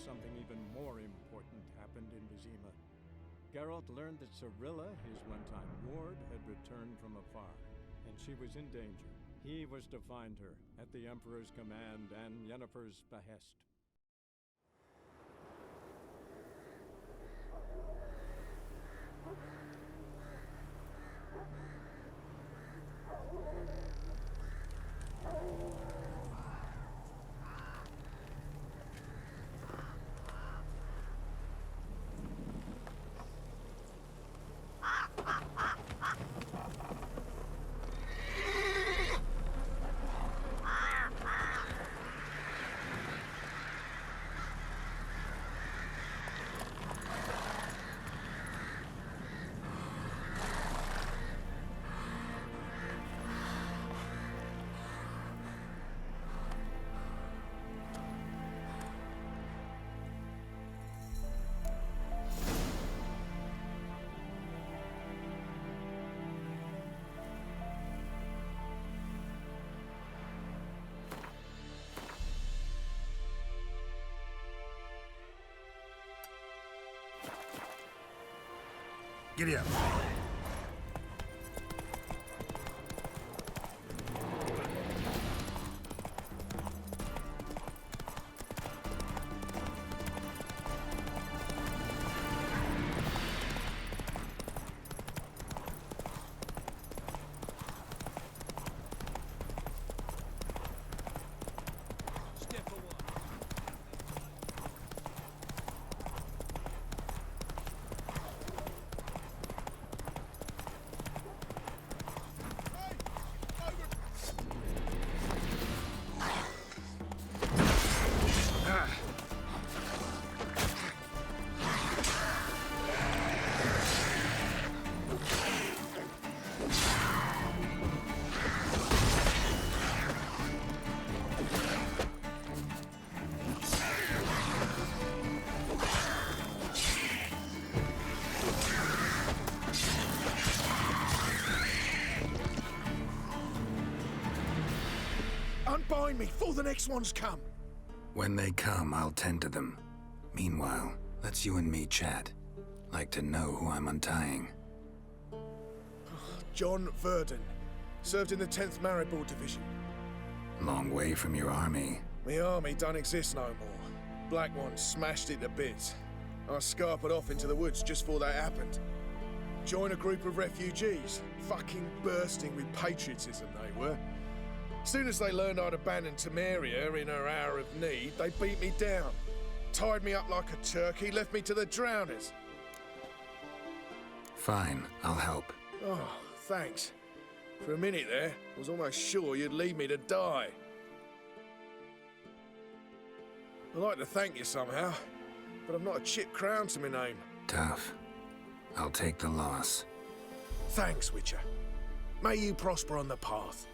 something even more important happened in Vizima. Geralt learned that Cirilla, his one-time ward, had returned from afar, and she was in danger. He was to find her, at the Emperor's command and Yennefer's behest. Giddy up. Unbind me before the next ones come. When they come, I'll tend to them. Meanwhile, let's you and me chat. Like to know who I'm untying. John Verdon. Served in the 10th Maribor Division. Long way from your army. My army don't exist no more. Black Ones smashed it to bits. I scarpered off into the woods just before that happened. Joined a group of refugees. Fucking bursting with patriotism they were. Soon as they learned I'd abandoned Temeria in her hour of need, they beat me down. Tied me up like a turkey, left me to the drowners. Fine, I'll help. Oh, thanks. For a minute there, I was almost sure you'd leave me to die. I'd like to thank you somehow, but I've not a chip crown to my name. Tough. I'll take the loss. Thanks, Witcher. May you prosper on the path.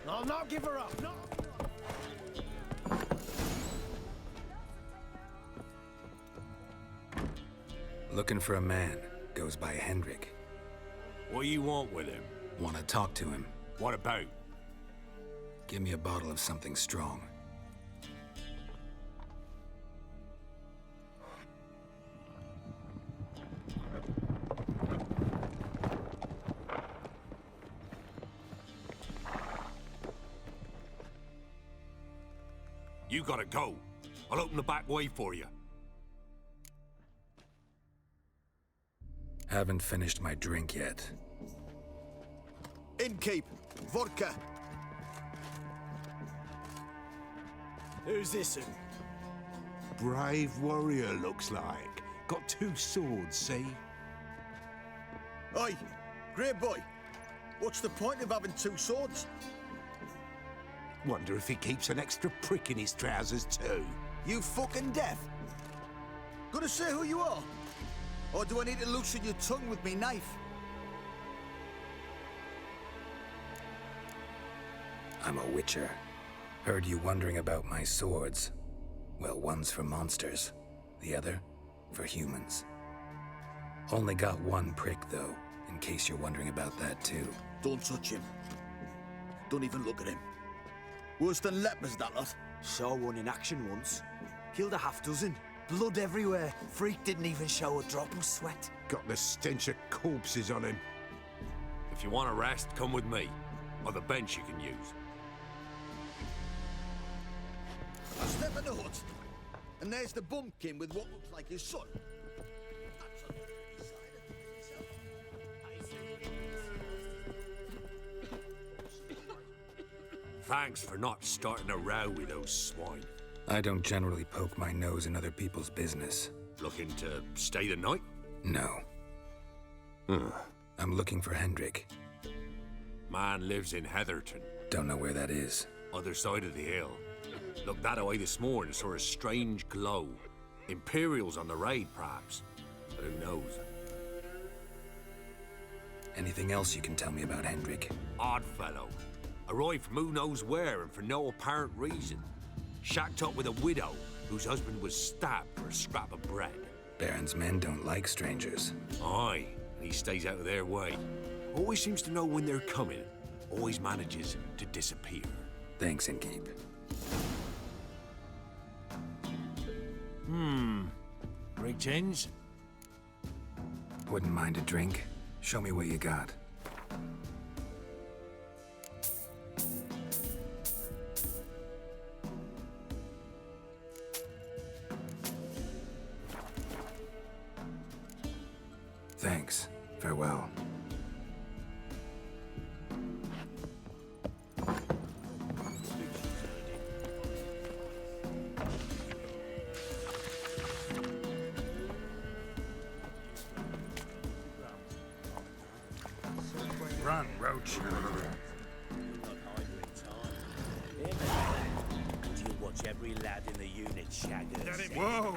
I'll not give her up. Not... Looking for a man. Goes by Hendrik. What do you want with him? Want to talk to him. What about? Give me a bottle of something strong. You gotta go. I'll open the back way for you. Haven't finished my drink yet. Innkeep, vodka. Who's this one? Brave warrior, looks like. Got 2 swords, see? Oi, great boy. What's the point of having 2 swords? Wonder if he keeps an extra prick in his trousers too. You fucking deaf? Gonna say who you are? Or do I need to loosen your tongue with me knife? I'm a witcher. Heard you wondering about my swords. Well, one's for monsters, the other for humans. Only got 1 prick, though, in case you're wondering about that, too. Don't touch him. Don't even look at him. Worse than lepers, that lot. Saw one in action once. Killed a half-dozen. Blood everywhere. Freak didn't even show a drop of sweat. Got the stench of corpses on him. If you want a rest, come with me. Or the bench you can use. I step in the hut, and there's the bumpkin with what looks like his son. That's on the other side of himself. Thanks for not starting a row with those swine. I don't generally poke my nose in other people's business. Looking to stay the night? No. I'm looking for Hendrik. Man lives in Heatherton, Don't know where that is. other side of the hill. Looked that away this morning, saw a strange glow. Imperials on the raid, perhaps. But who knows? Anything else you can tell me about Hendrik? Odd fellow. Arrived from who knows where and for no apparent reason. Shacked up with a widow whose husband was stabbed for a scrap of bread. Baron's men don't like strangers. Aye, and he stays out of their way. Always seems to know when they're coming. Always manages to disappear. Thanks, Innkeep. Greetings. Wouldn't mind a drink? Show me what you got. Thanks. Farewell. Run, Roach. Do you watch every lad in the unit shaggers? Whoa!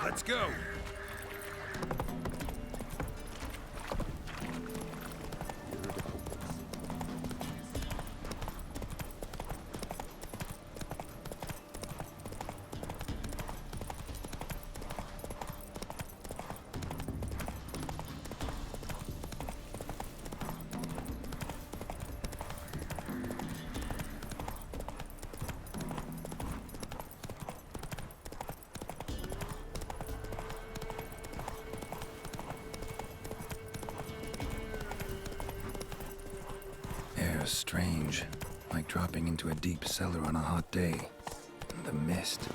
Let's go! Air's strange, like dropping into a deep cellar on a hot day. And the mist.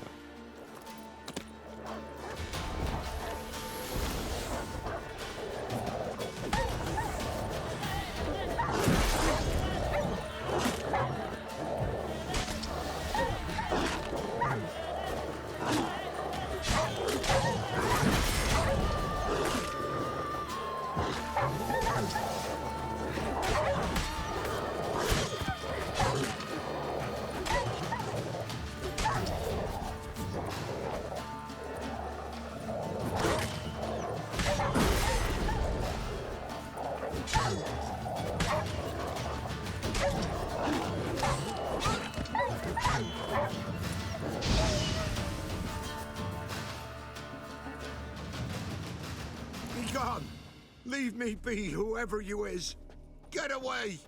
Be gone! Leave me be, whoever you is! Get away!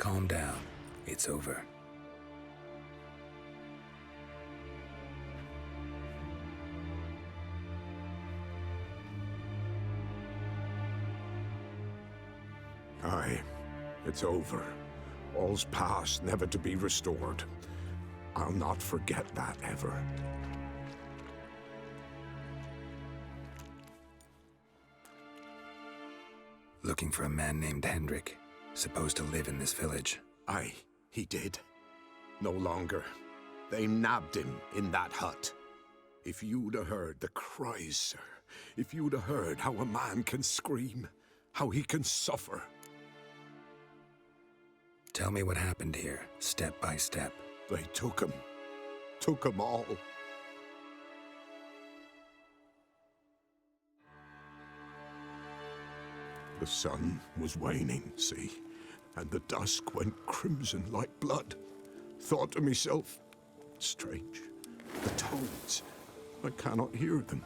calm down. It's over. Aye, it's over. All's past, never to be restored. I'll not forget that ever. Looking for a man named Hendrik, supposed to live in this village. Aye, he did. No longer. They nabbed him in that hut. If you'd have heard the cries, sir. If you'd have heard how a man can scream, how he can suffer. Tell me what happened here, step by step. They took him. Took them all. The sun was waning, see, and the dusk went crimson like blood. Thought to myself, strange, the toads, I cannot hear them.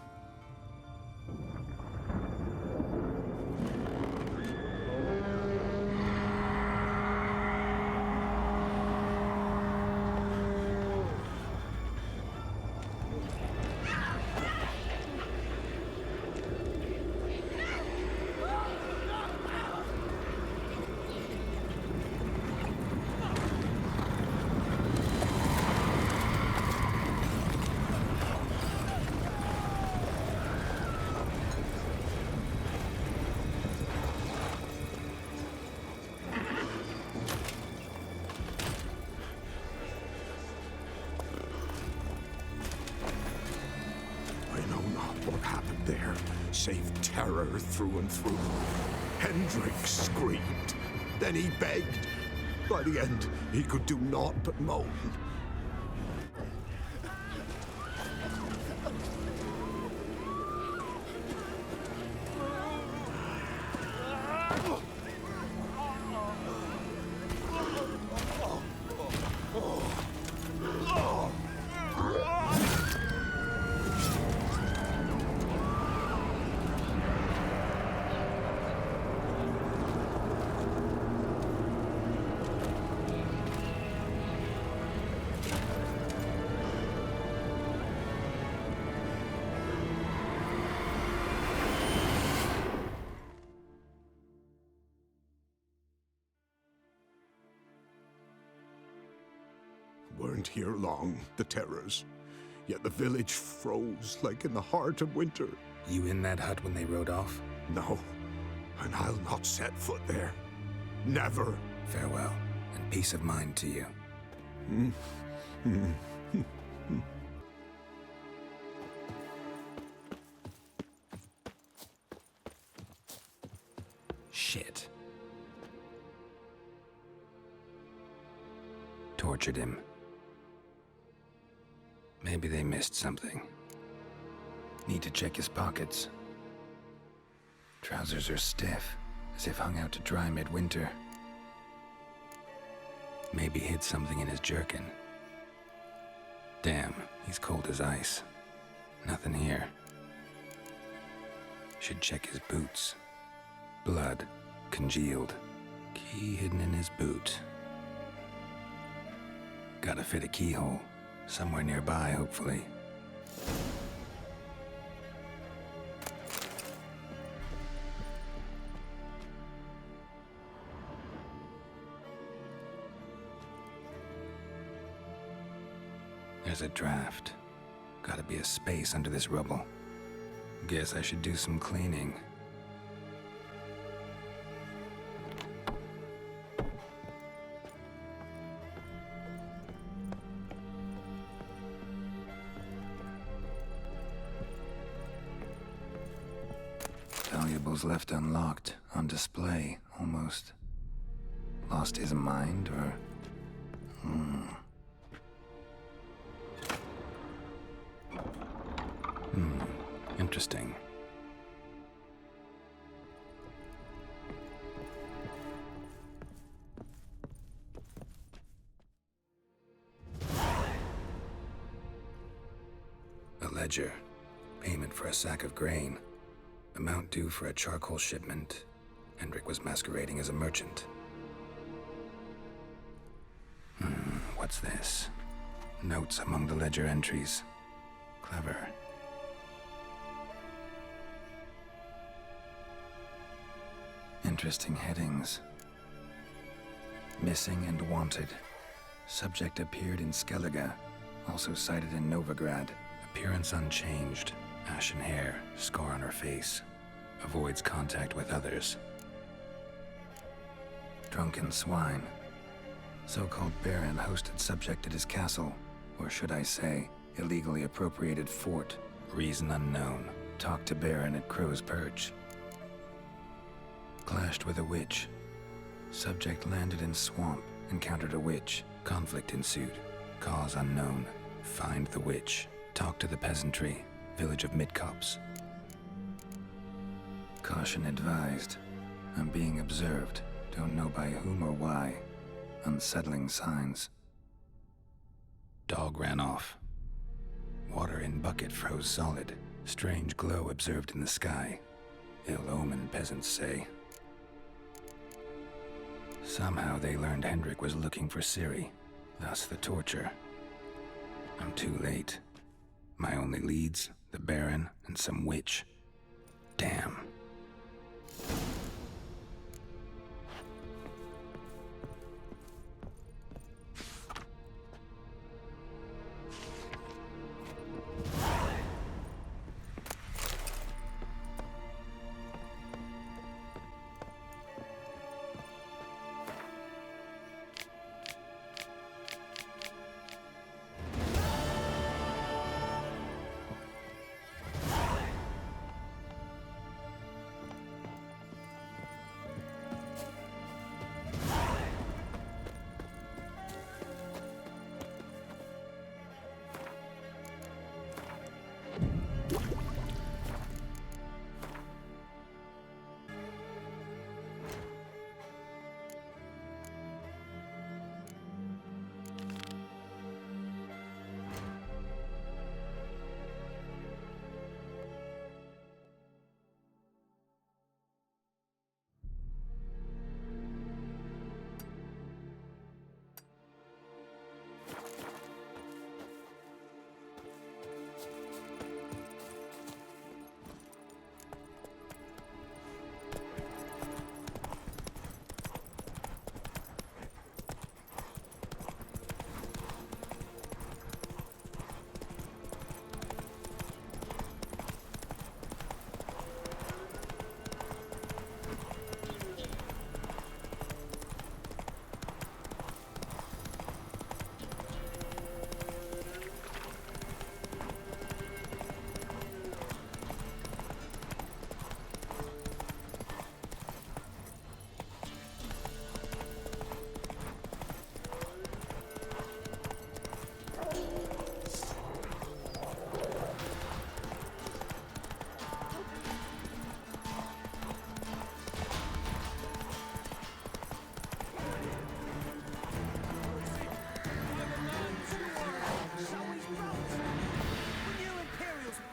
Save terror through and through. Hendrik screamed. Then he begged. By the end, he could do naught but moan. Weren't here long, the terrors. Yet the village froze like in the heart of winter. You in that hut when they rode off? No, and I'll not set foot there. Never. Farewell, and peace of mind to you. Shit. Tortured him. Maybe they missed something. Need to check his pockets. Trousers are stiff, as if hung out to dry midwinter. Maybe hid something in his jerkin. Damn, he's cold as ice. Nothing here. Should check his boots. Blood, congealed. Key hidden in his boot. Gotta fit a keyhole. Somewhere nearby, hopefully. There's a draft. Gotta be a space under this rubble. Guess I should do some cleaning. Valuables left unlocked, on display, almost. Lost his mind, or... Interesting. A ledger. Payment for a sack of grain. Amount due for a charcoal shipment. Hendrik was masquerading as a merchant. What's this? Notes among the ledger entries. Clever. Interesting headings. Missing and wanted. Subject appeared in Skellige, also cited in Novigrad. Appearance unchanged. Ashen hair, scar on her face. Avoids contact with others. Drunken swine. So-called Barron hosted subject at his castle, or should I say, illegally appropriated fort. Reason unknown. Talked to Barron at Crow's Perch. Clashed with a witch. Subject landed in swamp, encountered a witch. Conflict ensued. Cause unknown. Find the witch. Talk to the peasantry. Village of Midcopse. Caution advised. I'm being observed. Don't know by whom or why. Unsettling signs. Dog ran off. Water in bucket froze solid. Strange glow observed in the sky. Ill omen, peasants say. Somehow they learned Hendrik was looking for Ciri, thus the torture. I'm too late. My only leads, the Baron and some witch. Damn.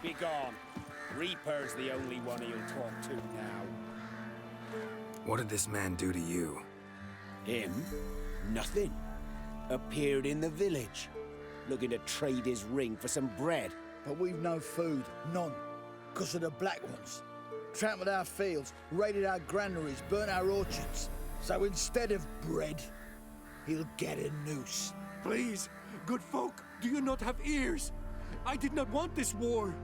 Be gone. Reaper's the only one he'll talk to now. What did this man do to you? Him? Nothing. Appeared in the village, looking to trade his ring for some bread. But we've no food, none, because of the Black Ones. Trampled our fields, raided our granaries, burnt our orchards. So instead of bread, he'll get a noose. Please, good folk, do you not have ears? I did not want this war.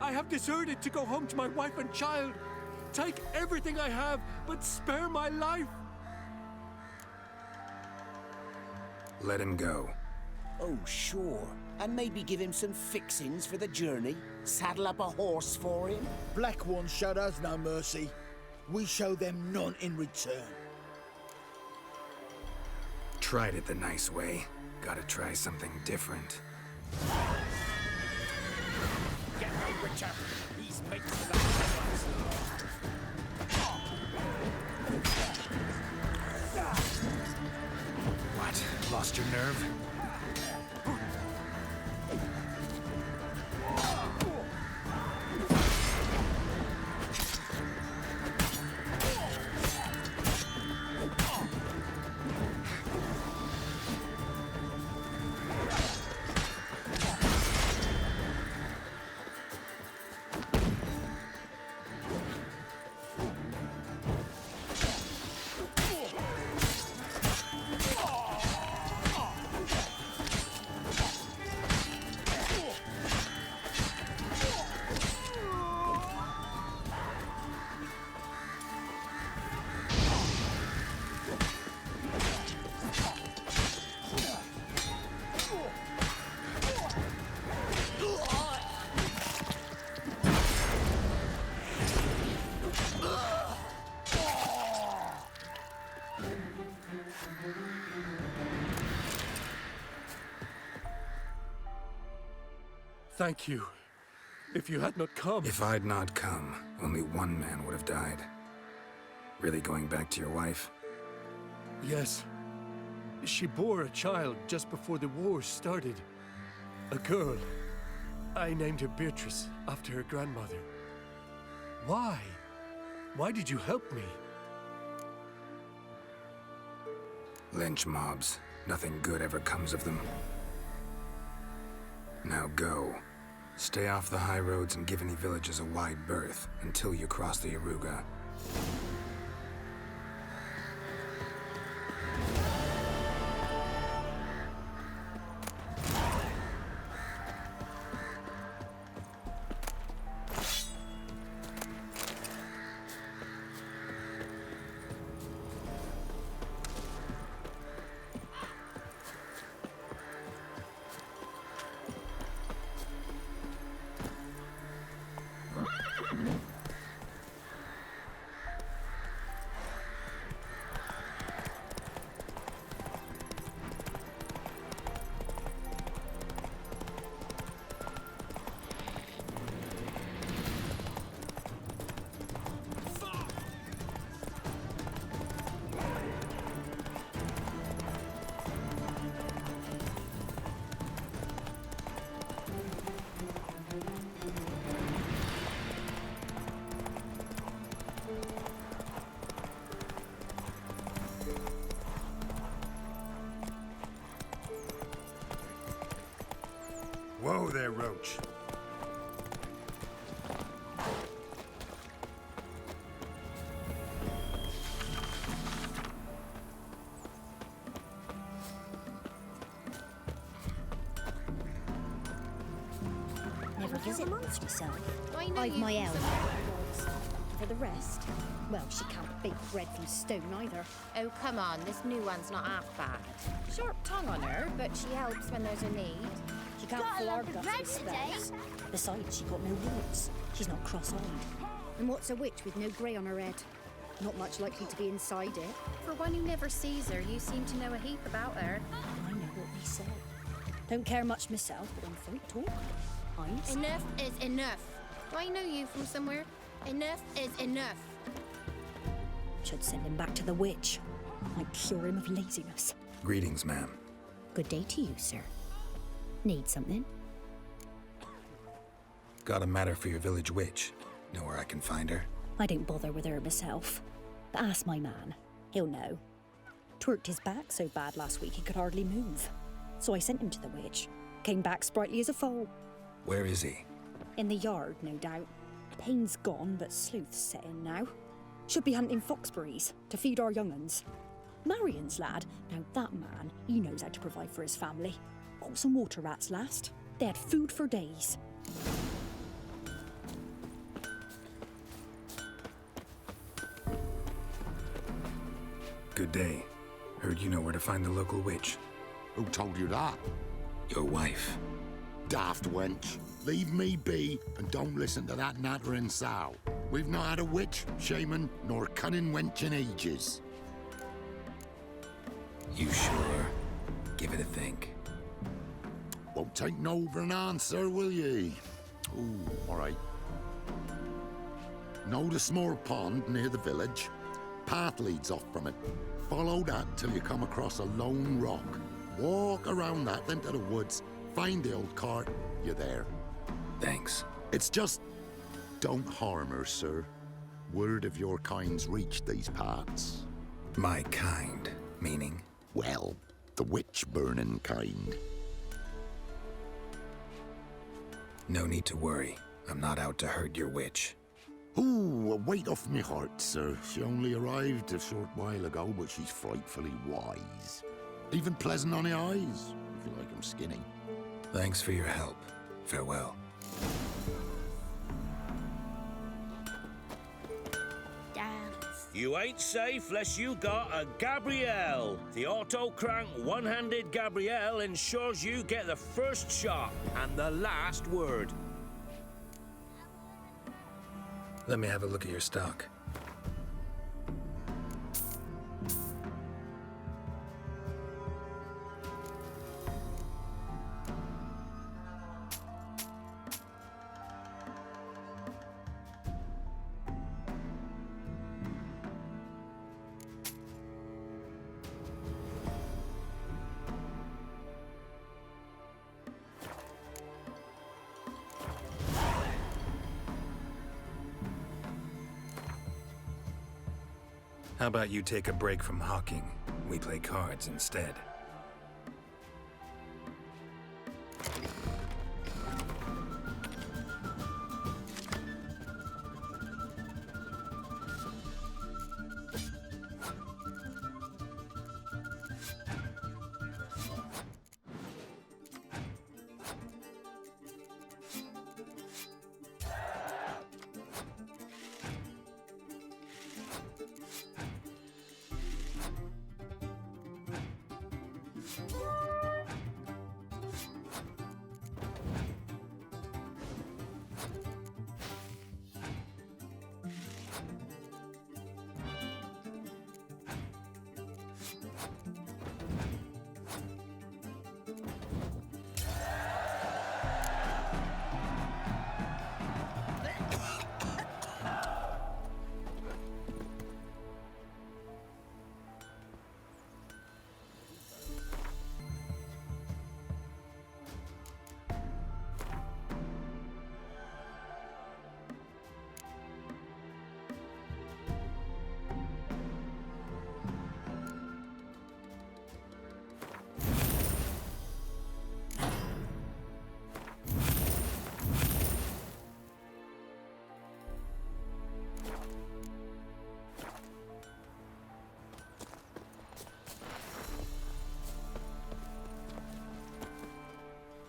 I have deserted to go home to my wife and child. Take everything I have, but spare my life. Let him go. Oh, sure. And maybe give him some fixings for the journey. Saddle up a horse for him. Black Ones showed us no mercy. We show them none in return. Tried it the nice way. Gotta try something different. Get no Witcher. He's making that. What? Lost your nerve? Thank you. If you had not come... If I'd not come, only one man would have died. Really going back to your wife? Yes. She bore a child just before the war started. A girl. I named her Beatrice, after her grandmother. Why? Why did you help me? Lynch mobs. Nothing good ever comes of them. Now go. Stay off the high roads and give any villages a wide berth until you cross the Aruga. Whoa there, Roach. Never visit amongst yourself. I've my elf. For the rest, well, she can't bake bread from stone either. Oh, come on, this new one's not half bad. Sharp tongue on her, but she helps when there's a need. She can't fill our guts with spells. Besides, she got no warts. She's not cross-eyed. And what's a witch with no grey on her head? Not much likely to be inside it. For one who never sees her, you seem to know a heap about her. I know what we say. Don't care much myself, but when folk talk, I say. Enough is enough. Do I know you from somewhere? Enough is enough. Should send him back to the witch. Might cure him of laziness. Greetings, ma'am. Good day to you, sir. Need something? Got a matter for your village witch. Know where I can find her? I don't bother with her myself. But ask my man. He'll know. Twerked his back so bad last week he could hardly move. So I sent him to the witch. Came back sprightly as a foal. Where is he? In the yard, no doubt. Pain's gone, but sleuth's set in now. Should be hunting foxberries to feed our young'uns. Marion's lad, now that man, he knows how to provide for his family. Caught some water rats last. They had food for days. Good day. Heard you know where to find the local witch. Who told you that? Your wife. Daft wench. Leave me be and don't listen to that nattering sow. We've not had a witch, shaman, nor cunning wench in ages. You sure? Give it a think. Won't take no for an answer, will ye? Ooh, all right. Know the small pond near the village? Path leads off from it. Follow that till you come across a lone rock. Walk around that, then to the woods. Find the old cart. You're there. Thanks. It's just... don't harm her, sir. Word of your kind's reached these parts. My kind, meaning? Well, the witch-burning kind. No need to worry. I'm not out to hurt your witch. Ooh, a weight off me heart, sir. She only arrived a short while ago, but she's frightfully wise. Even pleasant on the eyes, if you like 'em skinny. Thanks for your help. Farewell. You ain't safe less you got a Gabrielle. The auto-crank one-handed Gabrielle ensures you get the first shot and the last word. Let me have a look at your stock. How about you take a break from hawking? We play cards instead.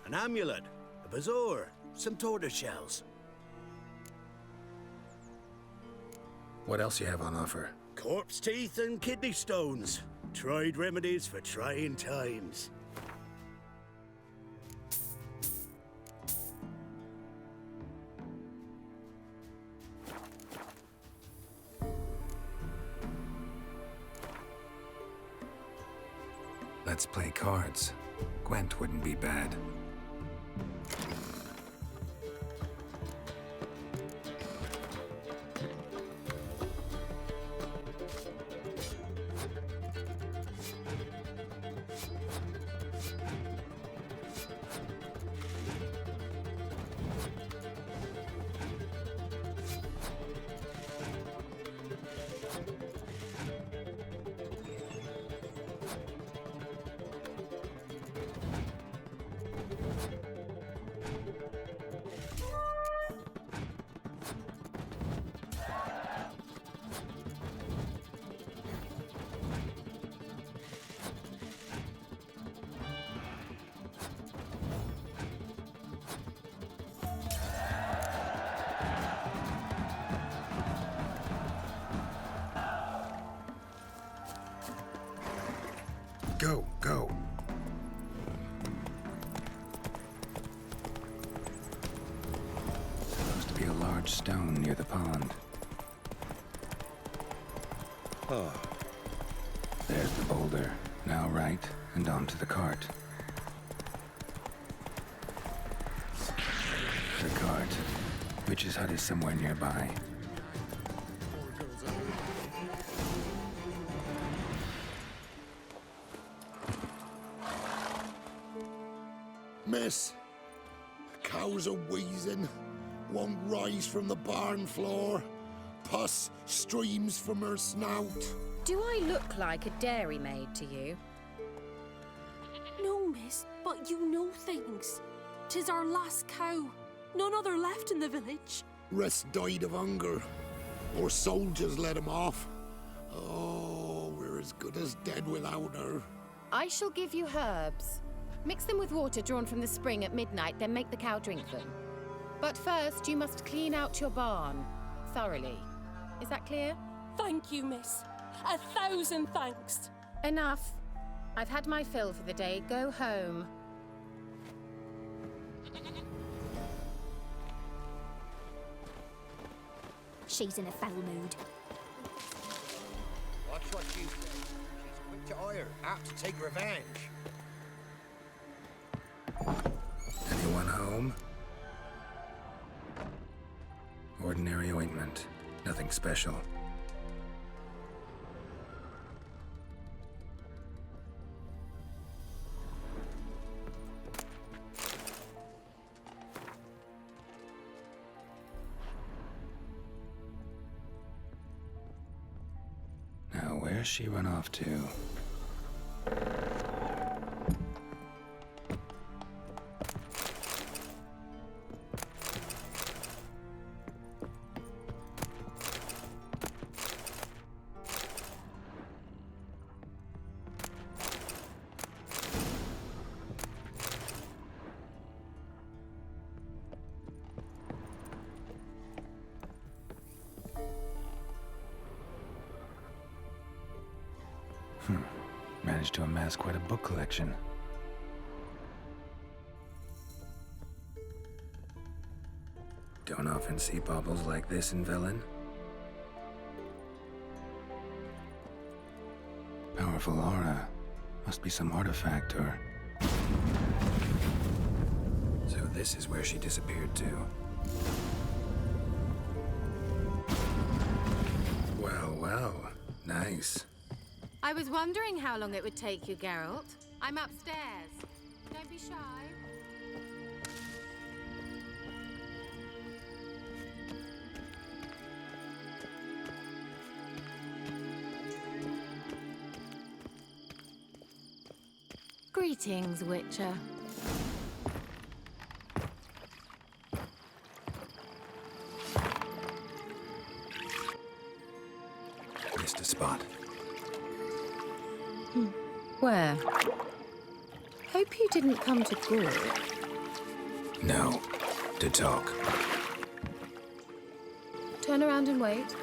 An amulet, a bazaar, some tortoise shells. What else you have on offer? Corpse teeth and kidney stones. Tried remedies for trying times. Let's play cards. Gwent wouldn't be bad. Go, go. Supposed to be a large stone near the pond. Oh. There's the boulder. Now right, and onto the cart. The cart. Witch's hut is somewhere nearby. Miss, cows are wheezing, won't rise from the barn floor. Pus streams from her snout. Do I look like a dairymaid to you? No, miss, but you know things. 'Tis our last cow. None other left in the village. Rest died of hunger, or soldiers let him off. Oh, we're as good as dead without her. I shall give you herbs. Mix them with water drawn from the spring at midnight, then make the cow drink them. But first, you must clean out your barn thoroughly. Is that clear? Thank you, miss. 1,000 thanks. Enough. I've had my fill for the day. Go home. She's in a foul mood. Watch what you say. She's quick to ire, apt to take revenge. Anyone home? Ordinary ointment. Nothing special. Now Where's she run off to? Managed to amass quite a book collection. Don't often see baubles like this in Velen. Powerful aura. Must be some artifact or... So this is where she disappeared to. Well, well. Nice. I was wondering how long it would take you, Geralt. I'm upstairs. Don't be shy. Greetings, Witcher. Missed a spot. Where? Hope you didn't come to Gore. No. To talk. Turn around and wait.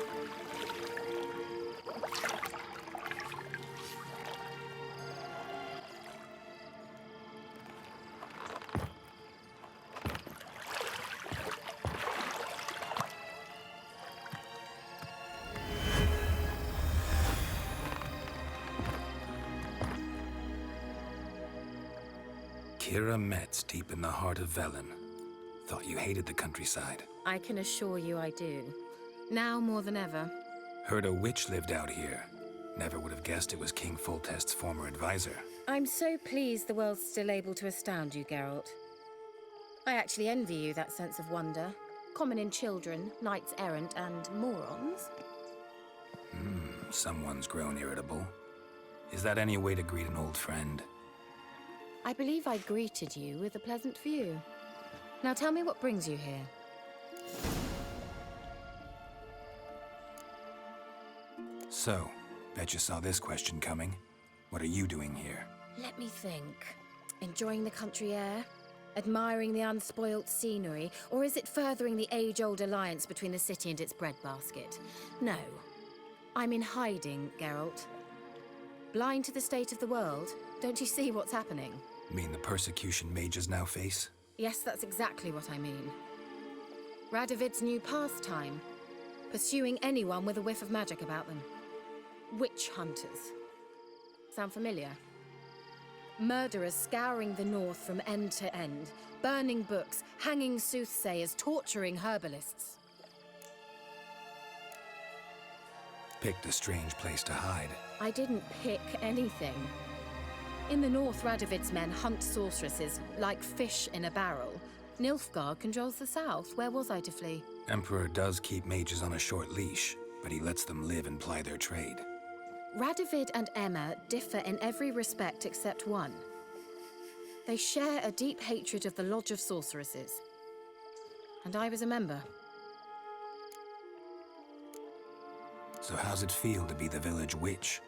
Keira Metz, deep in the heart of Velen. Thought you hated the countryside. I can assure you I do. Now more than ever. Heard a witch lived out here. Never would have guessed it was King Foltest's former advisor. I'm so pleased the world's still able to astound you, Geralt. I actually envy you that sense of wonder. Common in children, knights errant, and morons. Someone's grown irritable. Is that any way to greet an old friend? I believe I greeted you with a pleasant view. Now tell me what brings you here. So, bet you saw this question coming. What are you doing here? Let me think. Enjoying the country air? Admiring the unspoilt scenery? Or is it furthering the age-old alliance between the city and its breadbasket? No. I'm in hiding, Geralt. Blind to the state of the world? Don't you see what's happening? Mean the persecution mages now face? Yes, that's exactly what I mean. Radovid's new pastime. Pursuing anyone with a whiff of magic about them. Witch hunters. Sound familiar? Murderers scouring the north from end to end. Burning books, hanging soothsayers, torturing herbalists. Picked a strange place to hide. I didn't pick anything. In the north, Radovid's men hunt sorceresses like fish in a barrel. Nilfgaard controls the south. Where was I to flee? Emperor does keep mages on a short leash, but he lets them live and ply their trade. Radovid and Emma differ in every respect except one. They share a deep hatred of the Lodge of Sorceresses. And I was a member. So how's it feel to be the village witch?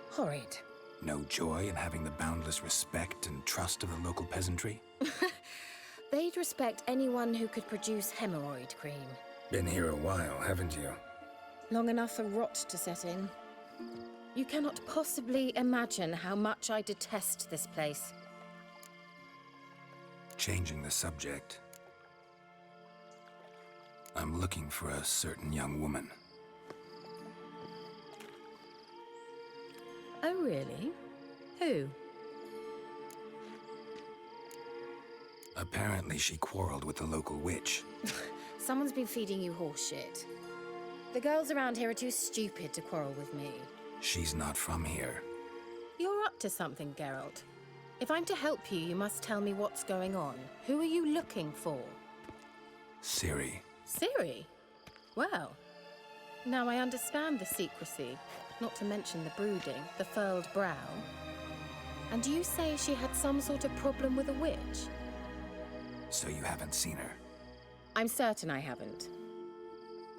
Horrid. No joy in having the boundless respect and trust of the local peasantry? They'd respect anyone who could produce hemorrhoid cream. Been here a while, haven't you? Long enough for rot to set in. You cannot possibly imagine how much I detest this place. Changing the subject. I'm looking for a certain young woman. Oh, really? Who? Apparently she quarreled with the local witch. Someone's been feeding you horseshit. The girls around here are too stupid to quarrel with me. She's not from here. You're up to something, Geralt. If I'm to help you, you must tell me what's going on. Who are you looking for? Ciri. Ciri? Well, Now I understand the secrecy, not to mention the brooding, the furled brow. And you say she had some sort of problem with a witch? So you haven't seen her? I'm certain I haven't.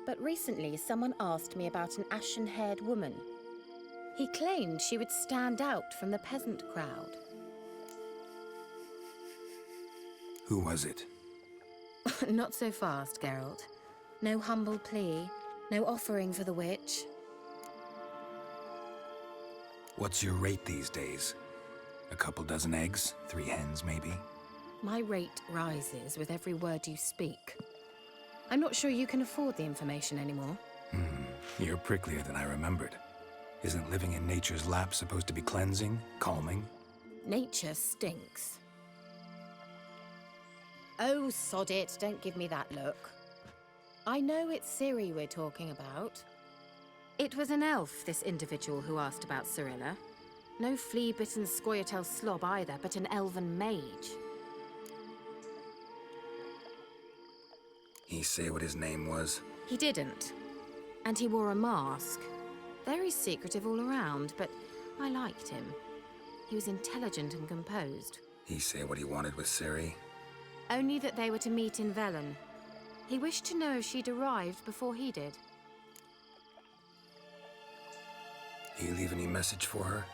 But recently someone asked me about an ashen-haired woman. He claimed she would stand out from the peasant crowd. Who was it? Not so fast, Geralt. No humble plea, no offering for the witch. What's your rate these days? A couple dozen eggs? 3 hens, maybe? My rate rises with every word you speak. I'm not sure you can afford the information anymore. You're pricklier than I remembered. Isn't living in nature's lap supposed to be cleansing, calming? Nature stinks. Oh, sod it, don't give me that look. I know it's Ciri we're talking about. It was an elf, this individual who asked about Cirilla. No flea-bitten Scoia'tael slob either, but an elven mage. He say what his name was? He didn't. And he wore a mask. Very secretive all around, but I liked him. He was intelligent and composed. He say what he wanted with Ciri? Only that they were to meet in Velen. He wished to know if she'd arrived before he did. He leave any message for her?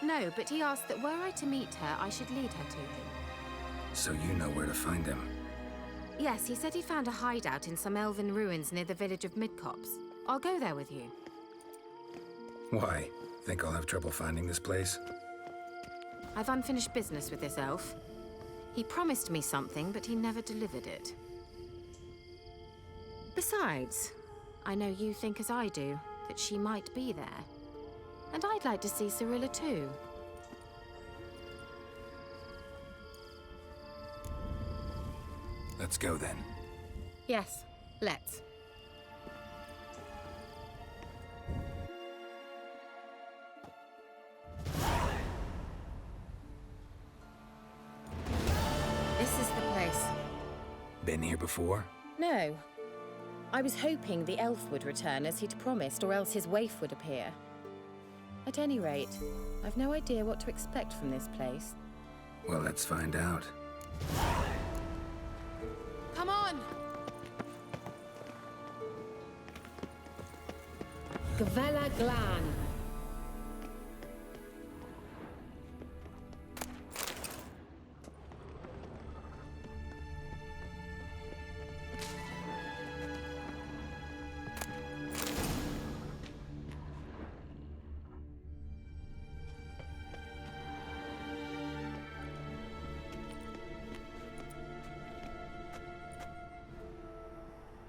No, but he asked that were I to meet her, I should lead her to him. So you know where to find him? Yes, he said he found a hideout in some elven ruins near the village of Midcopse. I'll go there with you. Why? Think I'll have trouble finding this place? I've unfinished business with this elf. He promised me something, but he never delivered it. Besides, I know you think as I do, that she might be there. And I'd like to see Cirilla too. Let's go then. Yes, let's. This is the place. Been here before? No. I was hoping the elf would return as he'd promised, or else his waif would appear. At any rate, I've no idea what to expect from this place. Well, let's find out. Come on! Gavella Glan.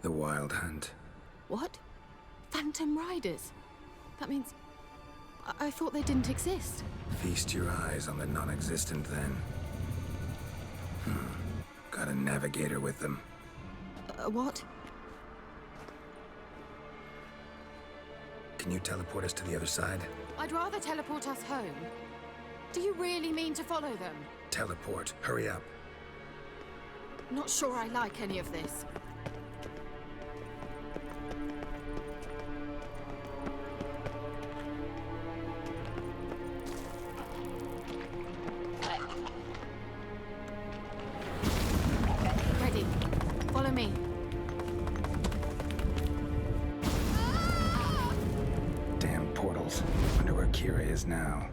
The Wild Hunt. What? Phantom Riders? That means... I thought they didn't exist. Feast your eyes on the non-existent then. Got a navigator with them. What? Can you teleport us to the other side? I'd rather teleport us home. Do you really mean to follow them? Teleport. Hurry up. Not sure I like any of this. Ready. Follow me. Damn portals. Wonder where Keira is now.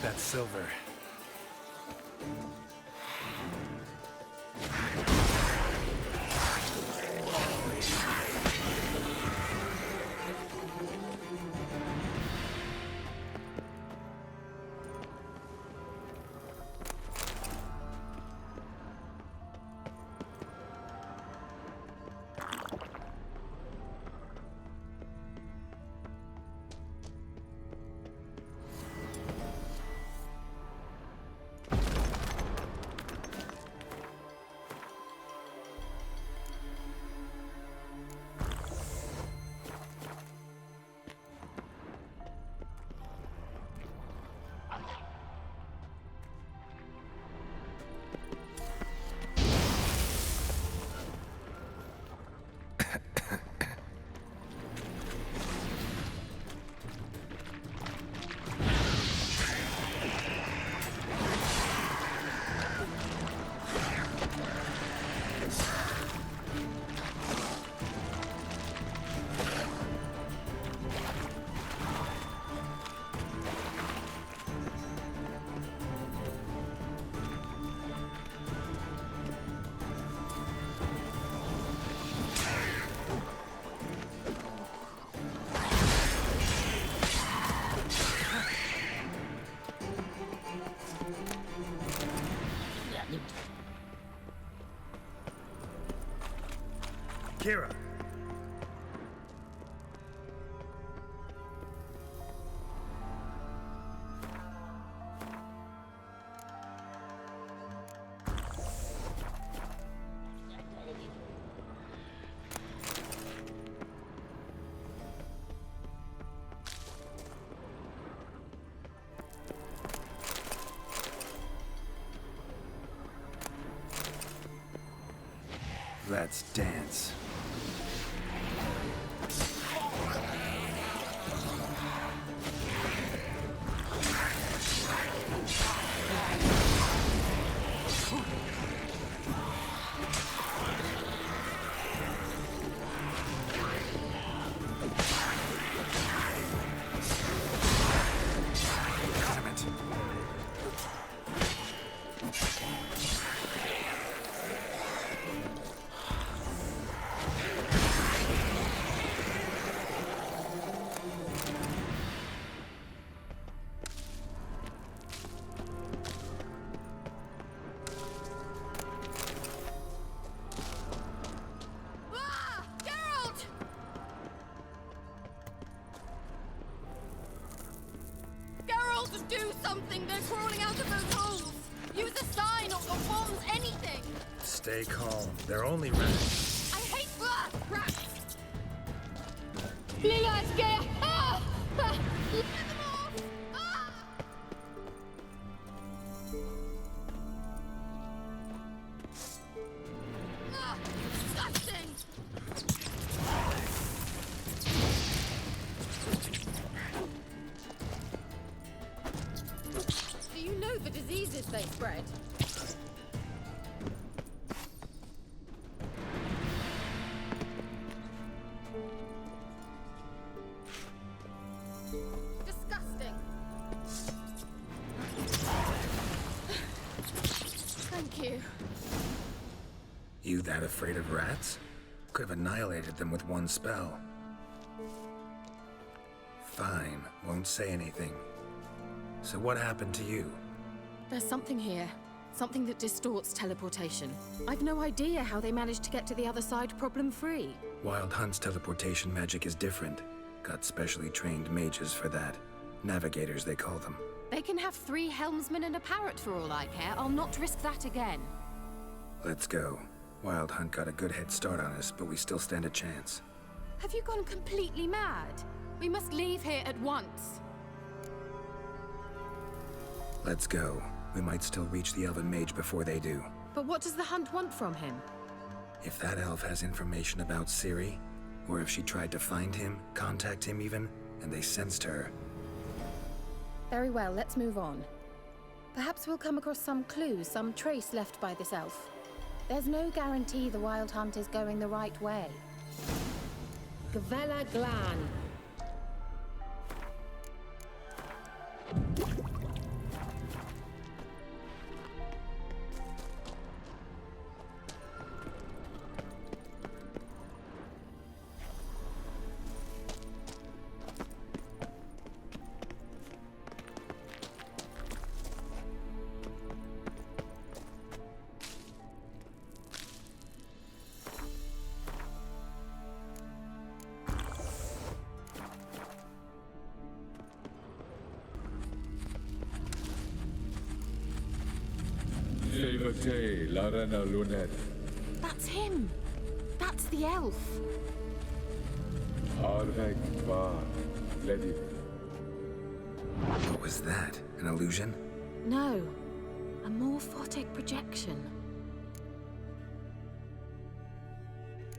take that silver. Keira! Let's dance. Do something! They're crawling out of those holes! Use a sign or bombs, anything! Stay calm. They're only rats. I hate rats! Let's get... Ah! Get them off! Ah! Ah! Disgusting! Do you know the diseases they spread? Disgusting. Thank you. You that afraid of rats? Could have annihilated them with one spell. Fine, won't say anything. So what happened to you? There's something here. Something that distorts teleportation. I've no idea how they managed to get to the other side problem-free. Wild Hunt's teleportation magic is different. Got specially trained mages for that. Navigators, they call them. They can have 3 helmsmen and a parrot for all I care. I'll not risk that again. Let's go. Wild Hunt got a good head start on us, but we still stand a chance. Have you gone completely mad? We must leave here at once. Let's go. We might still reach the elven mage before they do. But what does the Hunt want from him? If that elf has information about Ciri, or if she tried to find him, contact him even, and they sensed her. Very well, let's move on. Perhaps we'll come across some clue, some trace left by this elf. There's no guarantee the Wild Hunt is going the right way. Gvela Glan. Sote, Larena Lunet. That's him. That's the elf. Harvek Va, Lady. What was that? An illusion? No. A morphotic projection.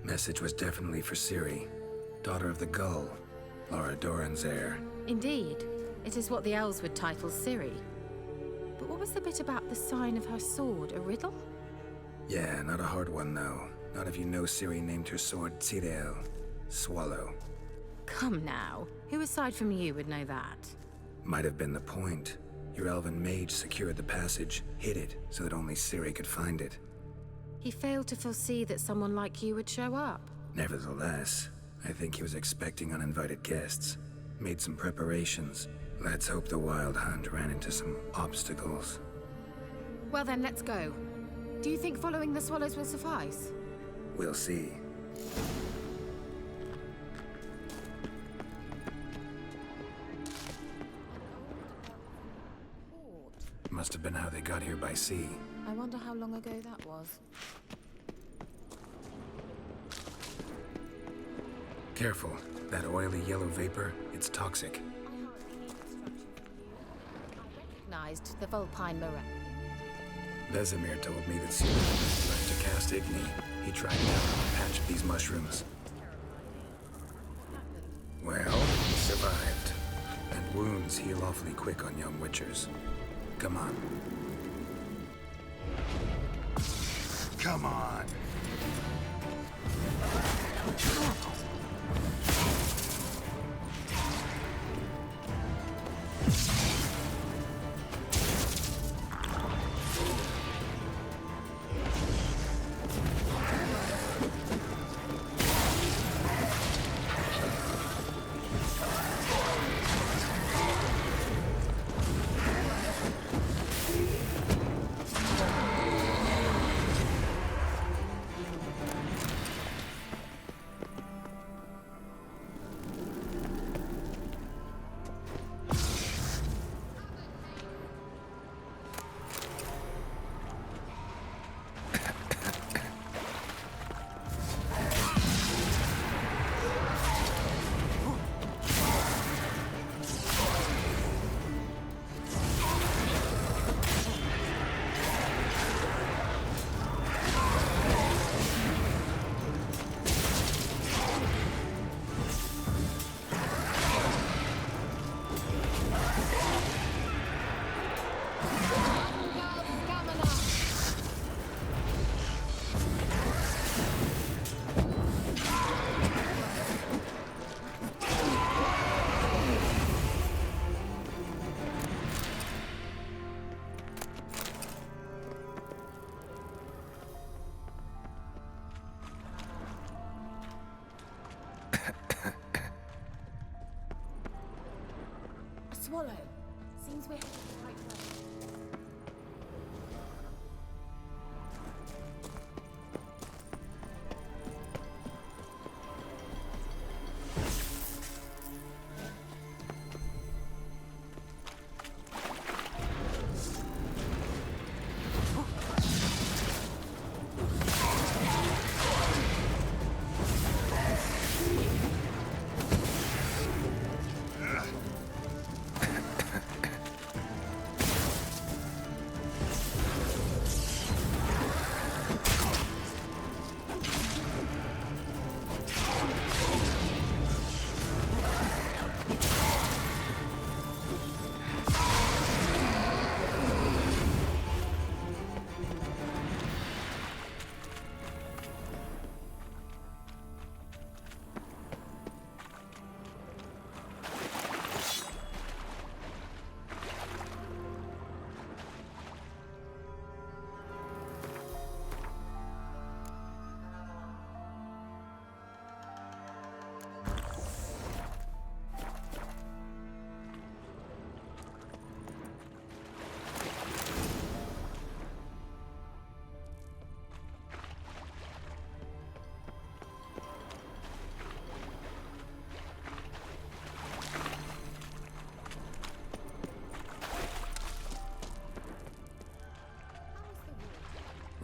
Message was definitely for Ciri, daughter of the Gull, Laura Doran's heir. Indeed. It is what the elves would title Ciri. But what was the bit about the sign of her sword? A riddle? Yeah, not a hard one though. Not if you know Ciri named her sword Ciri, swallow. Come now. Who aside from you would know that? Might have been the point. Your elven mage secured the passage, hid it, so that only Ciri could find it. He failed to foresee that someone like you would show up. Nevertheless, I think he was expecting uninvited guests. Made some preparations. Let's hope the Wild Hunt ran into some obstacles. Well then, let's go. Do you think following the swallows will suffice? We'll see. Must have been how they got here by sea. I wonder how long ago that was. Careful. That oily yellow vapor, it's toxic. I recognized the Vulpine Moraine. Vesemir told me that Ciri left to cast Igni. He tried down a patch of these mushrooms. Well, he survived. And wounds heal awfully quick on young witchers. Come on. Come on. Swallow. Seems we're heading the right way.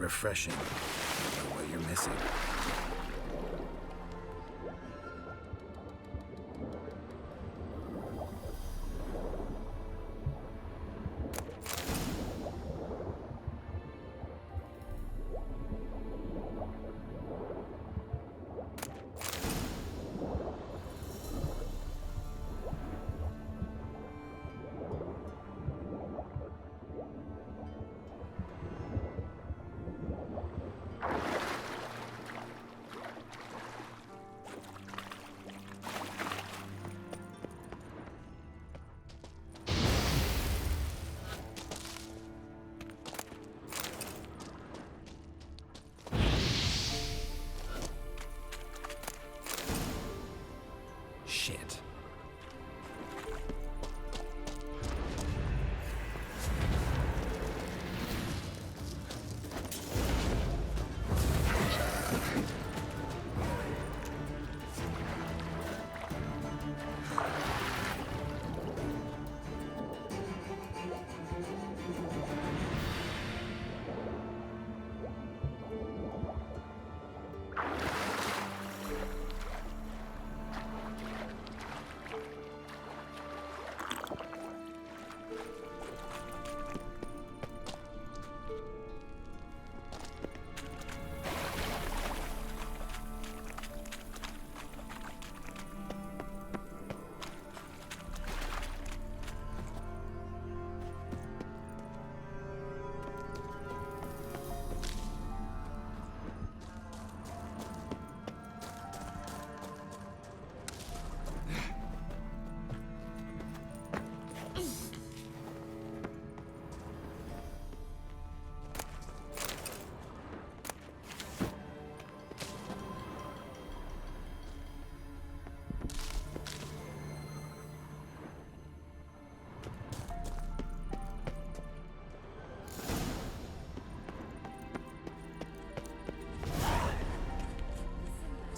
refreshing. I know what you're missing. Shit.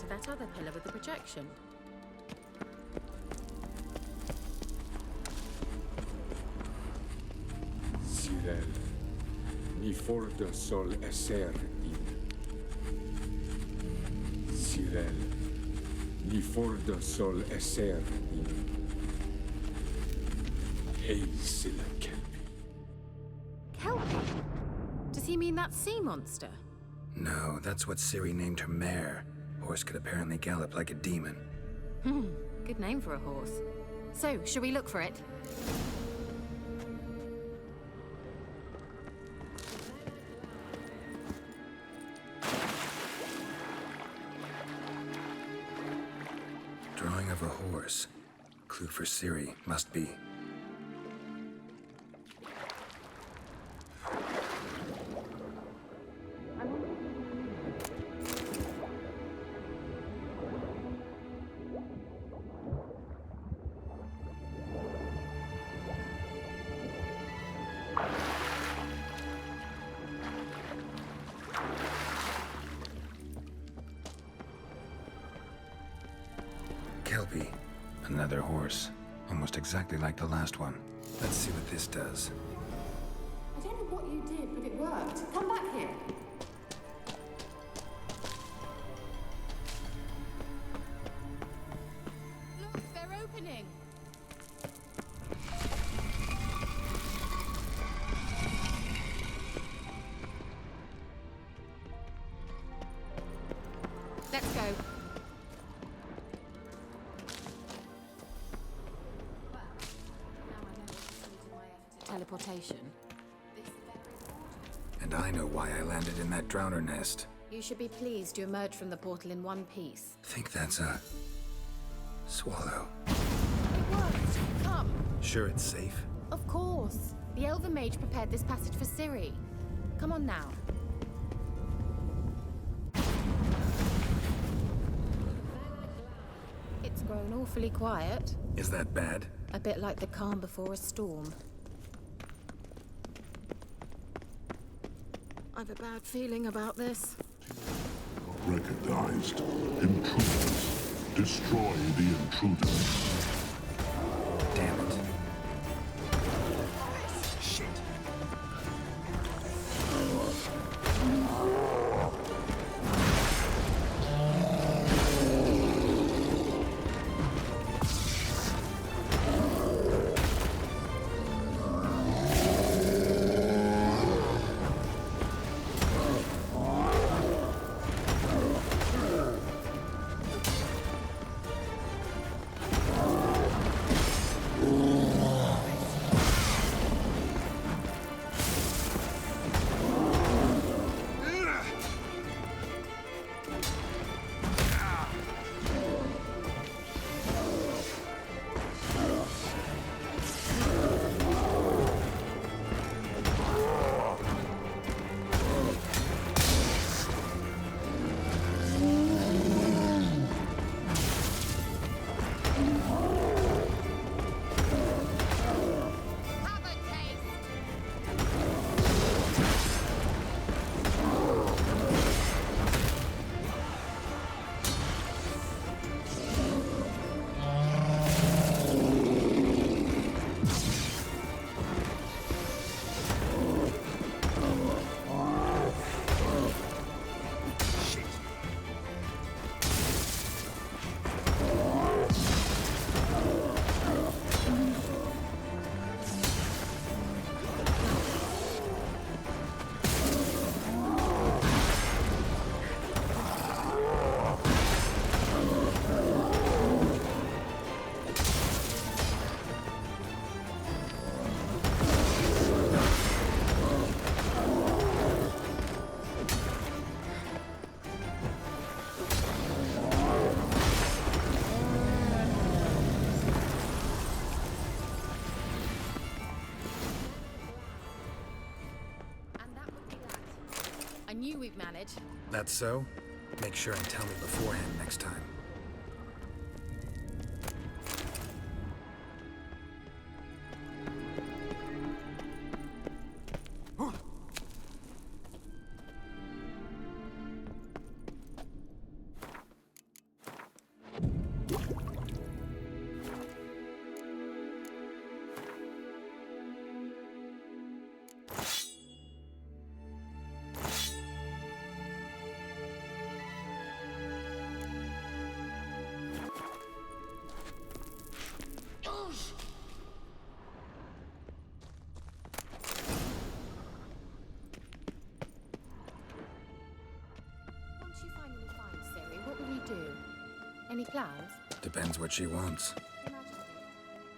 That other pillar with the projection. Ciri, ni forda sol esser in. Ciri, ni forda sol esser in. Hey, Silla Kelpie. Kelpie? Does he mean that sea monster? No, that's what Ciri named her mare. Horse could apparently gallop like a demon. Good name for a horse. So, shall we look for it? Drawing of a horse. Clue for Ciri, must be. Kelpie. Another horse. Almost exactly like the last one. Let's see what this does. I don't know what you did, but it worked. Come back here. Look, they're opening. Let's go. Teleportation. And I know why I landed in that drowner nest. You should be pleased you emerged from the portal in one piece. Think that's a... swallow. It worked. Come. Sure it's safe? Of course. The Elven Mage prepared this passage for Ciri. Come on now. It's grown awfully quiet. Is that bad? A bit like the calm before a storm. I've a bad feeling about this. Recognized. Intruders. Destroy the intruders. Damn it. Shit. we'd manage. That's so? Make sure and tell me beforehand next time. Once you finally find Ciri, what will you do? Any plans? Depends what she wants. Your Majesty,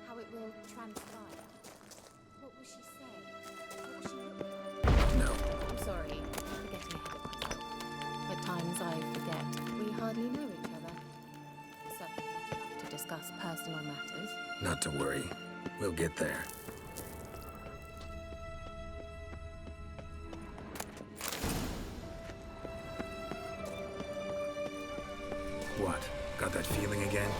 how it will transpire. What will she say? What will she look like? No. I'm sorry, I'm getting ahead of myself. At times I forget we hardly know each other. Certainly not enough to discuss personal matters. Not to worry. We'll get there. What? Got that feeling again?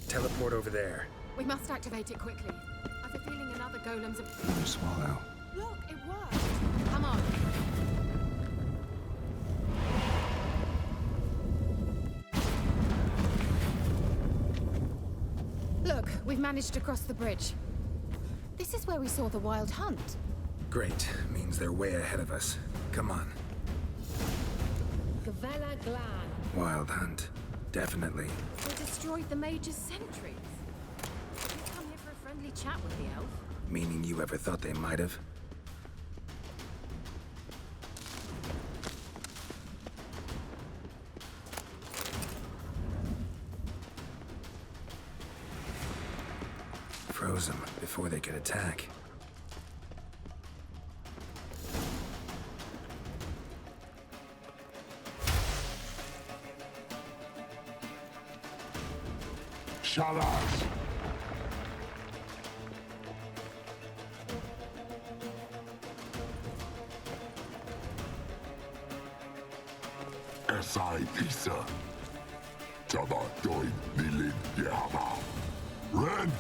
Teleport over there. We must activate it quickly. I've a feeling another golem's... Another swallow. Look, it worked! Come on. Look, we've managed to cross the bridge. This is where we saw the wild hunt. Great. Means they're way ahead of us. Come on. Gavella Glan. Wild hunt. Definitely. They destroyed the Mage's sentries. Did you come here for a friendly chat with the elf? Meaning you ever thought they might have? Froze them before they could attack. Shalas! Esai Pisa. Jada Doi Nilin Yama. Ren!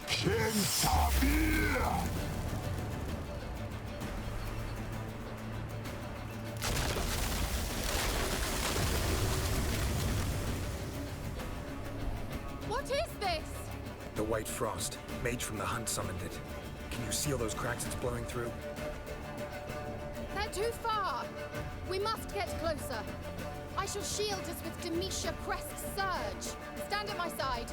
Kinf! What is this? The White Frost. Mage from the hunt summoned it. Can you see all those cracks it's blowing through? They're too far. We must get closer. I shall shield us with Demetia Crest's Surge. Stand at my side.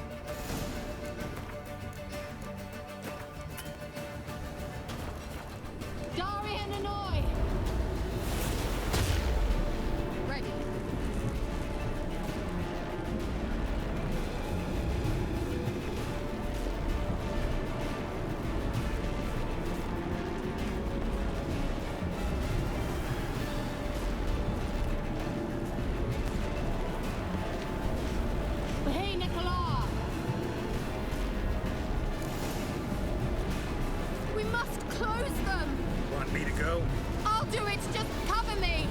Daria Me to go? I'll do it! Just cover me!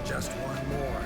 Just one more.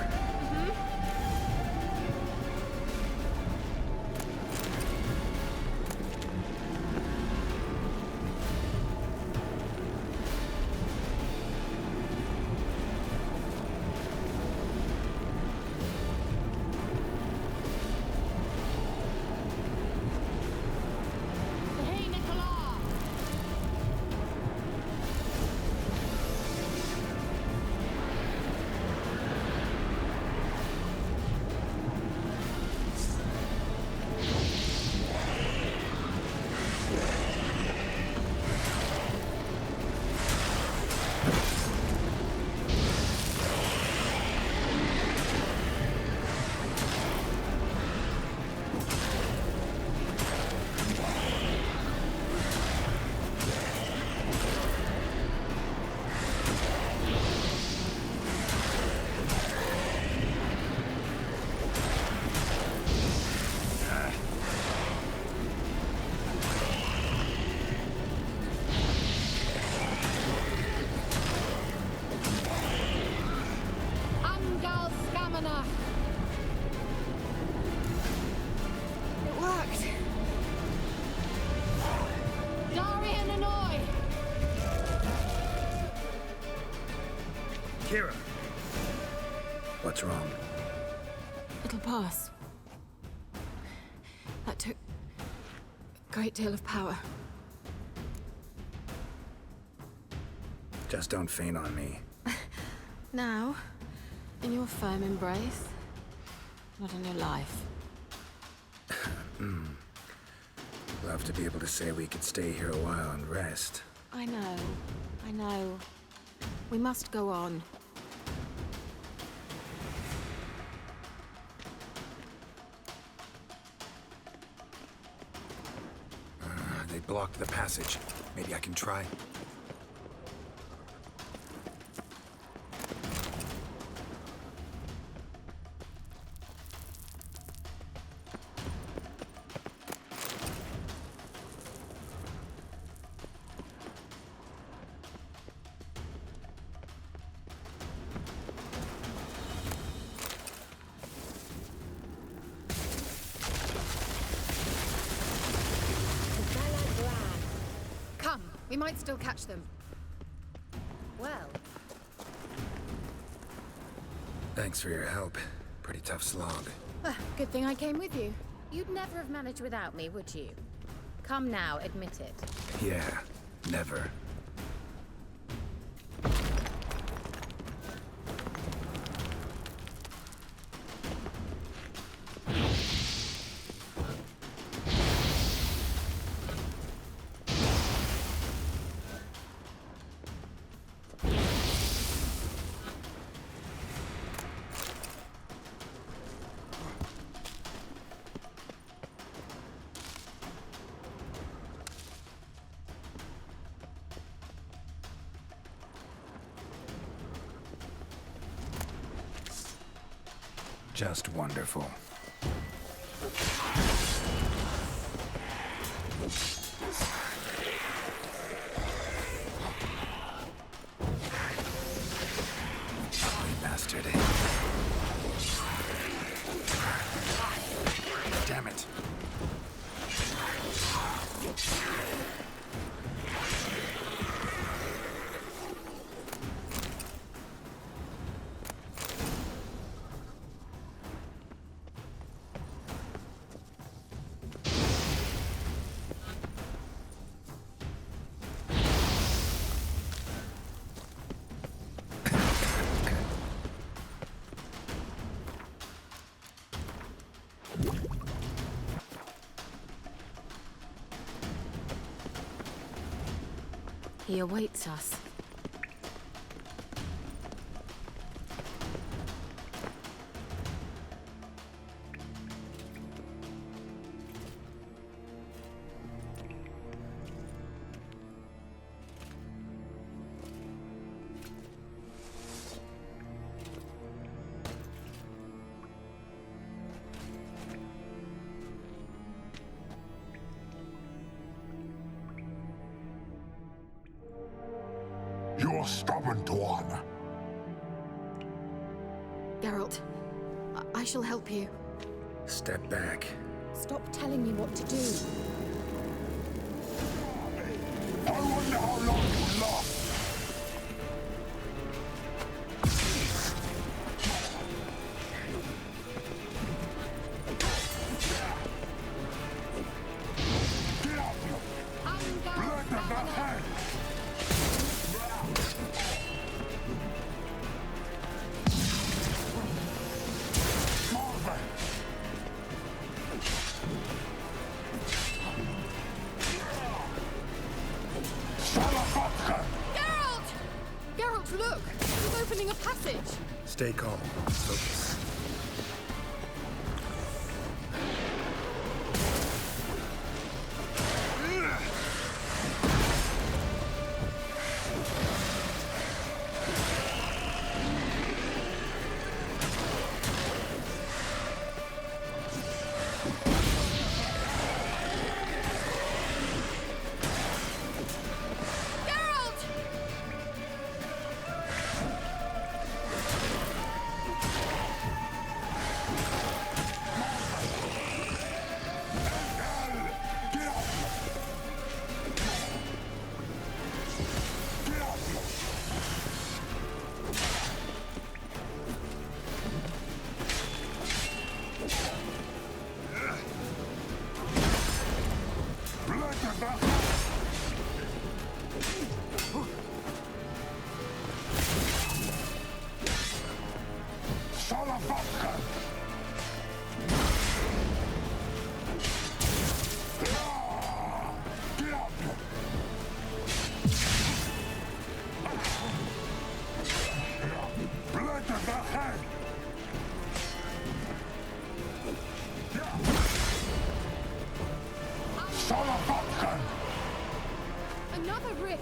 Keira! What's wrong? It'll pass. That took a great deal of power. Just don't faint on me. Now, in your firm embrace, not in your life. Love to be able to say we could stay here a while and rest. I know. We must go on. They blocked the passage. Maybe I can try. We might still catch them. Well. Thanks for your help. Pretty tough slog. Good thing I came with you. You'd never have managed without me, would you? Come now, admit it. Yeah, never. Just wonderful. We bastard. Damn it. He awaits us. You're stubborn, Tuan. Geralt, I shall help you. Step back. Stop telling me what to do. I wonder how long you last. Look! He's opening a passage! Stay calm. Focus. Another rift!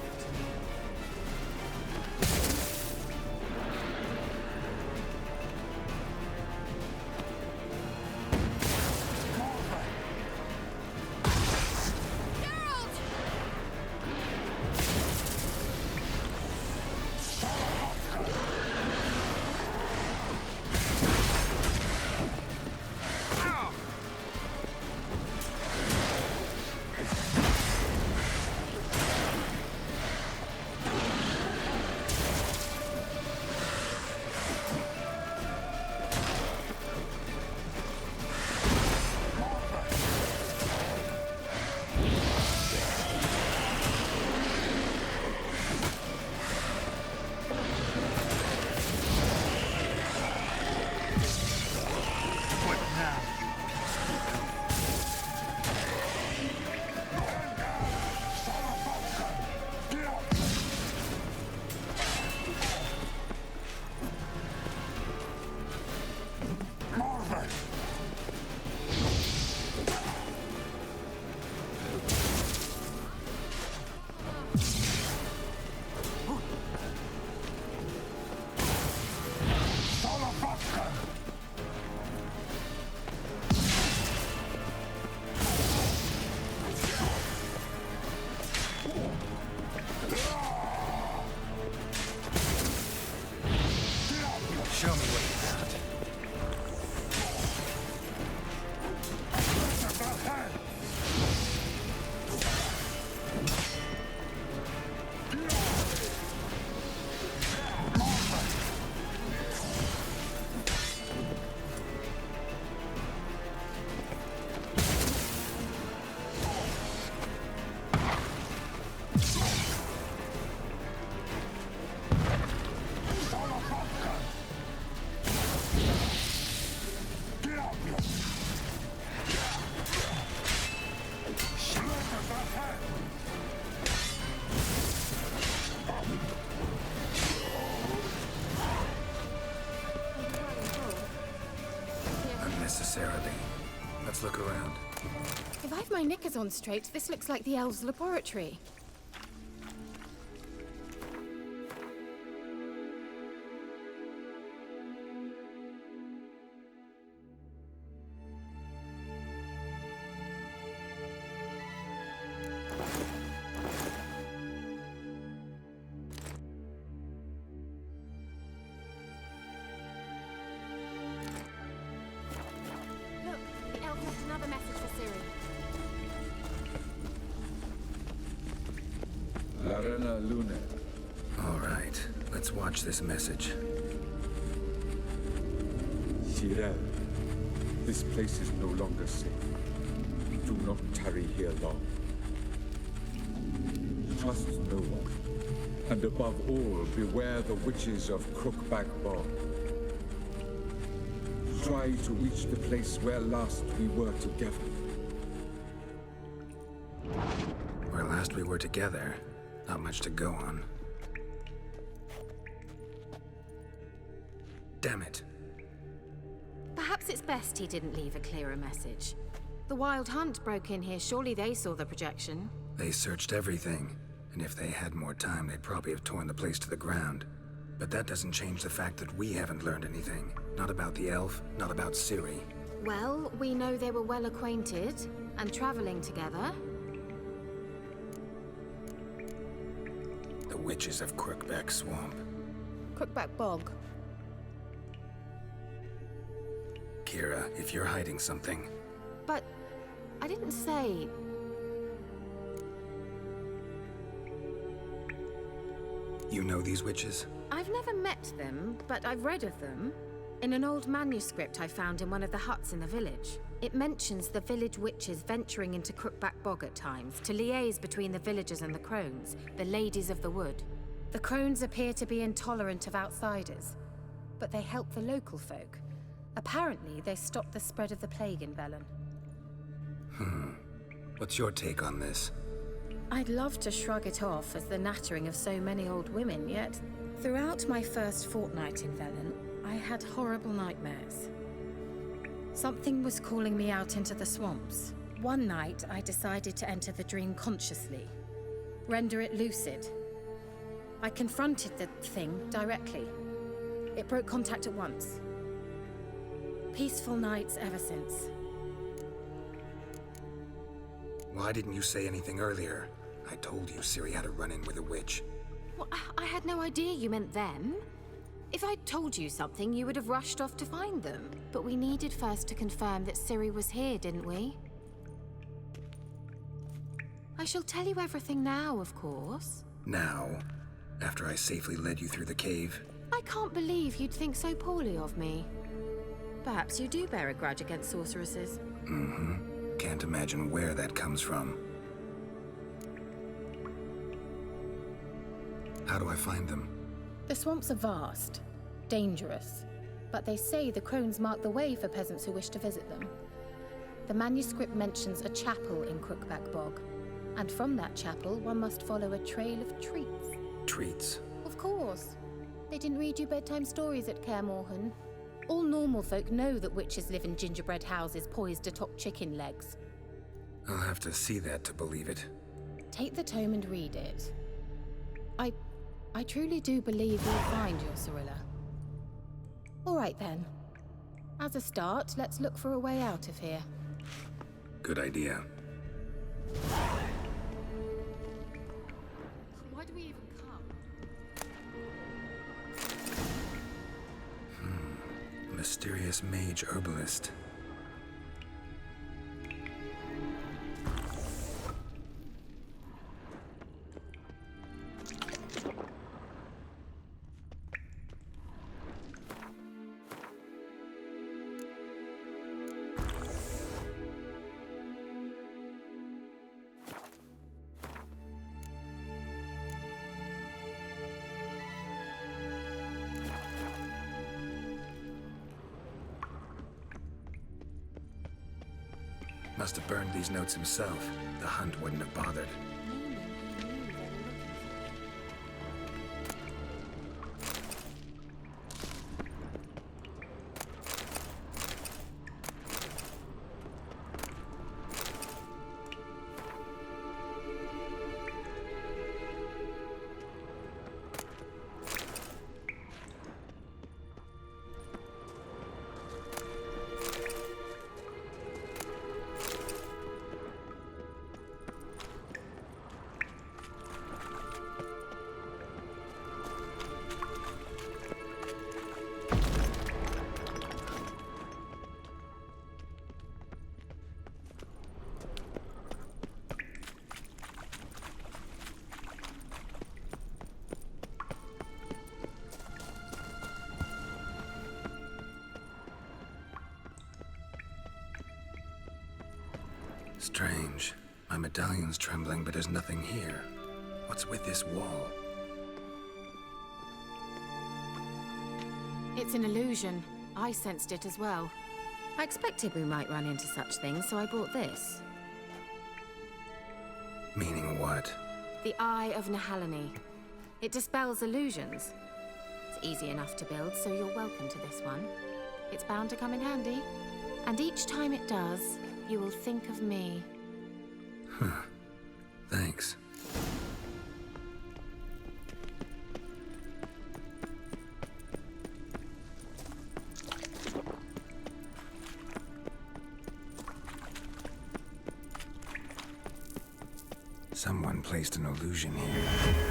my knickers on straight, this looks like the elves' laboratory. Alright, let's watch this message. Ciri, this place is no longer safe. Do not tarry here long. Trust no one. And above all, beware the witches of Crookback Bog. Try to reach the place where last we were together. Where last we were together? Not much to go on. Damn it. Perhaps it's best he didn't leave a clearer message. The Wild Hunt broke in here, surely they saw the projection. They searched everything, and if they had more time, they'd probably have torn the place to the ground. But that doesn't change the fact that we haven't learned anything. Not about the elf, not about Ciri. Well, we know they were well acquainted, and traveling together. The witches of Crookback Swamp. Crookback Bog. Keira, if you're hiding something... But I didn't say... You know these witches? I've never met them, but I've read of them. In an old manuscript I found in one of the huts in the village. It mentions the village witches venturing into Crookback Bog at times to liaise between the villagers and the crones, the ladies of the wood. The crones appear to be intolerant of outsiders, but they help the local folk. Apparently, they stopped the spread of the plague in Velen. What's your take on this? I'd love to shrug it off as the nattering of so many old women, yet throughout my first fortnight in Velen, I had horrible nightmares. Something was calling me out into the swamps. One night, I decided to enter the dream consciously, render it lucid. I confronted the thing directly. It broke contact at once. Peaceful nights ever since. Why didn't you say anything earlier? I told you Ciri had a run-in with a witch. Well, I had no idea you meant them. If I'd told you something, you would have rushed off to find them. But we needed first to confirm that Ciri was here, didn't we? I shall tell you everything now, of course. Now? After I safely led you through the cave? I can't believe you'd think so poorly of me. Perhaps you do bear a grudge against sorceresses. Can't imagine where that comes from. How do I find them? The swamps are vast, dangerous, but they say the crones mark the way for peasants who wish to visit them. The manuscript mentions a chapel in Crookback Bog, and from that chapel one must follow a trail of treats. Treats? Of course. They didn't read you bedtime stories at Kaer Morhen. All normal folk know that witches live in gingerbread houses poised atop chicken legs. I'll have to see that to believe it. Take the tome and read it. I truly do believe you'll find your Cirilla. All right then. As a start, let's look for a way out of here. Good idea. Why do we even come? Mysterious mage herbalist. Must have burned these notes himself. The hunt wouldn't have bothered. Strange. My medallion's trembling, but there's nothing here. What's with this wall? It's an illusion. I sensed it as well. I expected we might run into such things, so I brought this. Meaning what? The Eye of Nahalani. It dispels illusions. It's easy enough to build, so you're welcome to this one. It's bound to come in handy. And each time it does, you will think of me. Huh. Thanks. Someone placed an illusion here.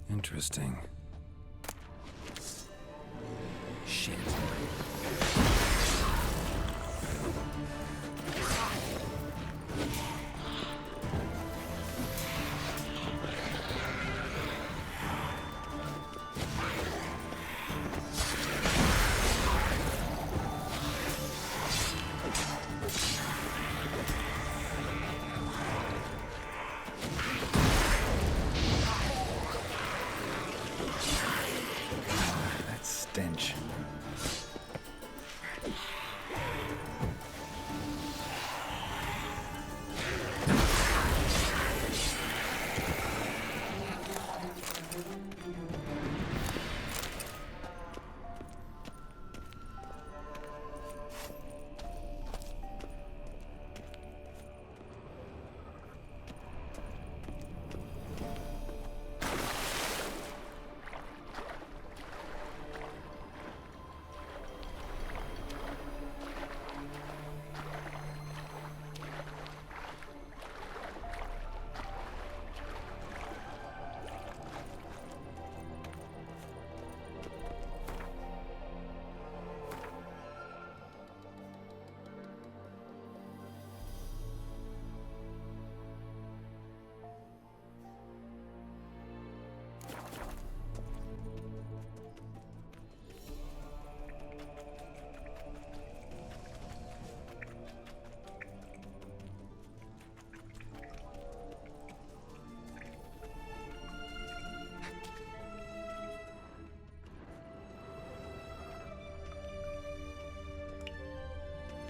Interesting. Shit. Stench.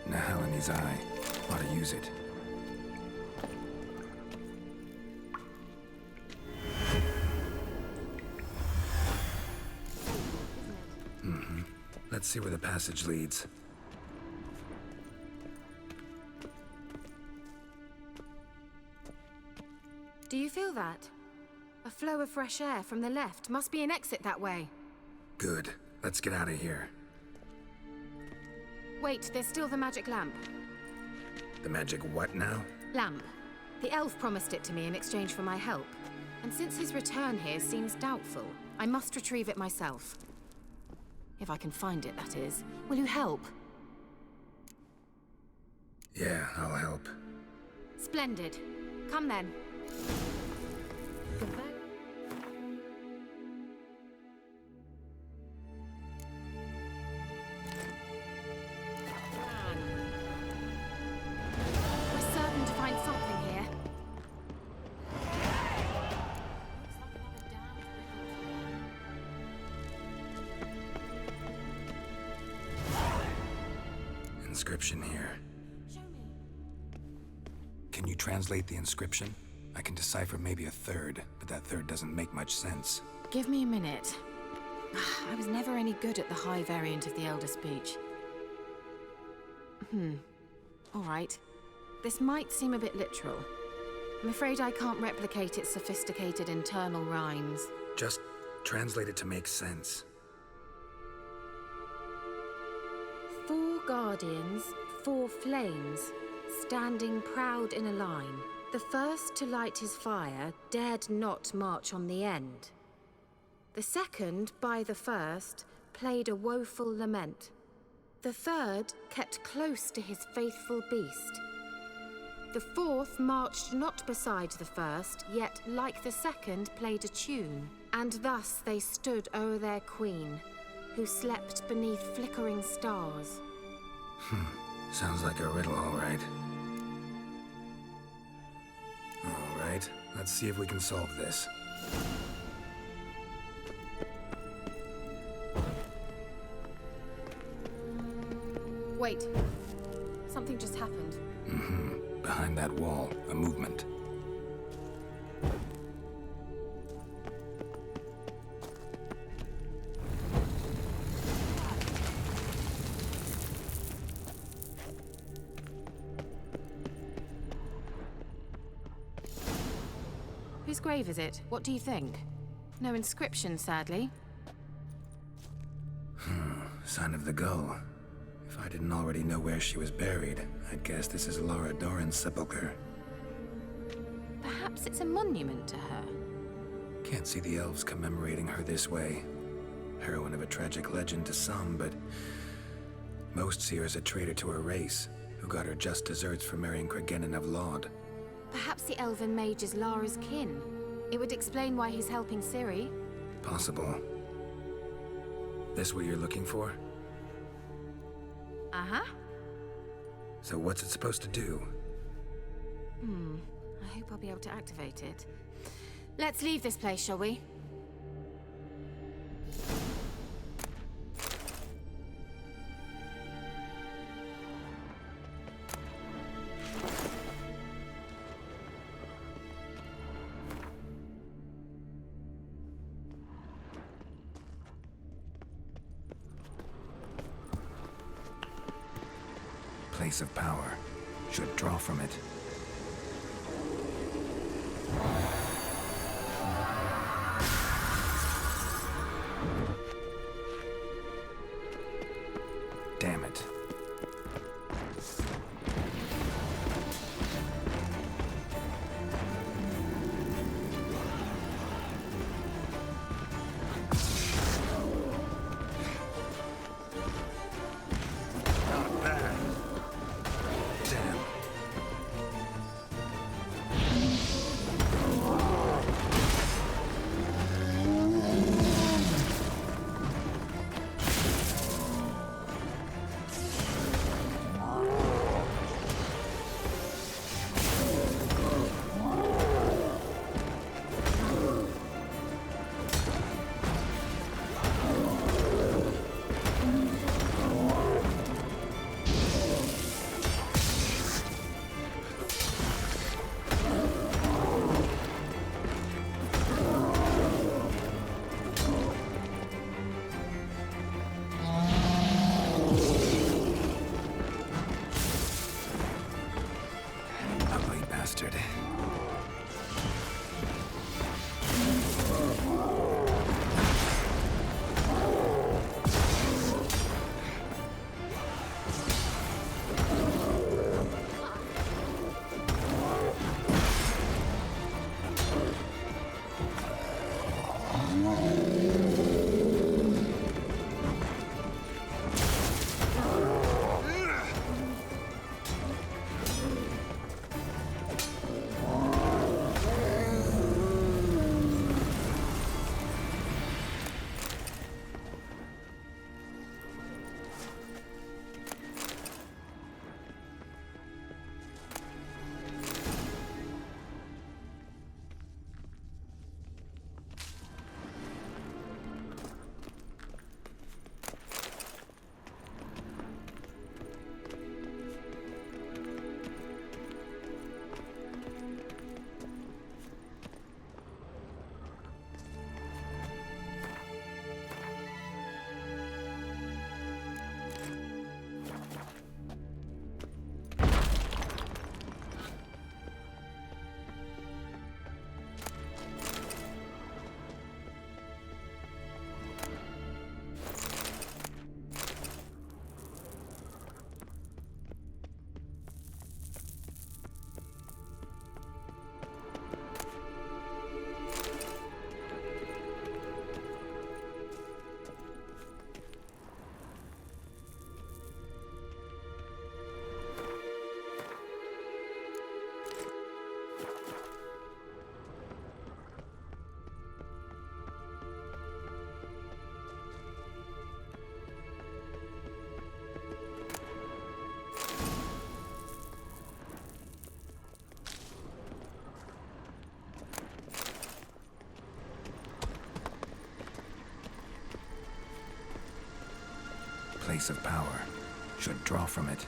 Nahalani's eye. Ought to use it. Let's see where the passage leads. Do you feel that? A flow of fresh air from the left. Must be an exit that way. Good. Let's get out of here. Wait, there's still the magic lamp. The magic what now? Lamp. The elf promised it to me in exchange for my help. And since his return here seems doubtful, I must retrieve it myself. If I can find it, that is. Will you help? Yeah, I'll help. Splendid. Come then. We're certain to find something here. Inscription here. Can you translate the inscription? I can decipher maybe a third, but that third doesn't make much sense. Give me a minute. I was never any good at the high variant of the Elder Speech. Alright. This might seem a bit literal. I'm afraid I can't replicate its sophisticated internal rhymes. Just translate it to make sense. 4 guardians, 4 flames, standing proud in a line. The first to light his fire dared not march on the end. The second, by the first, played a woeful lament. The third kept close to his faithful beast. The fourth marched not beside the first, yet, like the second, played a tune. And thus they stood o'er their queen, who slept beneath flickering stars. Sounds like a riddle, all right. All right, let's see if we can solve this. Wait. Something just happened. Behind that wall, a movement. Whose grave is it? What do you think? No inscription, sadly. Sign of the gull. If I didn't already know where she was buried, I'd guess this is Lara Doran's sepulchre. Perhaps it's a monument to her. Can't see the elves commemorating her this way. Heroine of a tragic legend to some, but most see her as a traitor to her race, who got her just deserts for marrying Cregennan of Laud. Perhaps the elven mage is Lara's kin. It would explain why he's helping Ciri. Possible. This what you're looking for? Uh-huh. So what's it supposed to do? I hope I'll be able to activate it. Let's leave this place, shall we? Place of power. Should draw from it. Damn it. place of power. Should draw from it.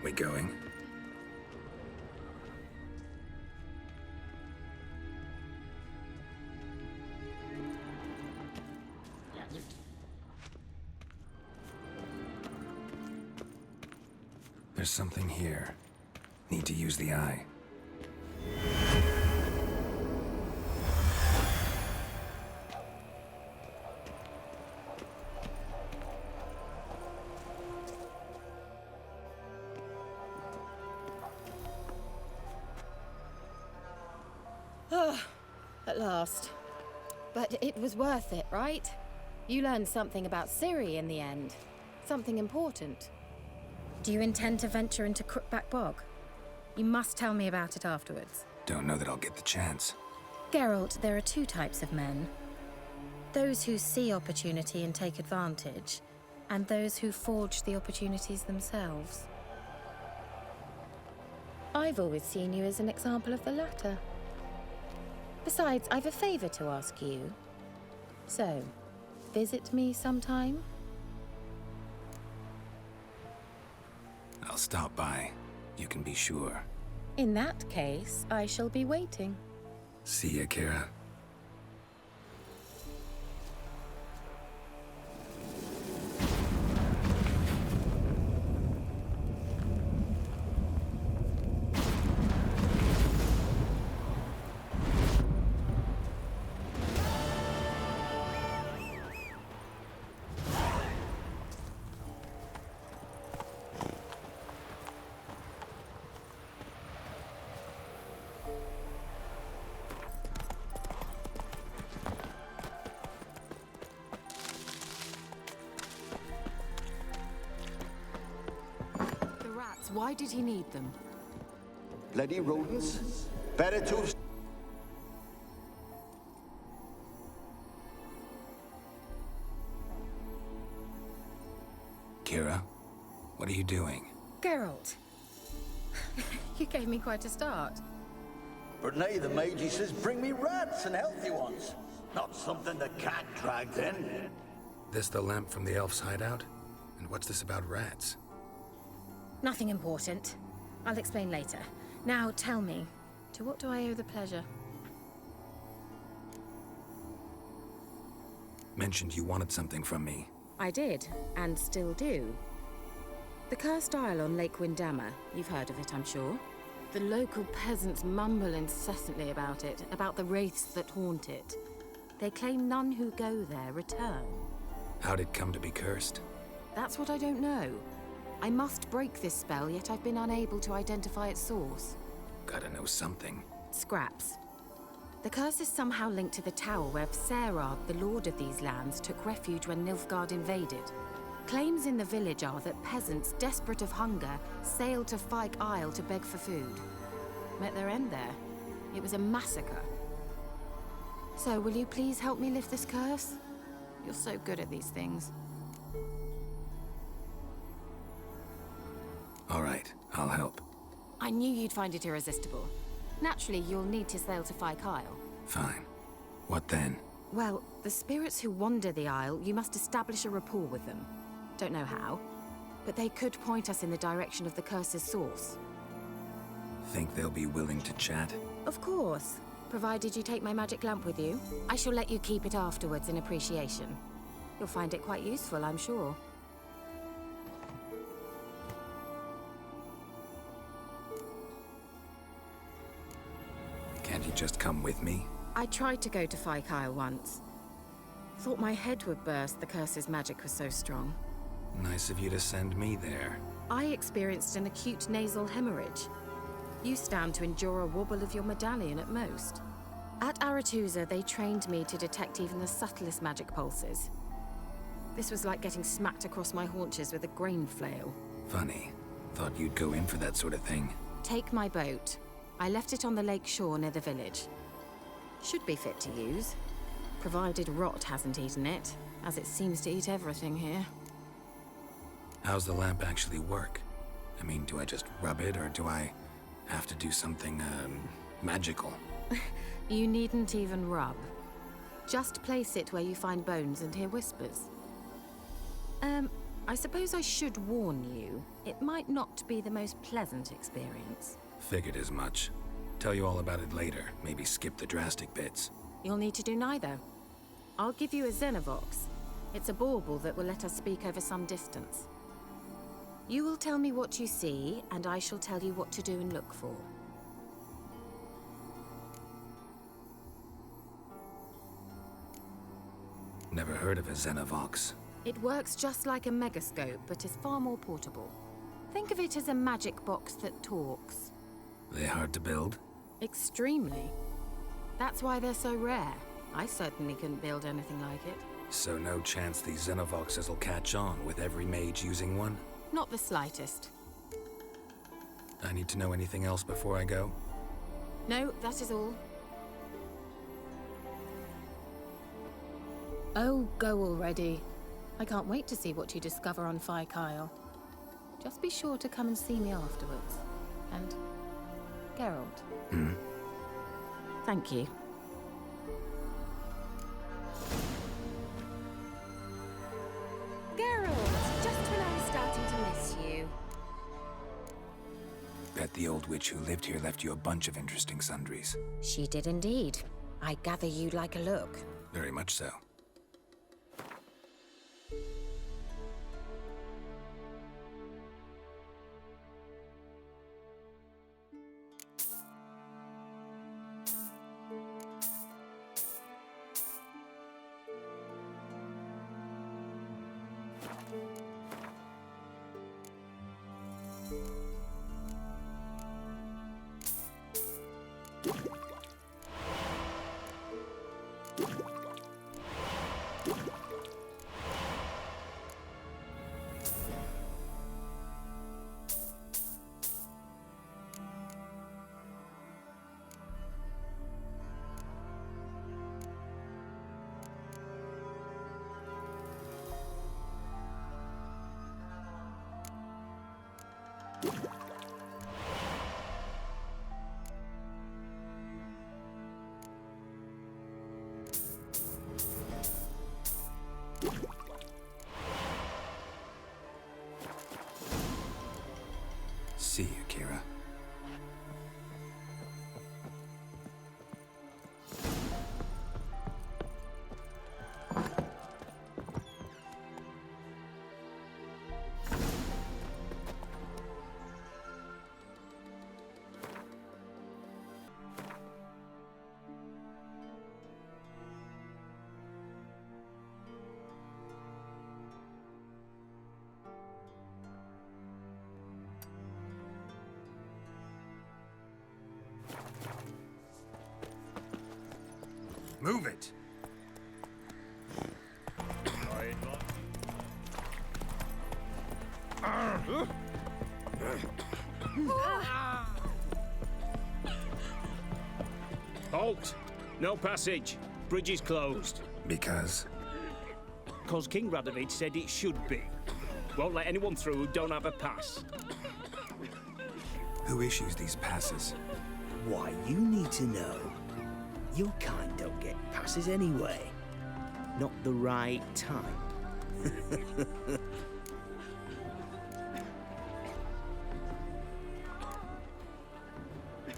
We going? There's something here. Need to use the eye. At last. But it was worth it, right? You learned something about Ciri in the end. Something important. Do you intend to venture into Crookback Bog? You must tell me about it afterwards. Don't know that I'll get the chance. Geralt, there are two types of men. Those who see opportunity and take advantage, and those who forge the opportunities themselves. I've always seen you as an example of the latter. Besides, I've a favor to ask you. So, visit me sometime? I'll stop by. You can be sure. In that case, I shall be waiting. See ya, Keira. Why did he need them? Bloody rodents. Better to... Keira, what are you doing? Geralt. You gave me quite a start. But now the mage says bring me rats and healthy ones. Not something the cat dragged in. This the lamp from the elf's hideout? And what's this about rats? Nothing important. I'll explain later. Now, tell me, to what do I owe the pleasure? Mentioned you wanted something from me. I did, and still do. The cursed isle on Lake Windammer. You've heard of it, I'm sure. The local peasants mumble incessantly about it, about the wraiths that haunt it. They claim none who go there return. How'd it come to be cursed? That's what I don't know. I must break this spell, yet I've been unable to identify its source. Gotta know something. Scraps. The curse is somehow linked to the tower where Serag, the lord of these lands, took refuge when Nilfgaard invaded. Claims in the village are that peasants, desperate of hunger, sailed to Fyke Isle to beg for food. Met their end there. It was a massacre. So, will you please help me lift this curse? You're so good at these things. All right, I'll help. I knew you'd find it irresistible. Naturally, you'll need to sail to Fyke Isle. Fine. What then? Well, the spirits who wander the Isle, you must establish a rapport with them. Don't know how, but they could point us in the direction of the curse's source. Think they'll be willing to chat? Of course. Provided you take my magic lamp with you. I shall let you keep it afterwards in appreciation. You'll find it quite useful, I'm sure. Can't you just come with me? I tried to go to Fyke Isle once. Thought my head would burst, the curse's magic was so strong. Nice of you to send me there. I experienced an acute nasal hemorrhage. You stand to endure a wobble of your medallion at most. At Aretusa, they trained me to detect even the subtlest magic pulses. This was like getting smacked across my haunches with a grain flail. Funny. Thought you'd go in for that sort of thing. Take my boat. I left it on the lake shore near the village. Should be fit to use, provided rot hasn't eaten it, as it seems to eat everything here. How's the lamp actually work? I mean, do I just rub it, or do I have to do something, magical? You needn't even rub. Just place it where you find bones and hear whispers. I suppose I should warn you, it might not be the most pleasant experience. Figured as much. Tell you all about it later, maybe skip the drastic bits. You'll need to do neither. I'll give you a Xenovox. It's a bauble that will let us speak over some distance. You will tell me what you see, and I shall tell you what to do and look for. Never heard of a Xenovox. It works just like a megascope, but is far more portable. Think of it as a magic box that talks. They hard to build? Extremely. That's why they're so rare. I certainly couldn't build anything like it. So no chance these Xenovoxes will catch on with every mage using one? Not the slightest. I need to know anything else before I go? No, that is all. Oh, go already. I can't wait to see what you discover on Phi Kyle. Just be sure to come and see me afterwards. And Geralt. Thank you. Geralt, just when I was starting to miss you. Bet the old witch who lived here left you a bunch of interesting sundries. She did indeed. I gather you'd like a look. Very much so. See you, Keira. Move it! Halt! No passage. Bridge is closed. Because? Because King Radovid said it should be. Won't let anyone through who don't have a pass. Who issues these passes? Why, you need to know. Your kind don't get passes anyway. Not the right time.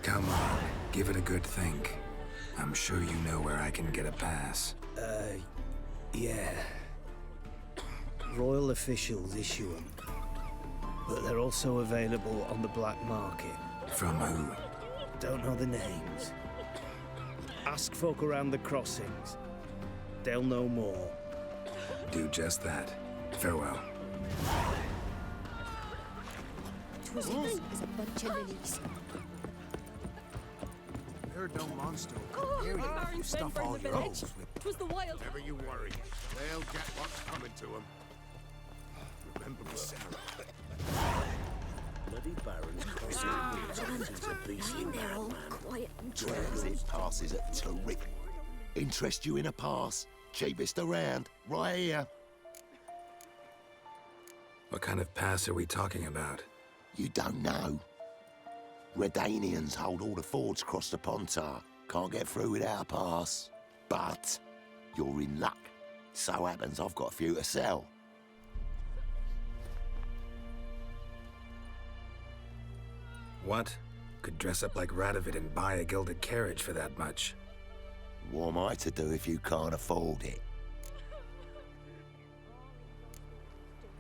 Come on, give it a good think. I'm sure you know where I can get a pass. Yeah. Royal officials issue them. But they're also available on the black market. From who? Don't know the names. Ask folk around the crossings. They'll know more. Do just that. Farewell. It was a bunch of lilies. heard no monster. Oh, Here you our left Baron's stuff men all burned the your village. holes with. 'Twas the wild. Never you worry. They'll get what's coming to them. Remember me, Sarah. Bloody Barron's he's a beastly They're all madman. quiet and Transit passes at terrific. Interest you in a pass? Cheapest around, right here. What kind of pass are we talking about? You don't know. Redanians hold all the fords across the Pontar. Can't get through without a pass. But you're in luck. So happens I've got a few to sell. What? Could dress up like Radovid and buy a gilded carriage for that much. What am I to do if you can't afford it?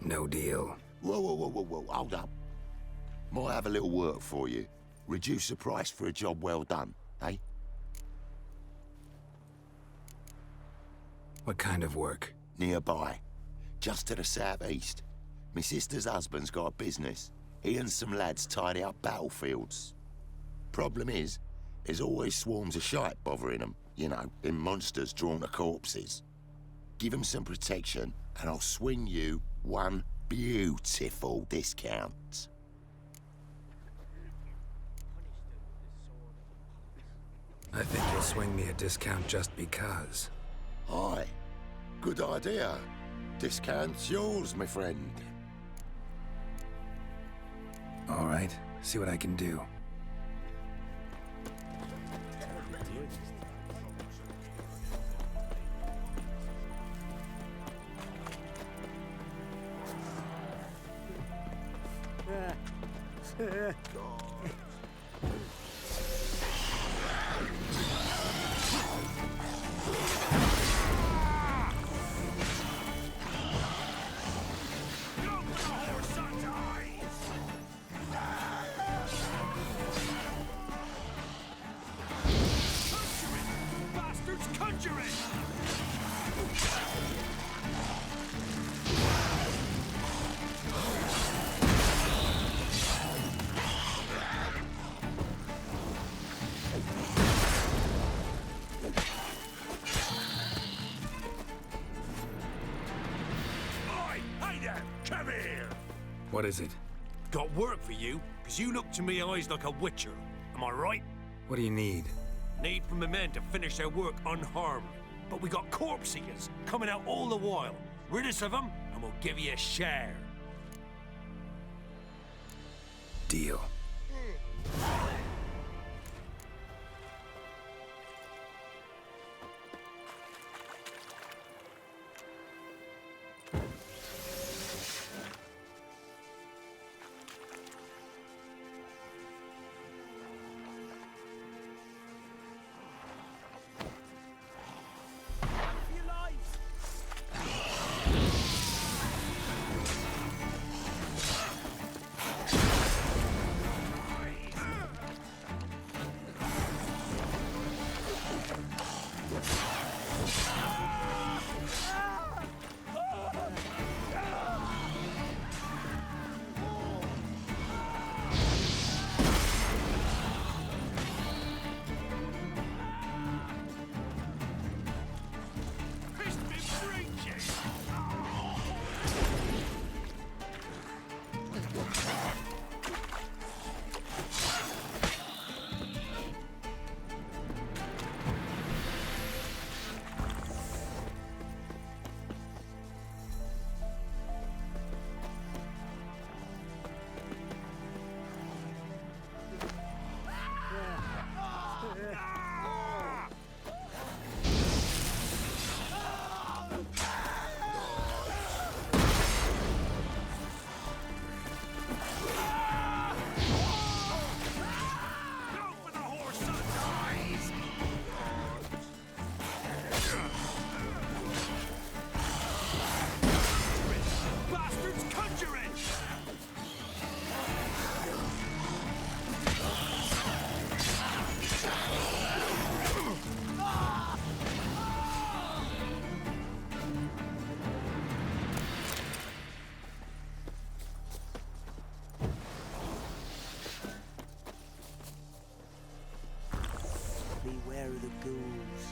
No deal. Whoa, hold up. Might have a little work for you. Reduce the price for a job well done, eh? What kind of work? Nearby. Just to the southeast. My sister's husband's got a business. He and some lads tidy up battlefields. Problem is, there's always swarms of shite bothering them. You know, them monsters drawn to corpses. Give them some protection, and I'll swing you one beautiful discount. I think you'll swing me a discount just because. Aye. Good idea. Discount's yours, my friend. All right, see what I can do. What is it? Got work for you, because you look to me eyes like a witcher. Am I right? What do you need? Need from the men to finish their work unharmed. But we got corpse eaters coming out all the while. Rid us of them, and we'll give you a share. Deal. ghouls.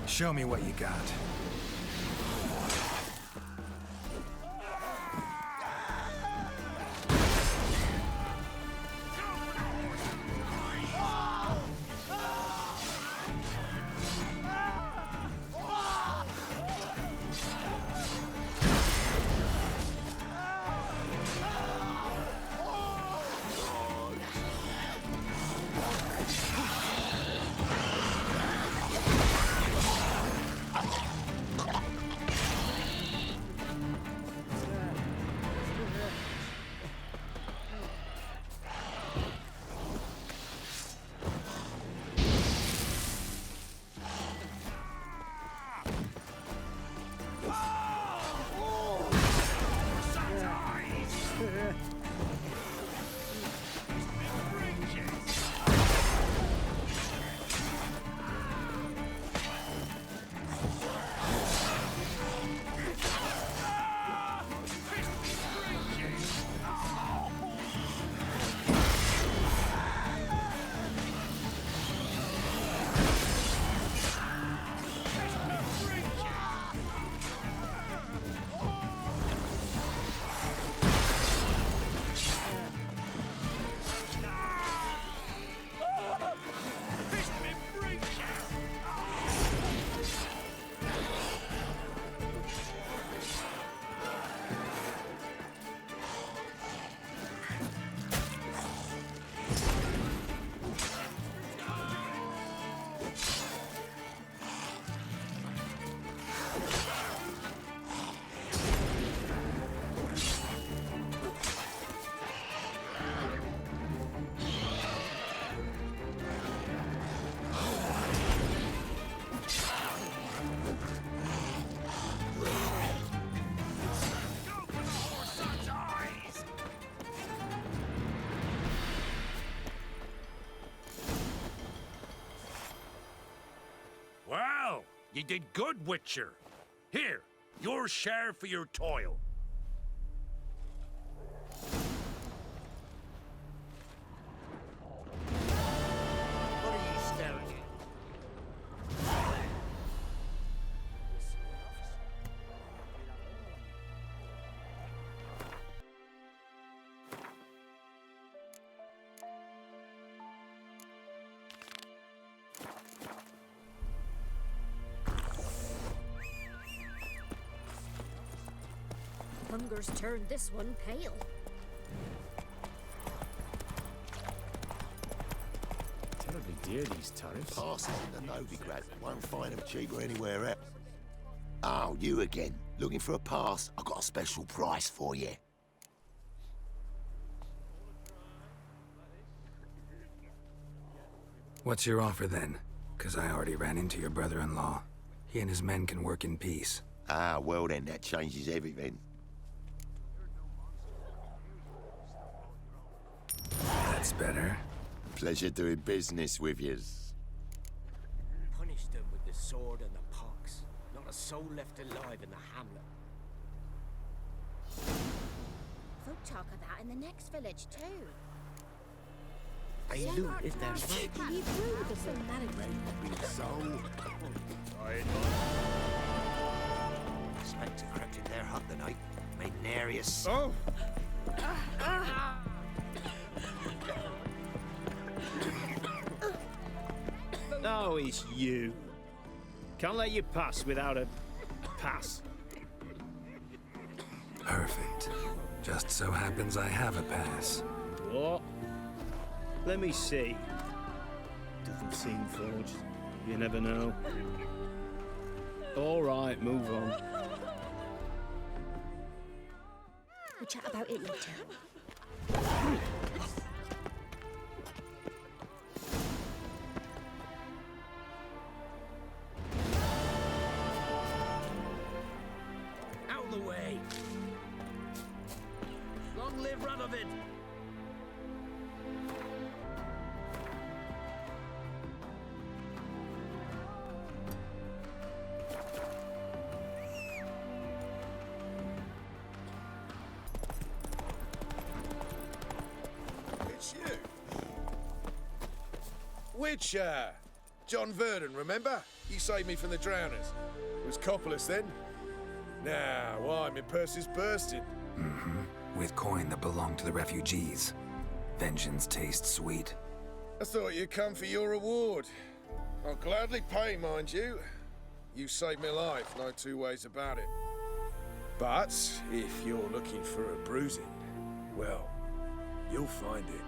Show me what you got. You did good, Witcher. Here, your share for your toil. What are you staring at? Hunger's turned this one pale. Terribly dear, these turrets. Passes in the Novigrad. Won't find them cheaper anywhere else. Oh, you again. Looking for a pass? I've got a special price for you. What's your offer then? 'Cause I already ran into your brother-in-law. He and his men can work in peace. Ah, well then, that changes everything. That's better. Pleasure doing business with yous. Punish them with the sword and the pox. Not a soul left alive in the hamlet. Folk talk of that in the next village too. They looted their Taking you through the Spectre crept in their hut the night, made an area. Oh! Oh, it's you. Can't let you pass without a pass. Perfect. Just so happens I have a pass. What? Let me see. Doesn't seem forged. You never know. All right, move on. We'll chat about it later. Out of the way! Long live Radovid! it's you. Witcher! John Verdon, remember? You saved me from the drowners. It was Coppolis then. Now, why, my purse is bursting. Mm-hmm. With coin that belonged to the refugees. Vengeance tastes sweet. I thought you'd come for your reward. I'll gladly pay, mind you. You saved my life, no two ways about it. But if you're looking for a bruising, well, you'll find it.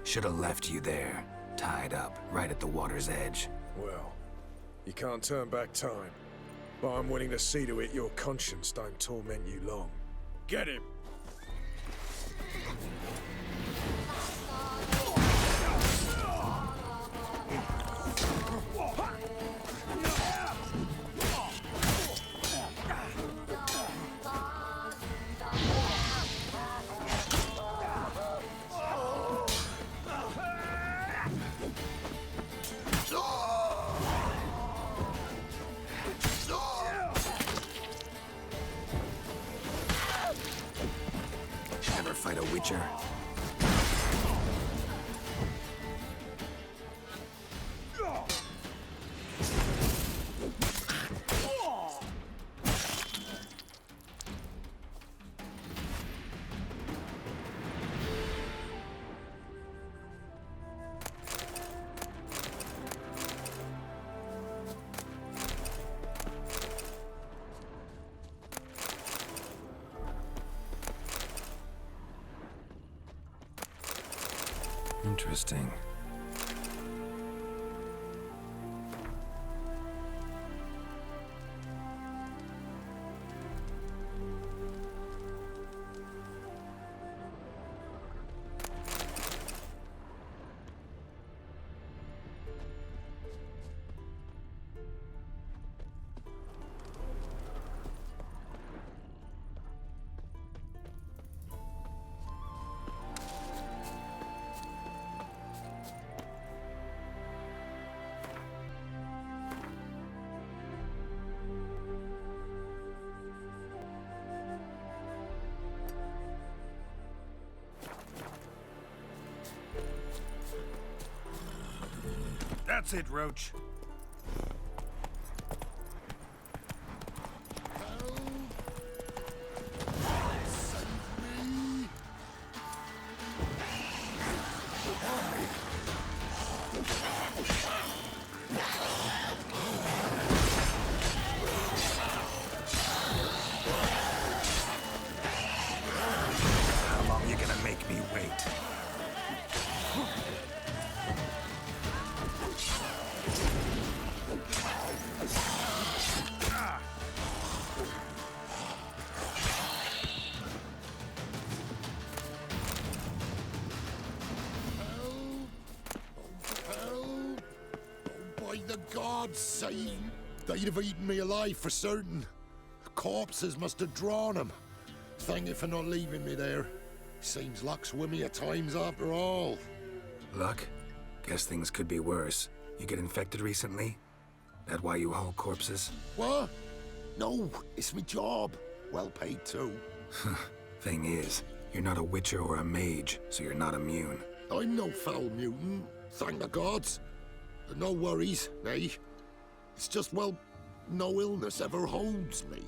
Should have left you there, tied up, right at the water's edge. Well, you can't turn back time. But I'm willing to see to it your conscience don't torment you long. Get him! Fight a witcher. Interesting. That's it, Roach. How long are you gonna make me wait? Saying they'd have eaten me alive for certain. Corpses must have drawn them. Thank you for not leaving me there. Seems luck's with me at times after all. Luck? Guess things could be worse. You get infected recently? That why you haul corpses? What? No, it's my job. Well paid too. Thing is, you're not a witcher or a mage, so you're not immune. I'm no foul mutant, thank the gods. No worries, eh? It's just, well, no illness ever holds me.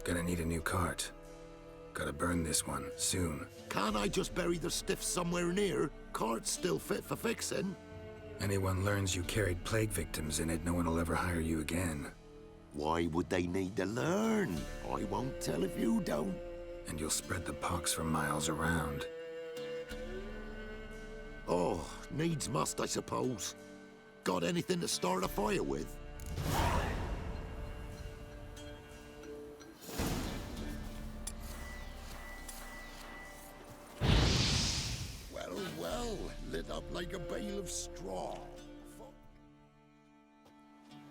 Gonna need a new cart. Gotta burn this one, soon. Can't I just bury the stiff somewhere near? Cart's still fit for fixing. Anyone learns you carried plague victims in it, no one will ever hire you again. Why would they need to learn? I won't tell if you don't. And you'll spread the pox for miles around. Oh, needs must, I suppose. Got anything to start a fire with? Well, well, lit up like a bale of straw.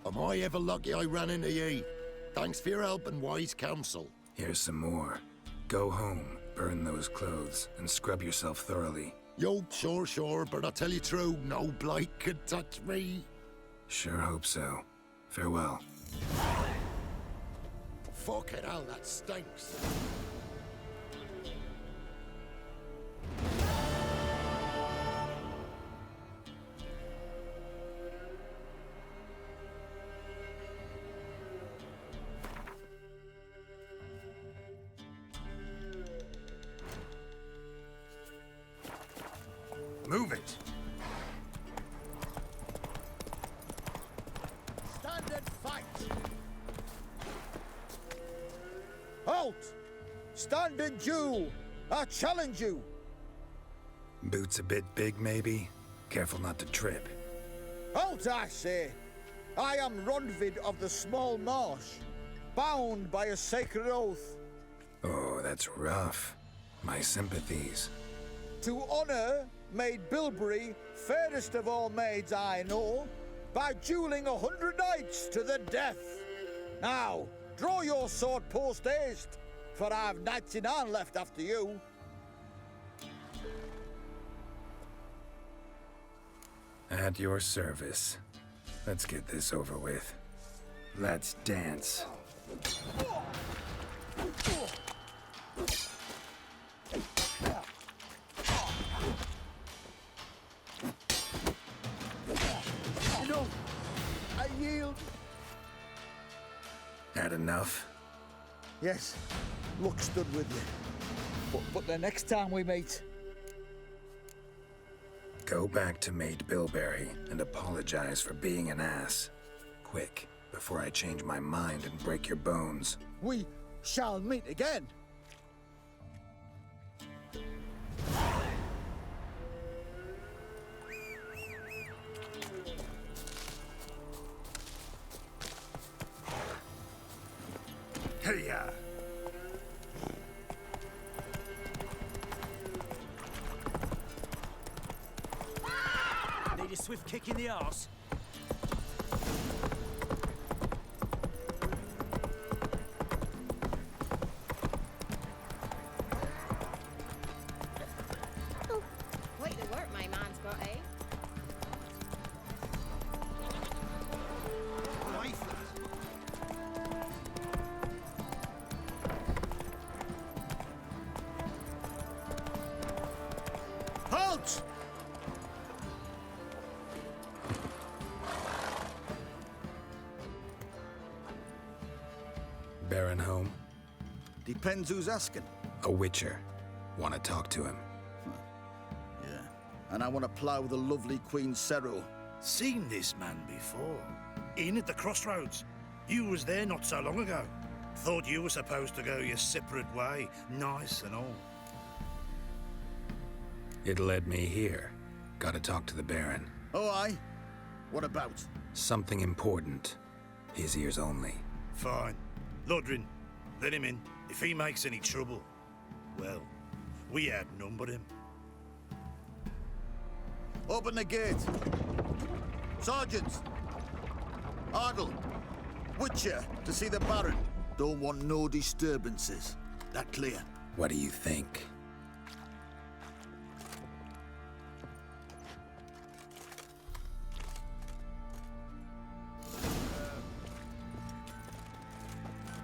Am I ever lucky I ran into ye? Thanks for your help and wise counsel. Here's some more. Go home, burn those clothes, and scrub yourself thoroughly. Yo, sure, but I tell you true, no blight can touch me. Sure hope so. Farewell. Fucking hell, that stinks. Move it. Stand and fight! Halt! Stand and duel! I challenge you! Boots a bit big, maybe? Careful not to trip. Halt, I say! I am Ronvid of the Small Marsh, bound by a sacred oath. Oh, that's rough. My sympathies. To honour Maid Bilberry, fairest of all maids I know, by duelling 100 knights to the death. Now, draw your sword post haste, for I've 99 left after you. At your service. Let's get this over with. Let's dance. No, I yield. Had enough? Yes, luck stood with you. But the next time we meet... Go back to Maid Bilberry and apologize for being an ass. Quick, before I change my mind and break your bones. We shall meet again. Hey-ya! Need a swift kick in the arse. Oh, quite the work my man's got, eh? Halt! Barron home? Depends who's asking. A witcher. Want to talk to him. Yeah, and I want to plough the lovely Queen Ciri. Seen this man before. In at the crossroads. You was there not so long ago. Thought you were supposed to go your separate way, nice and all. It led me here. Gotta talk to the Baron. Oh, aye? What about? Something important. His ears only. Fine. Lodrin, let him in. If he makes any trouble, well, we outnumber him. Open the gate. Sergeants! Ardle! Witcher, to see the Baron. Don't want no disturbances. That clear? What do you think?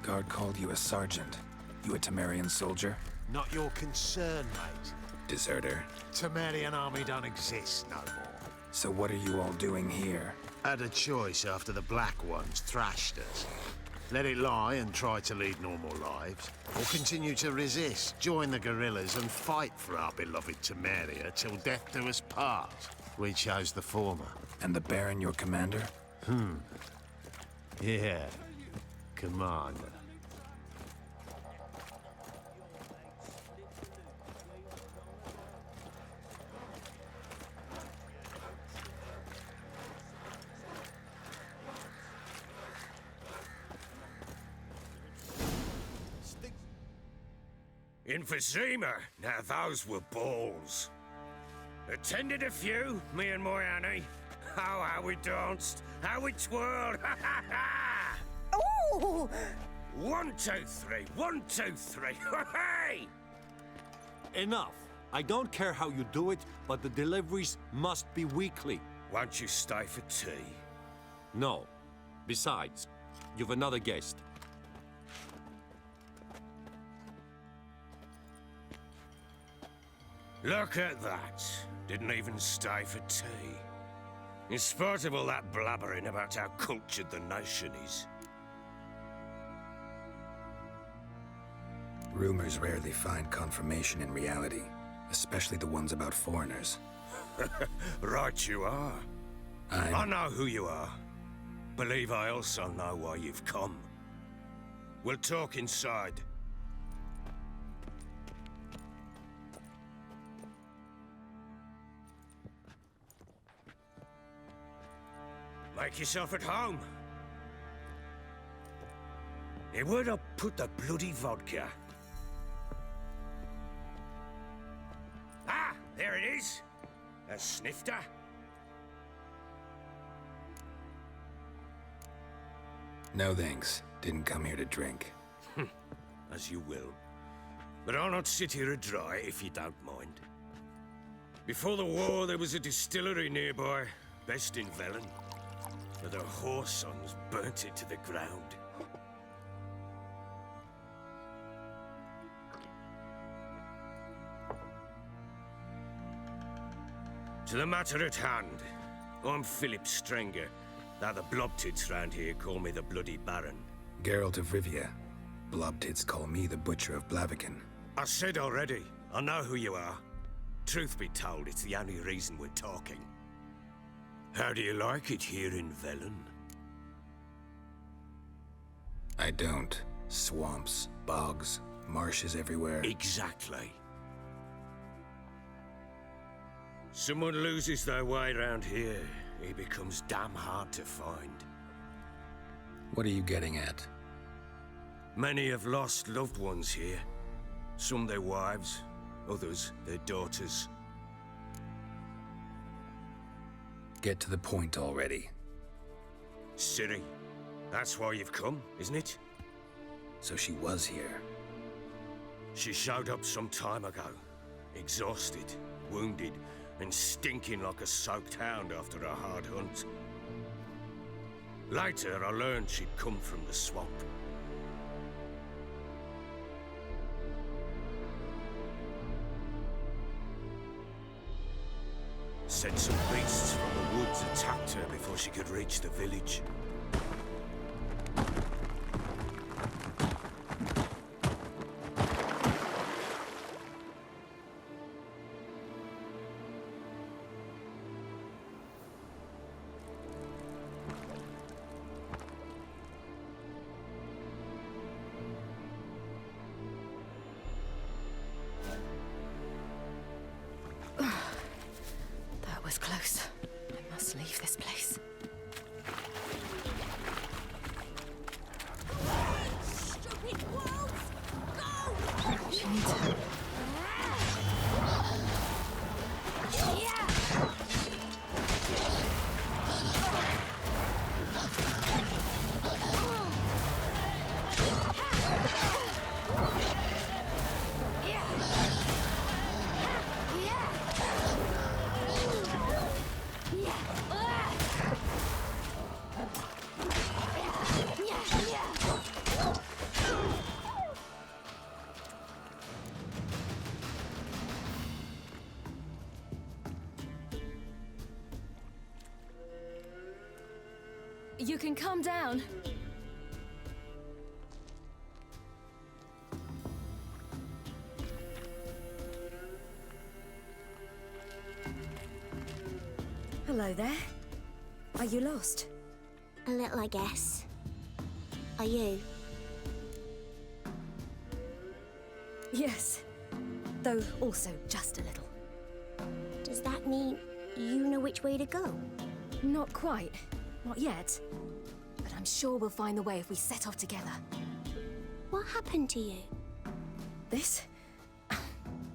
Guard called you a sergeant. You a Temerian soldier? Not your concern, mate. Deserter. Temerian army don't exist no more. So what are you all doing here? Had a choice after the Black Ones thrashed us. Let it lie and try to lead normal lives, or continue to resist, join the guerrillas and fight for our beloved Temeria till death do us part. We chose the former. And the Baron your commander? Yeah. Commander. In Vizima, now those were balls. Attended a few, me and my Annie. Oh, how we danced, how we twirled, ha ha ha! Ooh! 1, 2, 3, 1, 2, 3, hey! Enough. I don't care how you do it, but the deliveries must be weekly. Won't you stay for tea? No. Besides, you've another guest. Look at that. Didn't even stay for tea. In spite of all that blabbering about how cultured the nation is. Rumors rarely find confirmation in reality, especially the ones about foreigners. Right you are. I know who you are. Believe I also know why you've come. We'll talk inside. Make yourself at home. Hey, where'd I put the bloody vodka? Ah, there it is. A snifter. No thanks. Didn't come here to drink. As you will. But I'll not sit here dry if you don't mind. Before the war, there was a distillery nearby, best in Velen. But their whore sons burnt it to the ground. To the matter at hand, I'm Philip Strenger. Now the blobtits round here call me the bloody Barron. Geralt of Rivia. Blobtits call me the Butcher of Blaviken. I said already, I know who you are. Truth be told, it's the only reason we're talking. How do you like it here in Velen? I don't. Swamps, bogs, marshes everywhere. Exactly. Someone loses their way around here, he becomes damn hard to find. What are you getting at? Many have lost loved ones here. Some their wives, others their daughters. Get to the point already. Ciri, that's why you've come, isn't it? So she was here. She showed up some time ago. Exhausted, wounded, and stinking like a soaked hound after a hard hunt. Later, I learned she'd come from the swamp. Said some beasts from the woods attacked her before she could reach the village. Close. I must leave this place. Stupid wolves! Go! She needs help. You can calm down. Hello there. Are you lost? A little, I guess. Are you? Yes. Though also just a little. Does that mean you know which way to go? Not quite. Not yet. But I'm sure we'll find the way if we set off together. What happened to you? This?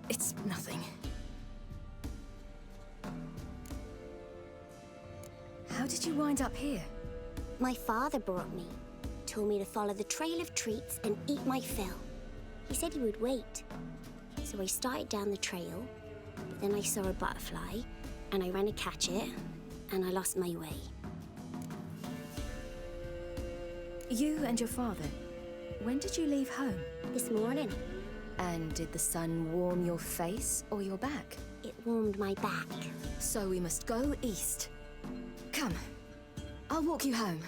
It's nothing. How did you wind up here? My father brought me. Told me to follow the trail of treats and eat my fill. He said he would wait. So I started down the trail, Then I saw a butterfly, and I ran to catch it, and I lost my way. You and your father, when did you leave home? This morning. And did the sun warm your face or your back? It warmed my back. So we must go east. Come, I'll walk you home.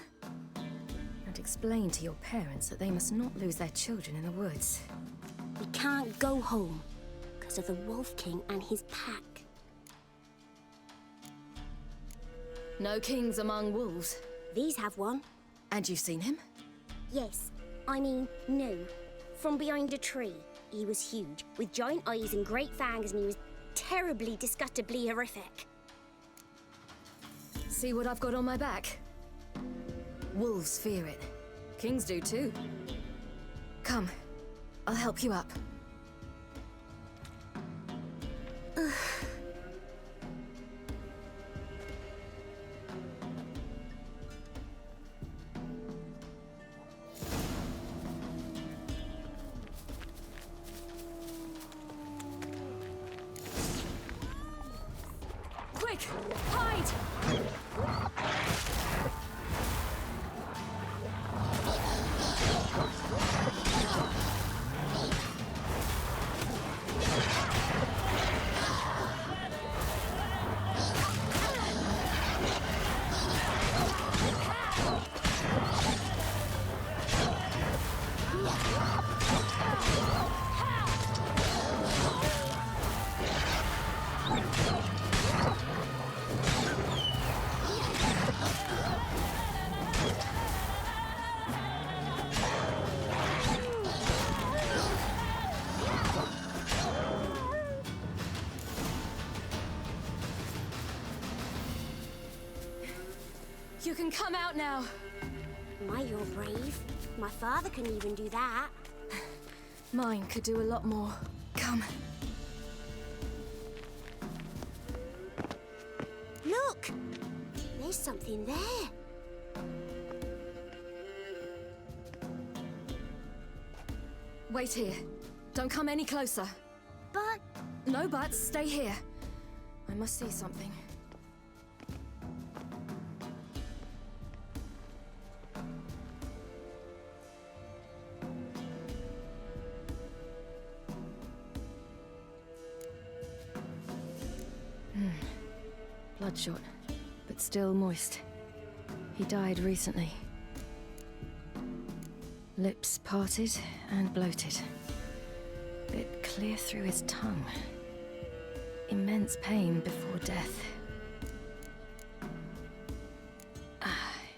And explain to your parents that they must not lose their children in the woods. We can't go home, because of the Wolf King and his pack. No kings among wolves. These have one. And you've seen him? Yes. I mean, no. From behind a tree. He was huge, with giant eyes and great fangs, and he was terribly, disgustingly horrific. See what I've got on my back? Wolves fear it. Kings do too. Come, I'll help you up. Quick! Hide! You can come out now. My, you're brave. My father couldn't even do that. Mine could do a lot more. Come. Look! There's something there. Wait here. Don't come any closer. But... No buts. Stay here. I must see something. Bloodshot, but still moist. He died recently. Lips parted and bloated. Bit clear through his tongue. Immense pain before death.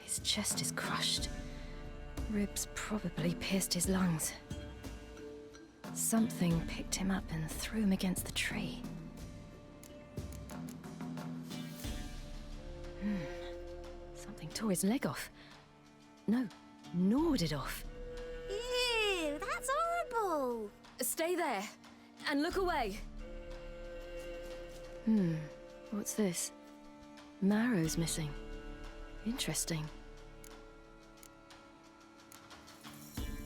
His chest is crushed. Ribs probably pierced his lungs. Something picked him up and threw him against the tree. Something tore his leg off. No, gnawed it off. Ew, that's horrible! Stay there, and look away. What's this? Marrow's missing. Interesting.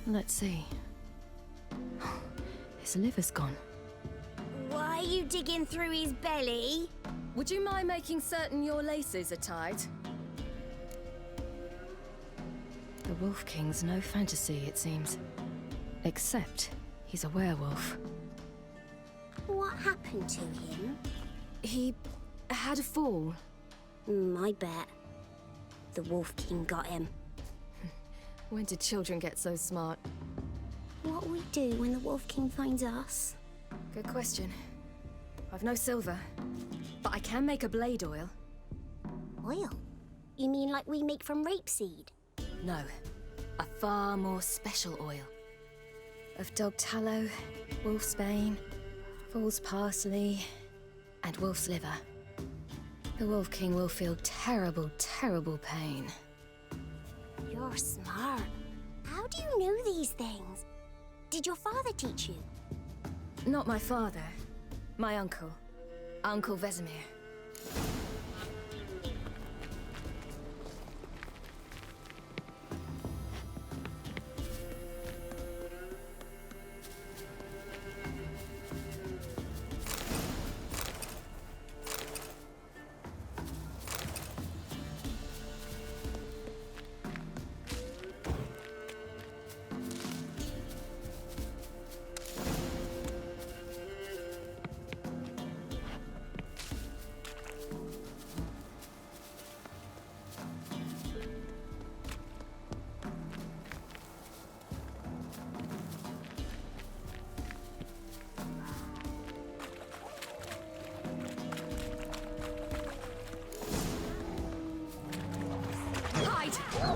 Let's see. His liver's gone. Why are you digging through his belly? Would you mind making certain your laces are tied? The Wolf King's no fantasy, it seems. Except he's a werewolf. What happened to him? He had a fall. I bet. The Wolf King got him. When did children get so smart? What'll we do when the Wolf King finds us? Good question. I've no silver, but I can make a blade oil. Oil? You mean like we make from rapeseed? No, a far more special oil. Of dog tallow, wolf's bane, fool's parsley, and wolf's liver. The Wolf King will feel terrible, terrible pain. You're smart. How do you know these things? Did your father teach you? Not my father. My uncle. Uncle Vesemir.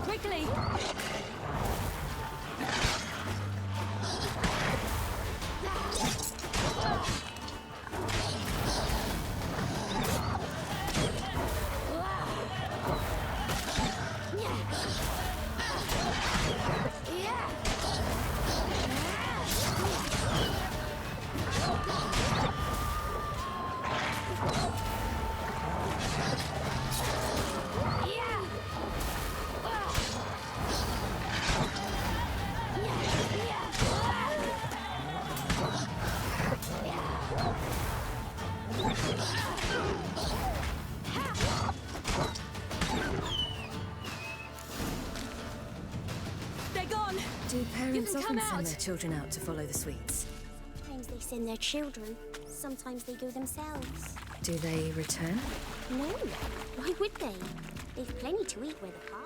Quickly! Do parents often send their children out to follow the sweets? Sometimes they send their children, sometimes they go themselves. Do they return? No, why would they? They've plenty to eat where the park.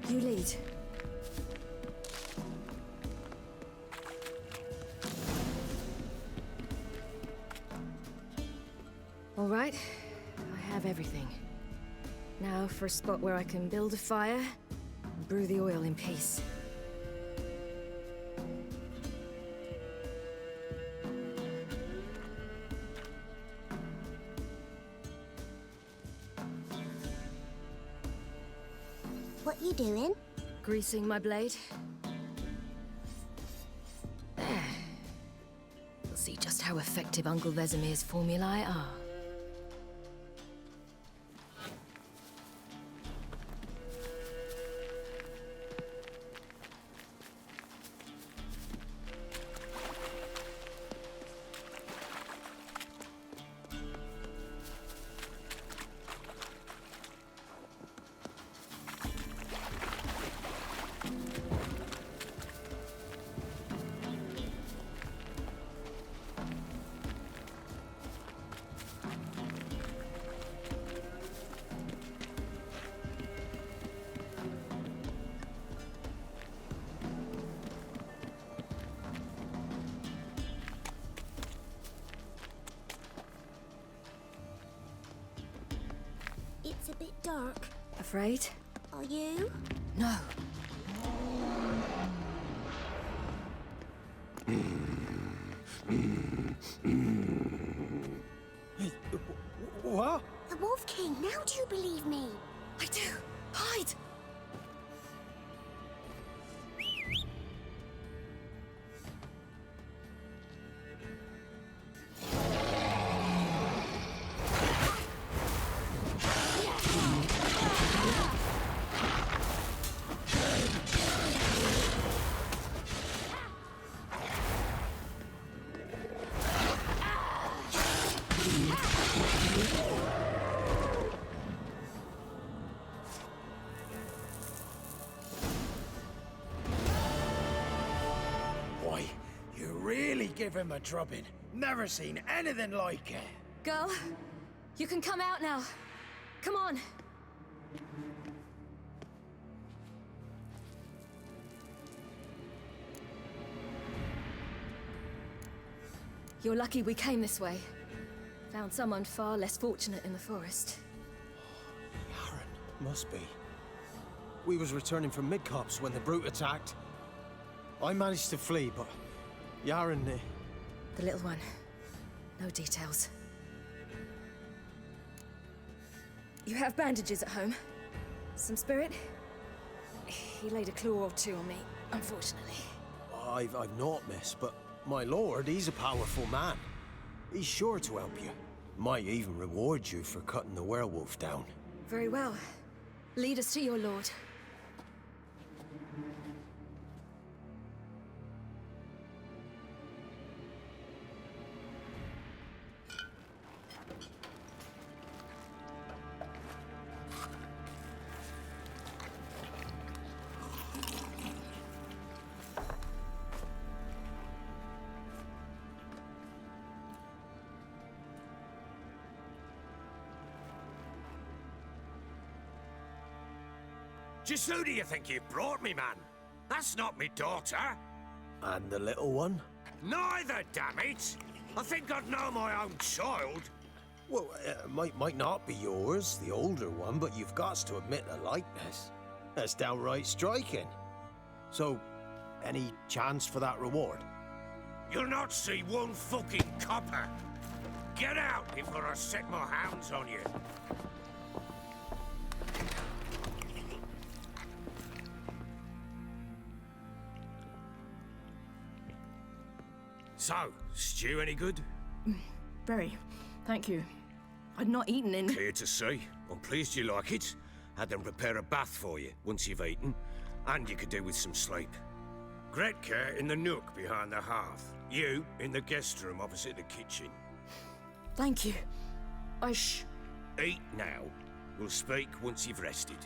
You lead. All right, I have everything. Now for a spot where I can build a fire and brew the oil in peace. What you doing? Greasing my blade. There. We'll see just how effective Uncle Vesemir's formulae are. It's a bit dark. Afraid? Are you? No. What? The Wolf King, now do you believe me? I do. Hide! Give him a drubbing. Never seen anything like it. Girl, you can come out now. Come on. You're lucky we came this way. Found someone far less fortunate in the forest. Must be. We was returning from Midcopse when the brute attacked. I managed to flee, but Yaren... The little one. No details. You have bandages at home? Some spirit? He laid a claw or two on me, unfortunately. I've not, miss, but my lord, he's a powerful man. He's sure to help you. Might even reward you for cutting the werewolf down. Very well. Lead us to your lord. Just who do you think you've brought me, man? That's not me daughter. And the little one? Neither, damn it! I think I'd know my own child. Well, might not be yours, the older one, but you've got to admit the likeness. That's downright striking. So, any chance for that reward? You'll not see one fucking copper. Get out before I set my hounds on you. So, stew any good? Very. Thank you. I'd not eaten in... Clear to see. I'm pleased you like it. Had them prepare a bath for you once you've eaten. And you could do with some sleep. Gretka in the nook behind the hearth. You in the guest room opposite the kitchen. Thank you. Eat now. We'll speak once you've rested.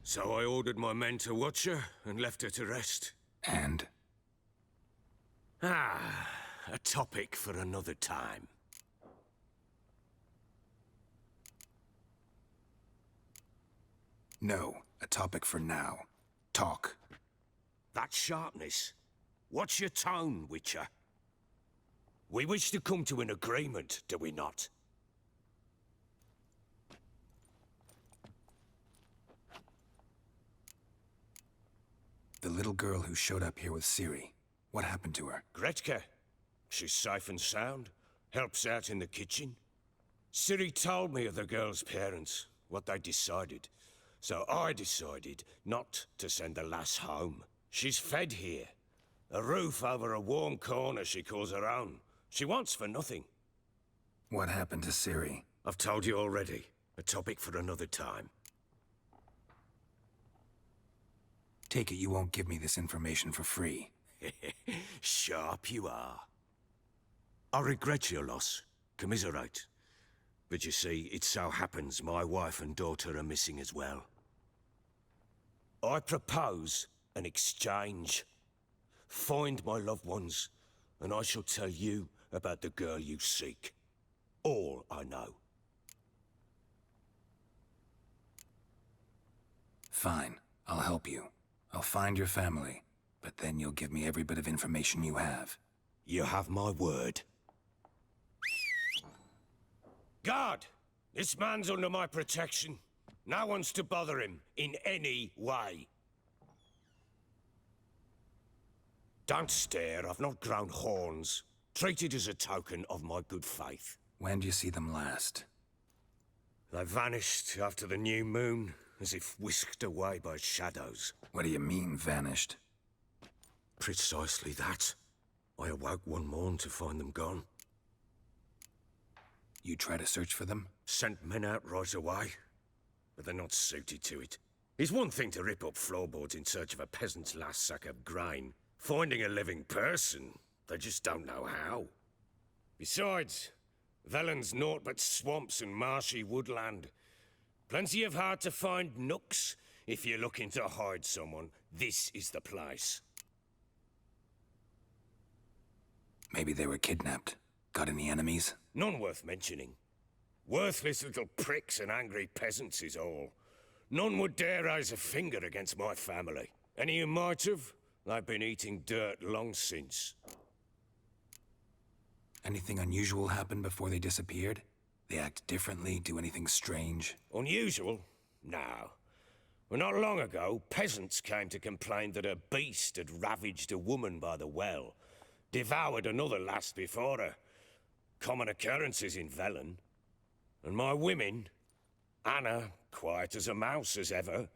So I ordered my men to watch her and left her to rest. And? A topic for another time. No, a topic for now. Talk. That sharpness. What's your tone, Witcher? We wish to come to an agreement, do we not? The little girl who showed up here with Ciri. What happened to her? Gretka. She's safe and sound. Helps out in the kitchen. Ciri told me of the girl's parents, what they decided. So I decided not to send the lass home. She's fed here. A roof over a warm corner she calls her own. She wants for nothing. What happened to Ciri? I've told you already. A topic for another time. Take it you won't give me this information for free. Sharp you are. I regret your loss. Commiserate. But you see, it so happens my wife and daughter are missing as well. I propose an exchange. Find my loved ones, and I shall tell you about the girl you seek. All I know. Fine. I'll help you. I'll find your family, but then you'll give me every bit of information you have. You have my word. Guard! This man's under my protection. No one's to bother him in any way. Don't stare, I've not grown horns. Treat it as a token of my good faith. When did you see them last? They vanished after the new moon, as if whisked away by shadows. What do you mean, vanished? Precisely that. I awoke one morn to find them gone. You try to search for them? Sent men out right away, but they're not suited to it. It's one thing to rip up floorboards in search of a peasant's last sack of grain. Finding a living person, they just don't know how. Besides, Velen's naught but swamps and marshy woodland. Plenty of hard-to-find nooks. If you're looking to hide someone, this is the place. Maybe they were kidnapped. Got any enemies? None worth mentioning. Worthless little pricks and angry peasants is all. None would dare raise a finger against my family. Any who might have, they've been eating dirt long since. Anything unusual happen before they disappeared? They act differently, do anything strange? Unusual? No. Well, not long ago, peasants came to complain that a beast had ravaged a woman by the well. Devoured another lass before her. Common occurrences in Velen. And my women, Anna, quiet as a mouse as ever,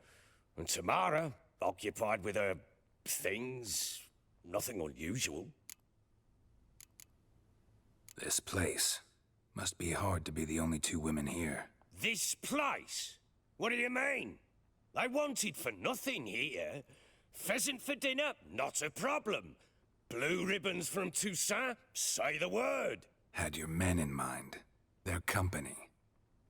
and Tamara, occupied with her things, nothing unusual. This place. Must be hard to be the only two women here. This place? What do you mean? They wanted for nothing here. Pheasant for dinner? Not a problem. Blue ribbons from Toussaint? Say the word. Had your men in mind. Their company.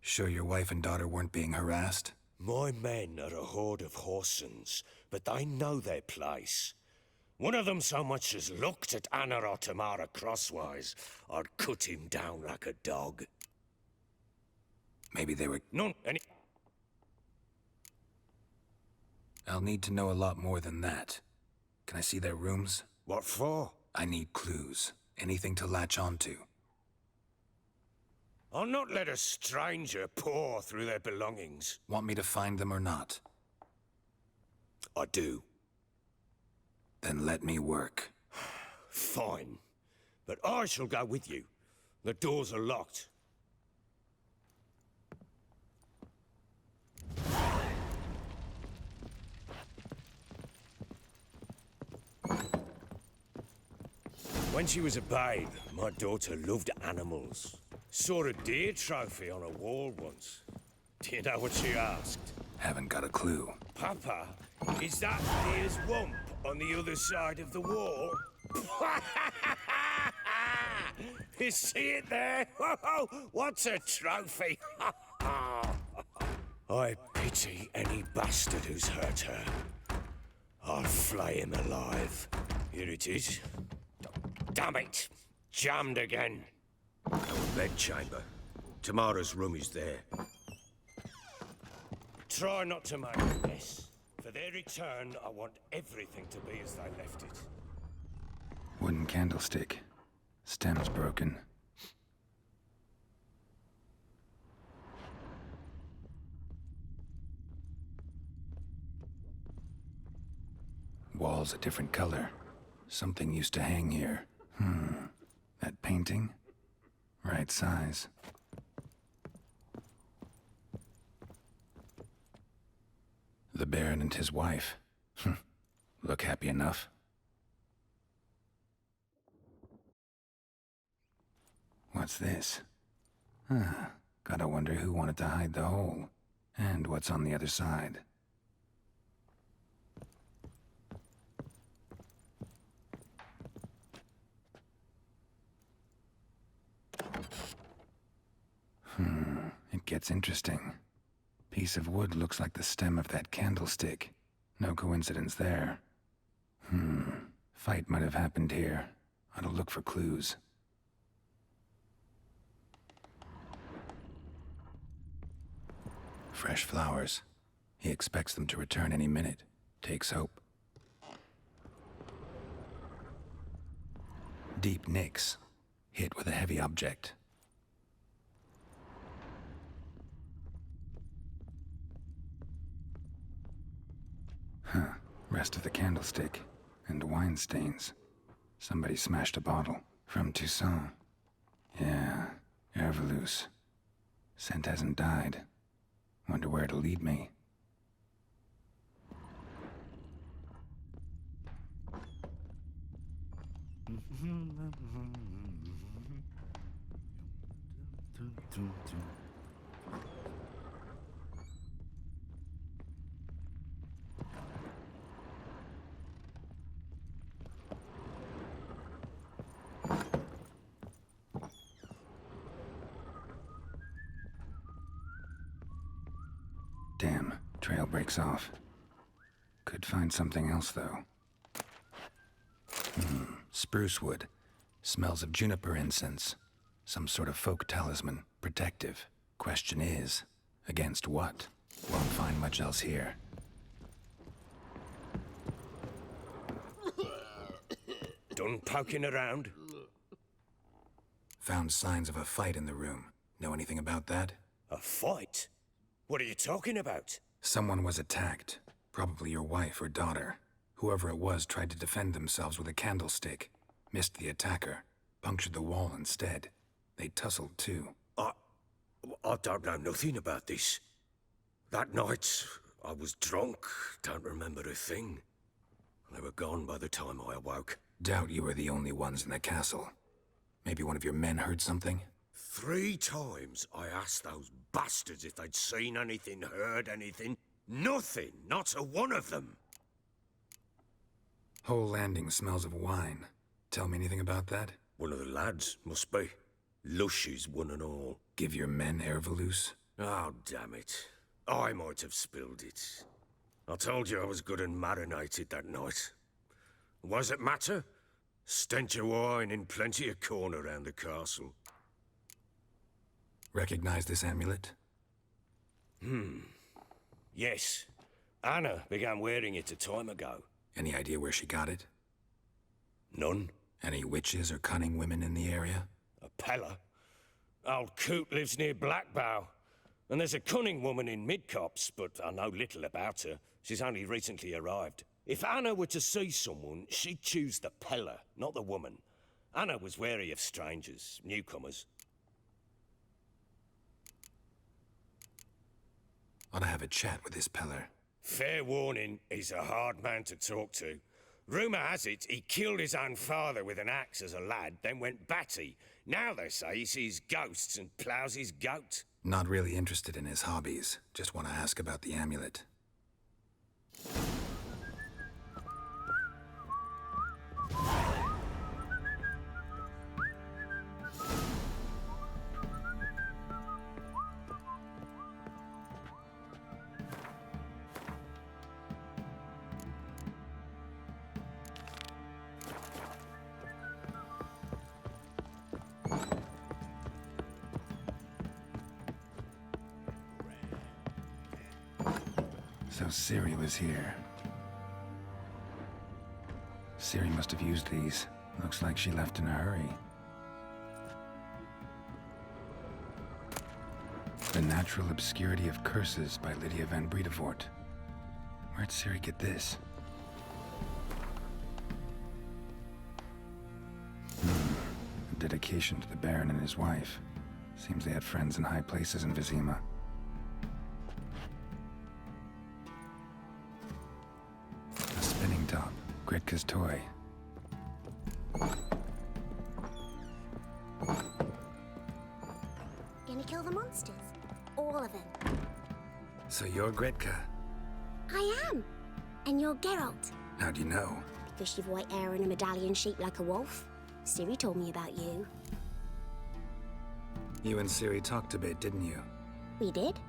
Sure your wife and daughter weren't being harassed? My men are a horde of whoresons, but they know their place. One of them so much as looked at Anna or Tamara crosswise, I'd cut him down like a dog. Maybe they were... None, any... I'll need to know a lot more than that. Can I see their rooms? What for? I need clues. Anything to latch onto. I'll not let a stranger pore through their belongings. Want me to find them or not? I do. Then let me work. Fine. But I shall go with you. The doors are locked. When she was a babe, my daughter loved animals. Saw a deer trophy on a wall once. Do you know what she asked? Haven't got a clue. Papa, is that deer's wump on the other side of the wall? You see it there? What's a trophy? I pity any bastard who's hurt her. I'll flay him alive. Here it is. Damn it! Jammed again. Our bedchamber. Tamara's room is there. Try not to make a mess. For their return, I want everything to be as they left it. Wooden candlestick. Stem's broken. Walls a different color. Something used to hang here. That painting? Right size. The Baron and his wife. Look happy enough. What's this? Gotta wonder who wanted to hide the hole. And what's on the other side. It gets interesting. Piece of wood looks like the stem of that candlestick. No coincidence there. Fight might have happened here. I'll look for clues. Fresh flowers. He expects them to return any minute. Takes hope. Deep nicks. Hit with a heavy object. Rest of the candlestick. And wine stains. Somebody smashed a bottle. From Toussaint. Yeah, Hervelus. Scent hasn't died. Wonder where it'll lead me. Damn, trail breaks off. Could find something else, though. Spruce wood. Smells of juniper incense. Some sort of folk talisman. Protective. Question is, against what? Won't find much else here. Done poking around? Found signs of a fight in the room. Know anything about that? A fight? What are you talking about? Someone was attacked. Probably your wife or daughter. Whoever it was tried to defend themselves with a candlestick. Missed the attacker. Punctured the wall instead. They tussled too. I don't know nothing about this. That night, I was drunk. Don't remember a thing. They were gone by the time I awoke. Doubt you were the only ones in the castle. Maybe one of your men heard something? 3 times I asked those bastards if they'd seen anything, heard anything. Nothing, not a one of them. Whole landing smells of wine. Tell me anything about that? One of the lads, must be. Lushes, one and all. Give your men Hervelus? Oh, damn it. I might have spilled it. I told you I was good and marinated that night. Was it matter? Stench of wine in plenty of corner round the castle. Recognize this amulet? Yes. Anna began wearing it a time ago. Any idea where she got it? None. Any witches or cunning women in the area? A Pellar. Old Coot lives near Blackbow. And there's a cunning woman in Midcopse, but I know little about her. She's only recently arrived. If Anna were to see someone, she'd choose the Pellar, not the woman. Anna was wary of strangers, newcomers. Ought to have a chat with this Pellar. Fair warning, he's a hard man to talk to. Rumour has it he killed his own father with an axe as a lad, then went batty. Now they say he sees ghosts and ploughs his goat. Not really interested in his hobbies. Just want to ask about the amulet. So Ciri was here. Ciri must have used these. Looks like she left in a hurry. The Natural Obscurity of Curses by Lydia van Bredevoort. Where'd Ciri get this? A dedication to the Baron and his wife. Seems they had friends in high places in Vizima. A spinning top. Gretka's toy. Gonna kill the monsters? All of them. So you're Gretka? I am. And you're Geralt. How do you know? Because you've white hair and a medallion shaped like a wolf. Ciri told me about you. You and Ciri talked a bit, didn't you? We did?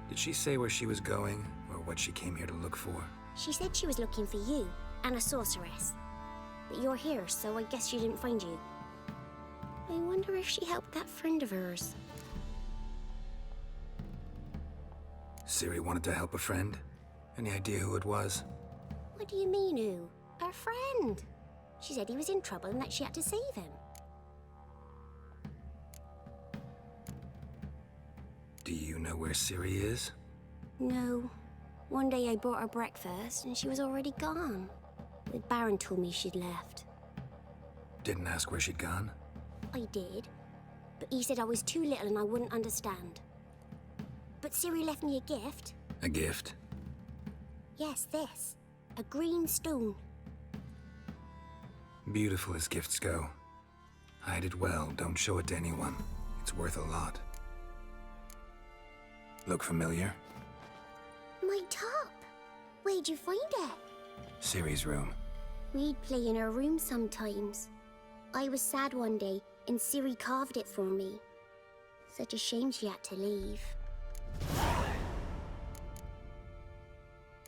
Did she say where she was going, or what she came here to look for? She said she was looking for you, and a sorceress. But you're here, so I guess she didn't find you. I wonder if she helped that friend of hers. Ciri wanted to help a friend? Any idea who it was? What do you mean, who? Her friend. She said he was in trouble and that she had to save him. Do you know where Ciri is? No. One day I brought her breakfast and she was already gone. The Barron told me she'd left. Didn't ask where she'd gone? I did. But he said I was too little and I wouldn't understand. But Ciri left me a gift. A gift? Yes, this. A green stone. Beautiful as gifts go. Hide it well, don't show it to anyone. It's worth a lot. Look familiar? My top. Where'd you find it? Ciri's room. We'd play in her room sometimes. I was sad one day, and Ciri carved it for me. Such a shame she had to leave.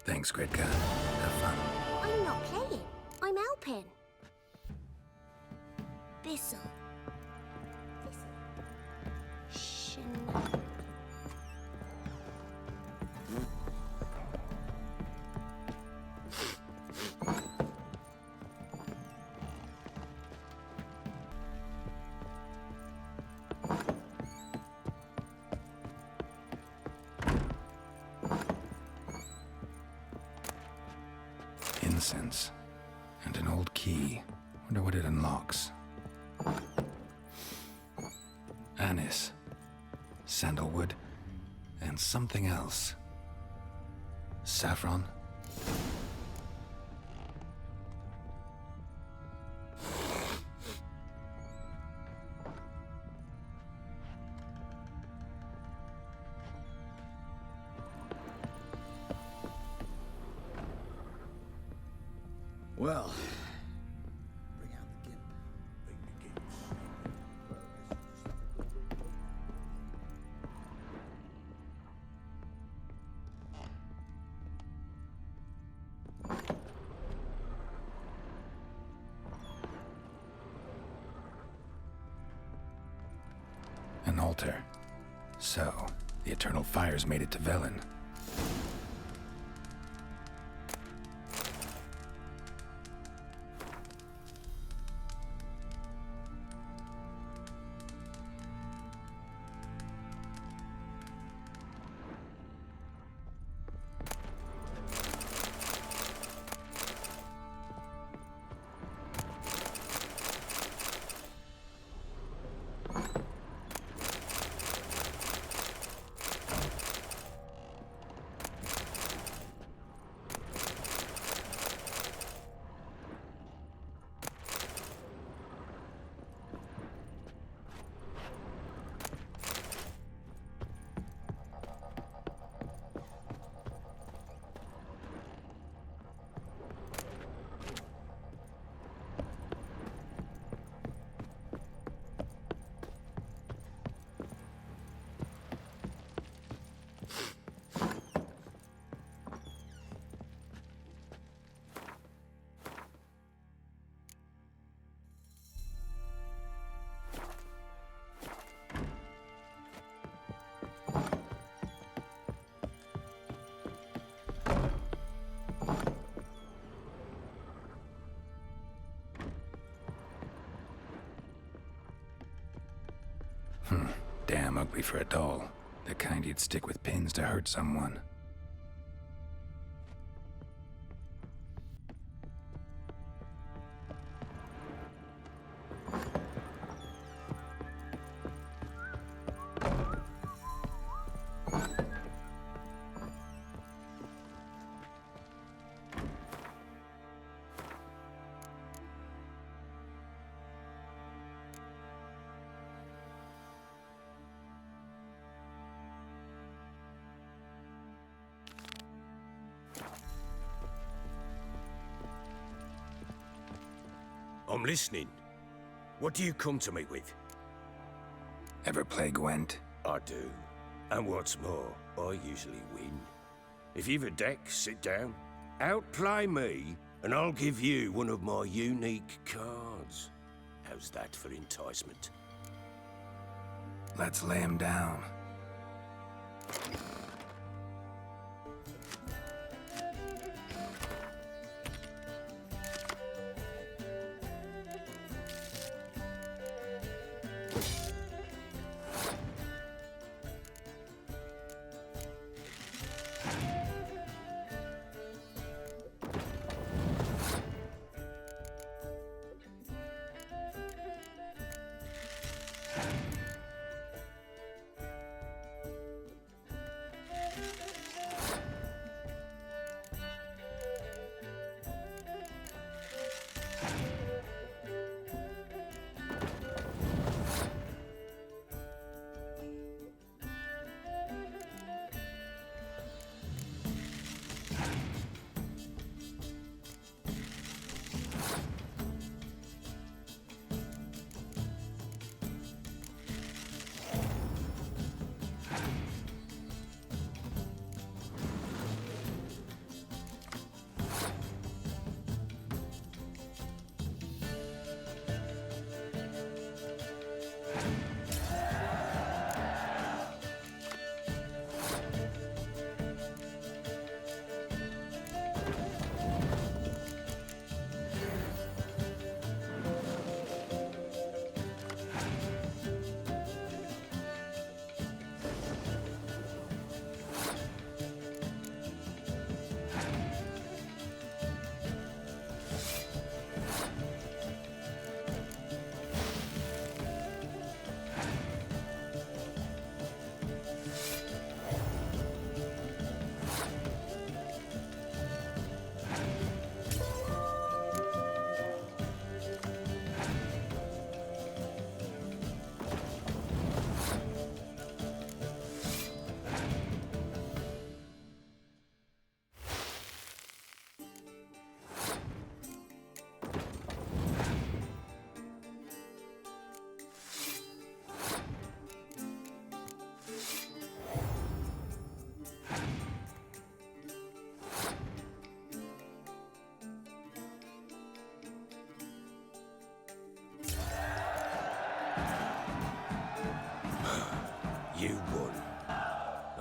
Thanks, Gretka. Have fun. I'm not playing. I'm helping. Bissell. Incense. And an old key. Wonder what it unlocks. Anise. Sandalwood. And something else. Saffron. Well, an altar. So, the Eternal Fires made it to Velen. Damn ugly for a doll. The kind you'd stick with pins to hurt someone. I'm listening. What do you come to me with? Ever play Gwent? I do. And what's more, I usually win. If you've a deck, sit down. Outplay me, and I'll give you one of my unique cards. How's that for enticement? Let's lay him down.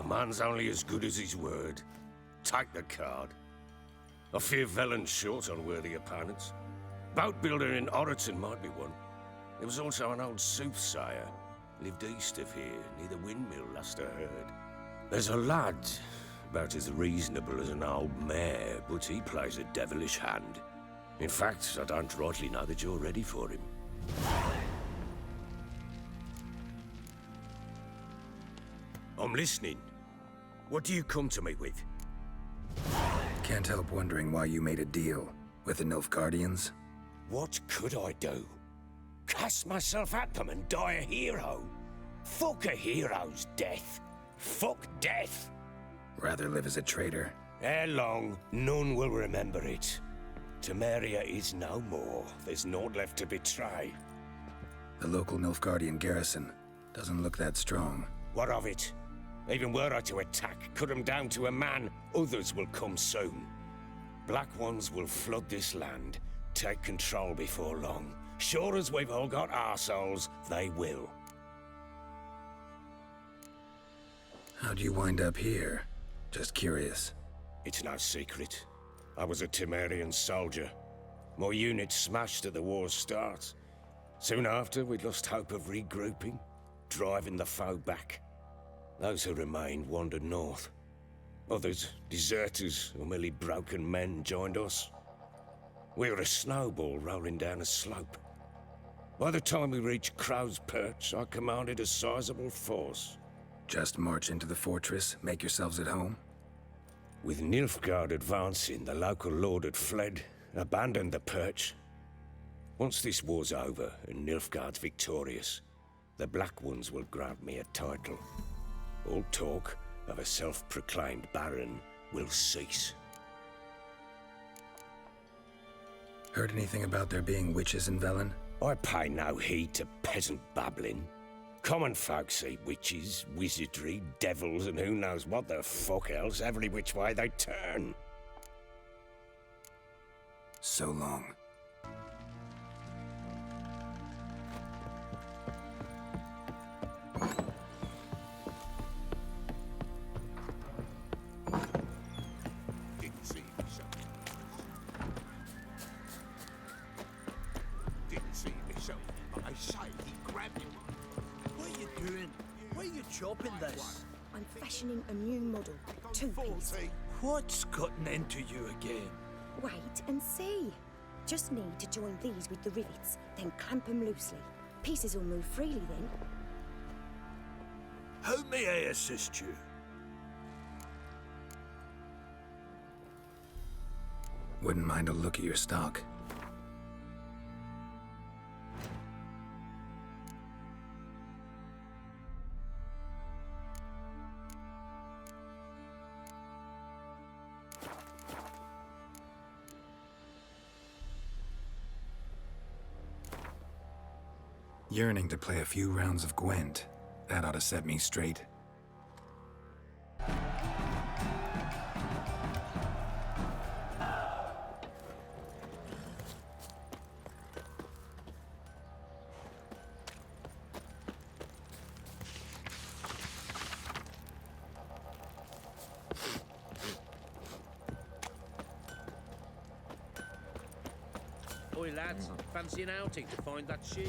A man's only as good as his word. Take the card. I fear Velen's short on worthy opponents. Boat builder in Oreton might be one. There was also an old soothsayer. Lived east of here, near the windmill, last I heard. There's a lad, about as reasonable as an old mare, but he plays a devilish hand. In fact, I don't rightly know that you're ready for him. I'm listening. What do you come to me with? Can't help wondering why you made a deal with the Nilfgaardians. What could I do? Cast myself at them and die a hero? Fuck a hero's death. Fuck death. Rather live as a traitor. Ere long, none will remember it. Temeria is no more. There's naught left to betray. The local Nilfgaardian garrison doesn't look that strong. What of it? Even were I to attack, cut them down to a man, others will come soon. Black ones will flood this land, take control before long. Sure as we've all got arseholes, they will. How'd you wind up here? Just curious. It's no secret. I was a Temerian soldier. My unit smashed at the war's start. Soon after, we'd lost hope of regrouping, driving the foe back. Those who remained wandered north. Others, deserters or merely broken men, joined us. We were a snowball rolling down a slope. By the time we reached Crow's Perch, I commanded a sizable force. Just march into the fortress, make yourselves at home? With Nilfgaard advancing, the local lord had fled, abandoned the perch. Once this war's over and Nilfgaard's victorious, the Black Ones will grant me a title. All talk of a self-proclaimed Barron will cease. Heard anything about there being witches in Velen? I pay no heed to peasant babbling. Common folk see witches, wizardry, devils, and who knows what the fuck else every which way they turn. So long. Chopping this? I'm fashioning a new model. 2-piece. What's gotten into you again? Wait and see. Just need to join these with the rivets, then clamp them loosely. Pieces will move freely then. How may I assist you? Wouldn't mind a look at your stock. Yearning to play a few rounds of Gwent. That ought to set me straight. Oi lads, fancy an outing to find that sheep?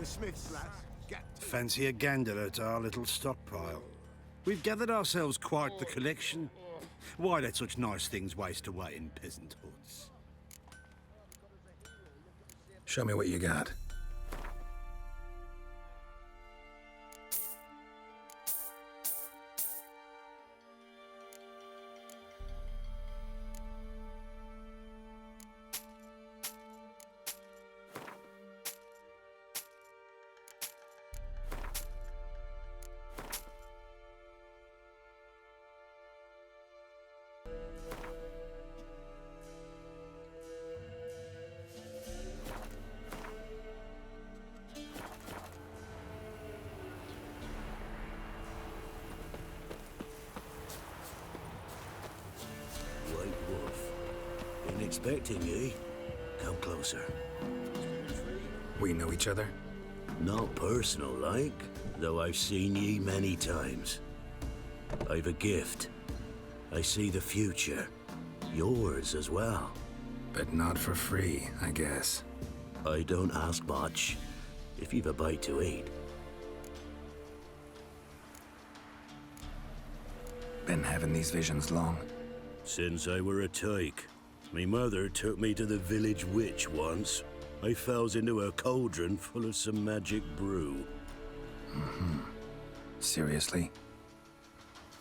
The Smiths, lads. Fancy a gander at our little stockpile. We've gathered ourselves quite the collection. Why let such nice things waste away in peasant huts? Show me what you got. Expecting ye. Come closer. We know each other? Not personal like, though I've seen ye many times. I've a gift. I see the future. Yours as well. But not for free, I guess. I don't ask much, if you've a bite to eat. Been having these visions long? Since I were a tyke. Me mother took me to the village witch once. I fells into a cauldron full of some magic brew. Seriously?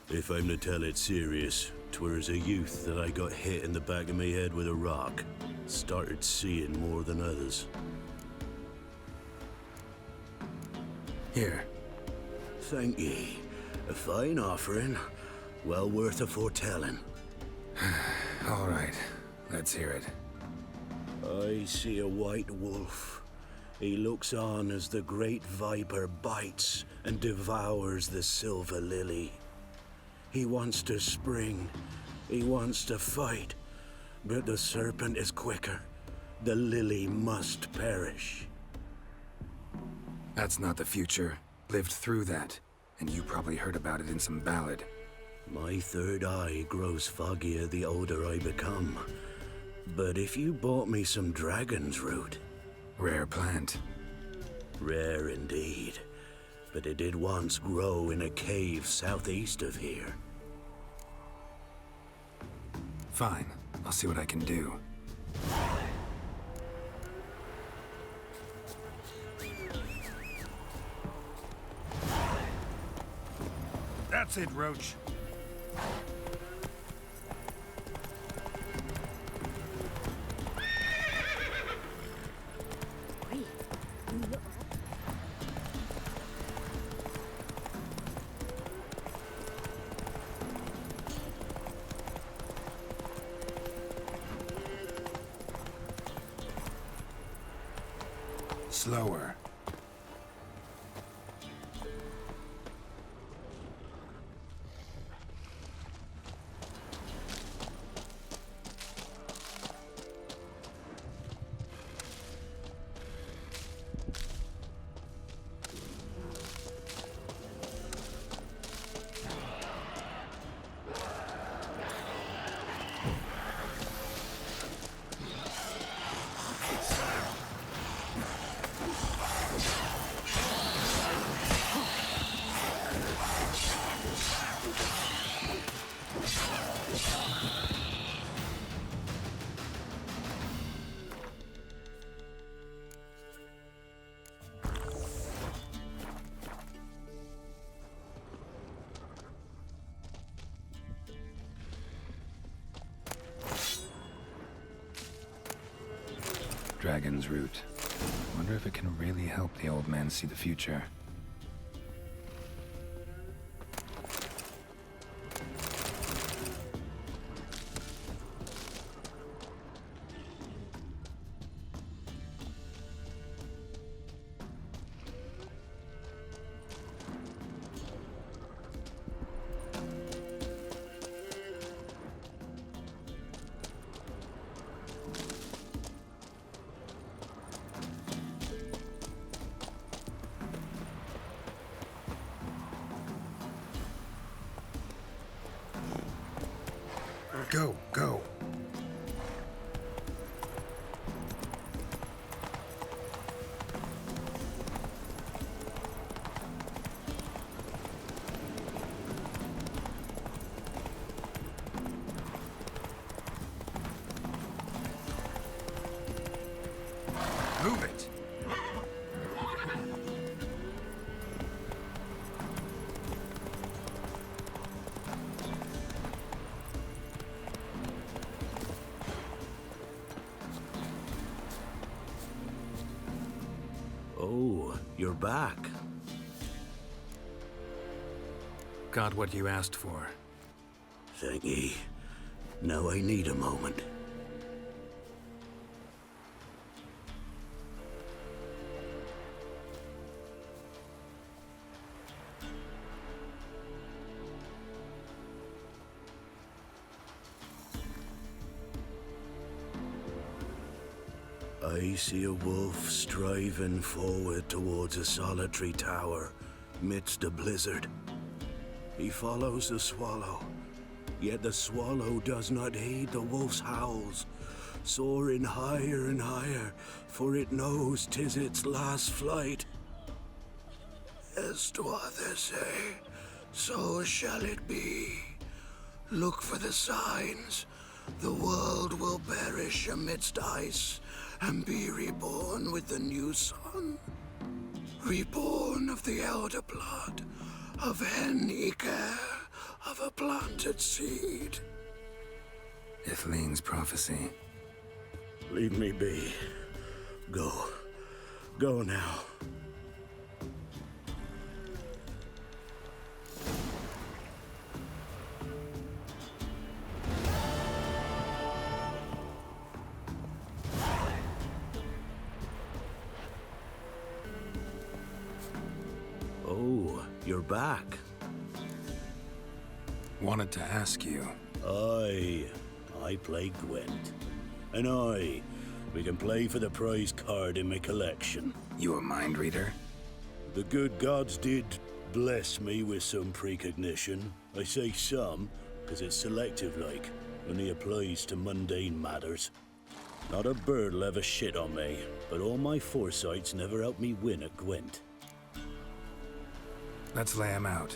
If I'm to tell it serious, 'twere as a youth that I got hit in the back of me head with a rock. Started seeing more than others. Here. Thank ye. A fine offering. Well worth a foretelling. All right. Let's hear it. I see a white wolf. He looks on as the great viper bites and devours the silver lily. He wants to spring. He wants to fight. But the serpent is quicker. The lily must perish. That's not the future. Lived through that. And you probably heard about it in some ballad. My third eye grows foggier the older I become. But if you bought me some dragon's root... Rare plant. Rare indeed. But it did once grow in a cave southeast of here. Fine. I'll see what I can do. That's it, Roach. Slower. Dragon's root. Wonder if it can really help the old man see the future. Go, go. Move it. Oh, you're back. Got what you asked for. Thank ye. Now I need a moment. I see a wolf striving forward towards a solitary tower, midst a blizzard. He follows the swallow. Yet the swallow does not heed the wolf's howls, soaring higher and higher, for it knows 'tis its last flight. As to others say, so shall it be. Look for the signs. The world will perish amidst ice and be reborn with the new sun. Reborn of the elder blood, of Hen-Iker, of a planted seed. If Lean's prophecy. Leave me be. Go. Go now. Oh, you're back. Wanted to ask you. I play Gwent. And we can play for the prize card in my collection. You a mind reader? The good gods did bless me with some precognition. I say some, because it's selective like, only applies to mundane matters. Not a bird'll ever shit on me, but all my foresight's never helped me win at Gwent. Let's lay him out.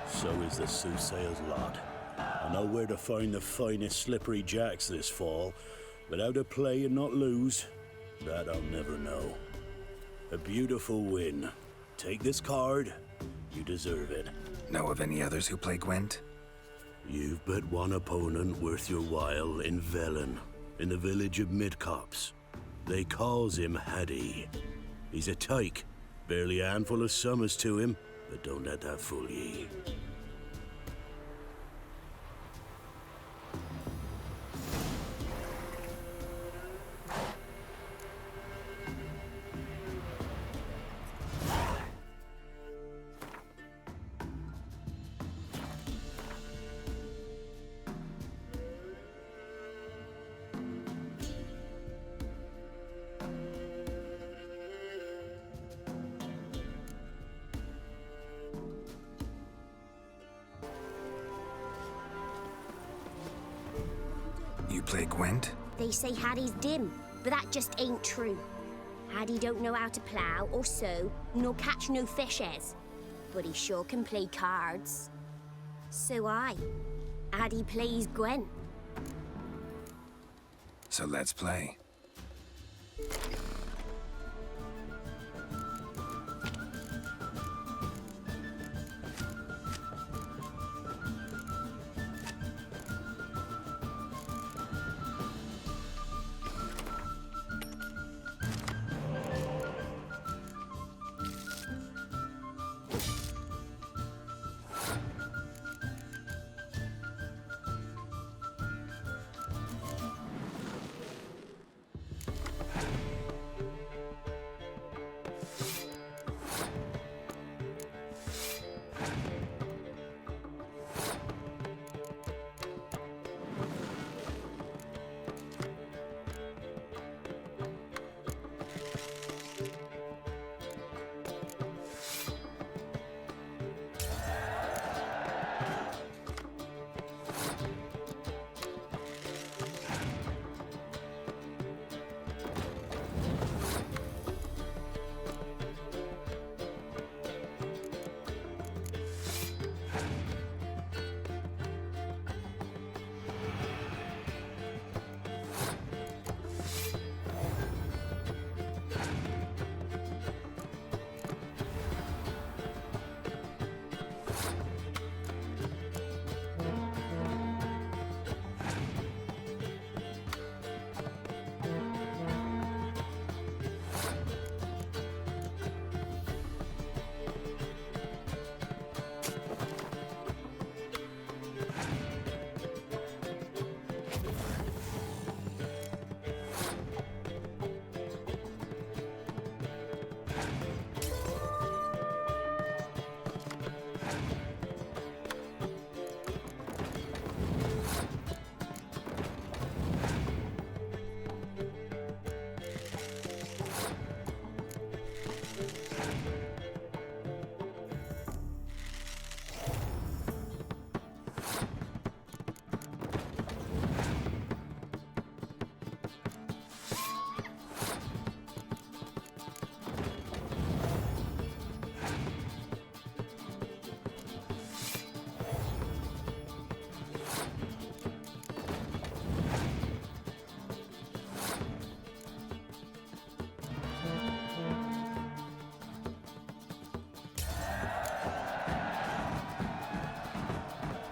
So is the soothsayer's lot. I know where to find the finest slippery jacks this fall, but how to play and not lose, that I'll never know. A beautiful win. Take this card. You deserve it. Know of any others who play Gwent? You've but one opponent worth your while in Velen, in the village of Midcopse. They calls him Haddy. He's a tyke. Barely a handful of summers to him, but don't let that fool ye. play Gwent? They say Haddy's dim, but that just ain't true. Haddy don't know how to plough or sow, nor catch no fishes. But he sure can play cards. So Haddy plays Gwent. So let's play.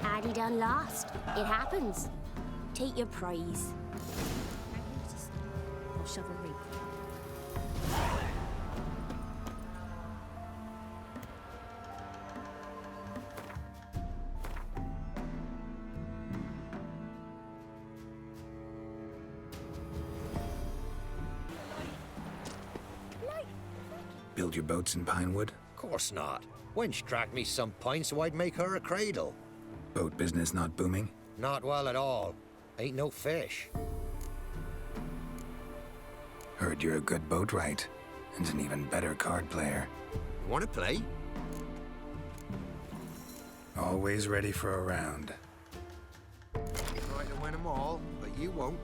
Haddy done lost. It happens. Take your prize. I'll shove a reap. Build your boats in Pinewood? Course not. Wench dragged me some pine so I'd make her a cradle. Boat business not booming? Not well at all. Ain't no fish. Heard you're a good boatwright, and an even better card player. Wanna play? Always ready for a round. Try to win them all, but you won't.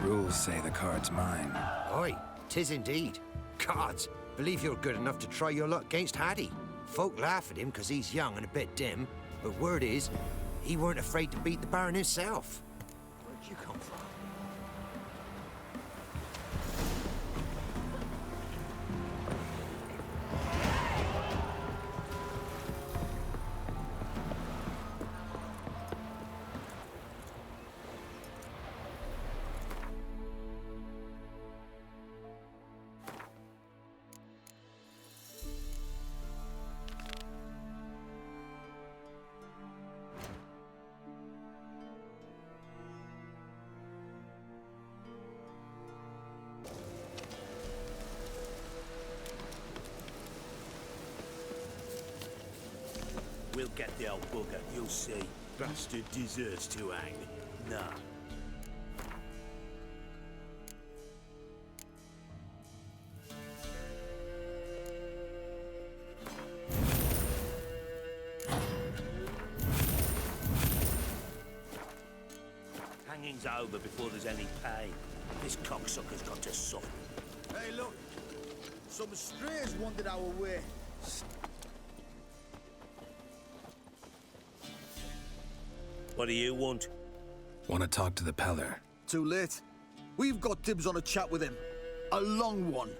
Rules say the card's mine. Aye, 'tis indeed. Cards, believe you're good enough to try your luck against Haddy. Folk laugh at him because he's young and a bit dim, but word is, he weren't afraid to beat the Baron himself. Where'd you come from? We'll get the old bugger, you'll see. Bastard deserves to hang. Nah. Hanging's over before there's any pain. This cocksucker's got to suffer. Hey, look! Some strays wandered our way. What do you want? Want to talk to the Pellar? Too late. We've got dibs on a chat with him. A long one.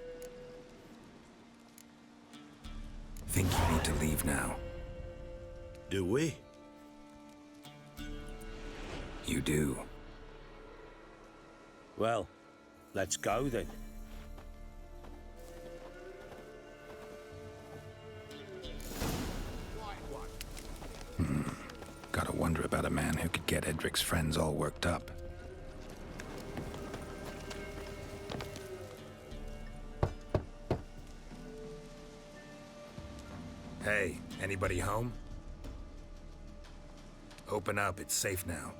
Think you need to leave now? Do we? You do. Well, let's go then. Gotta wonder about a man who could get Edric's friends all worked up. Hey, anybody home? Open up, it's safe now.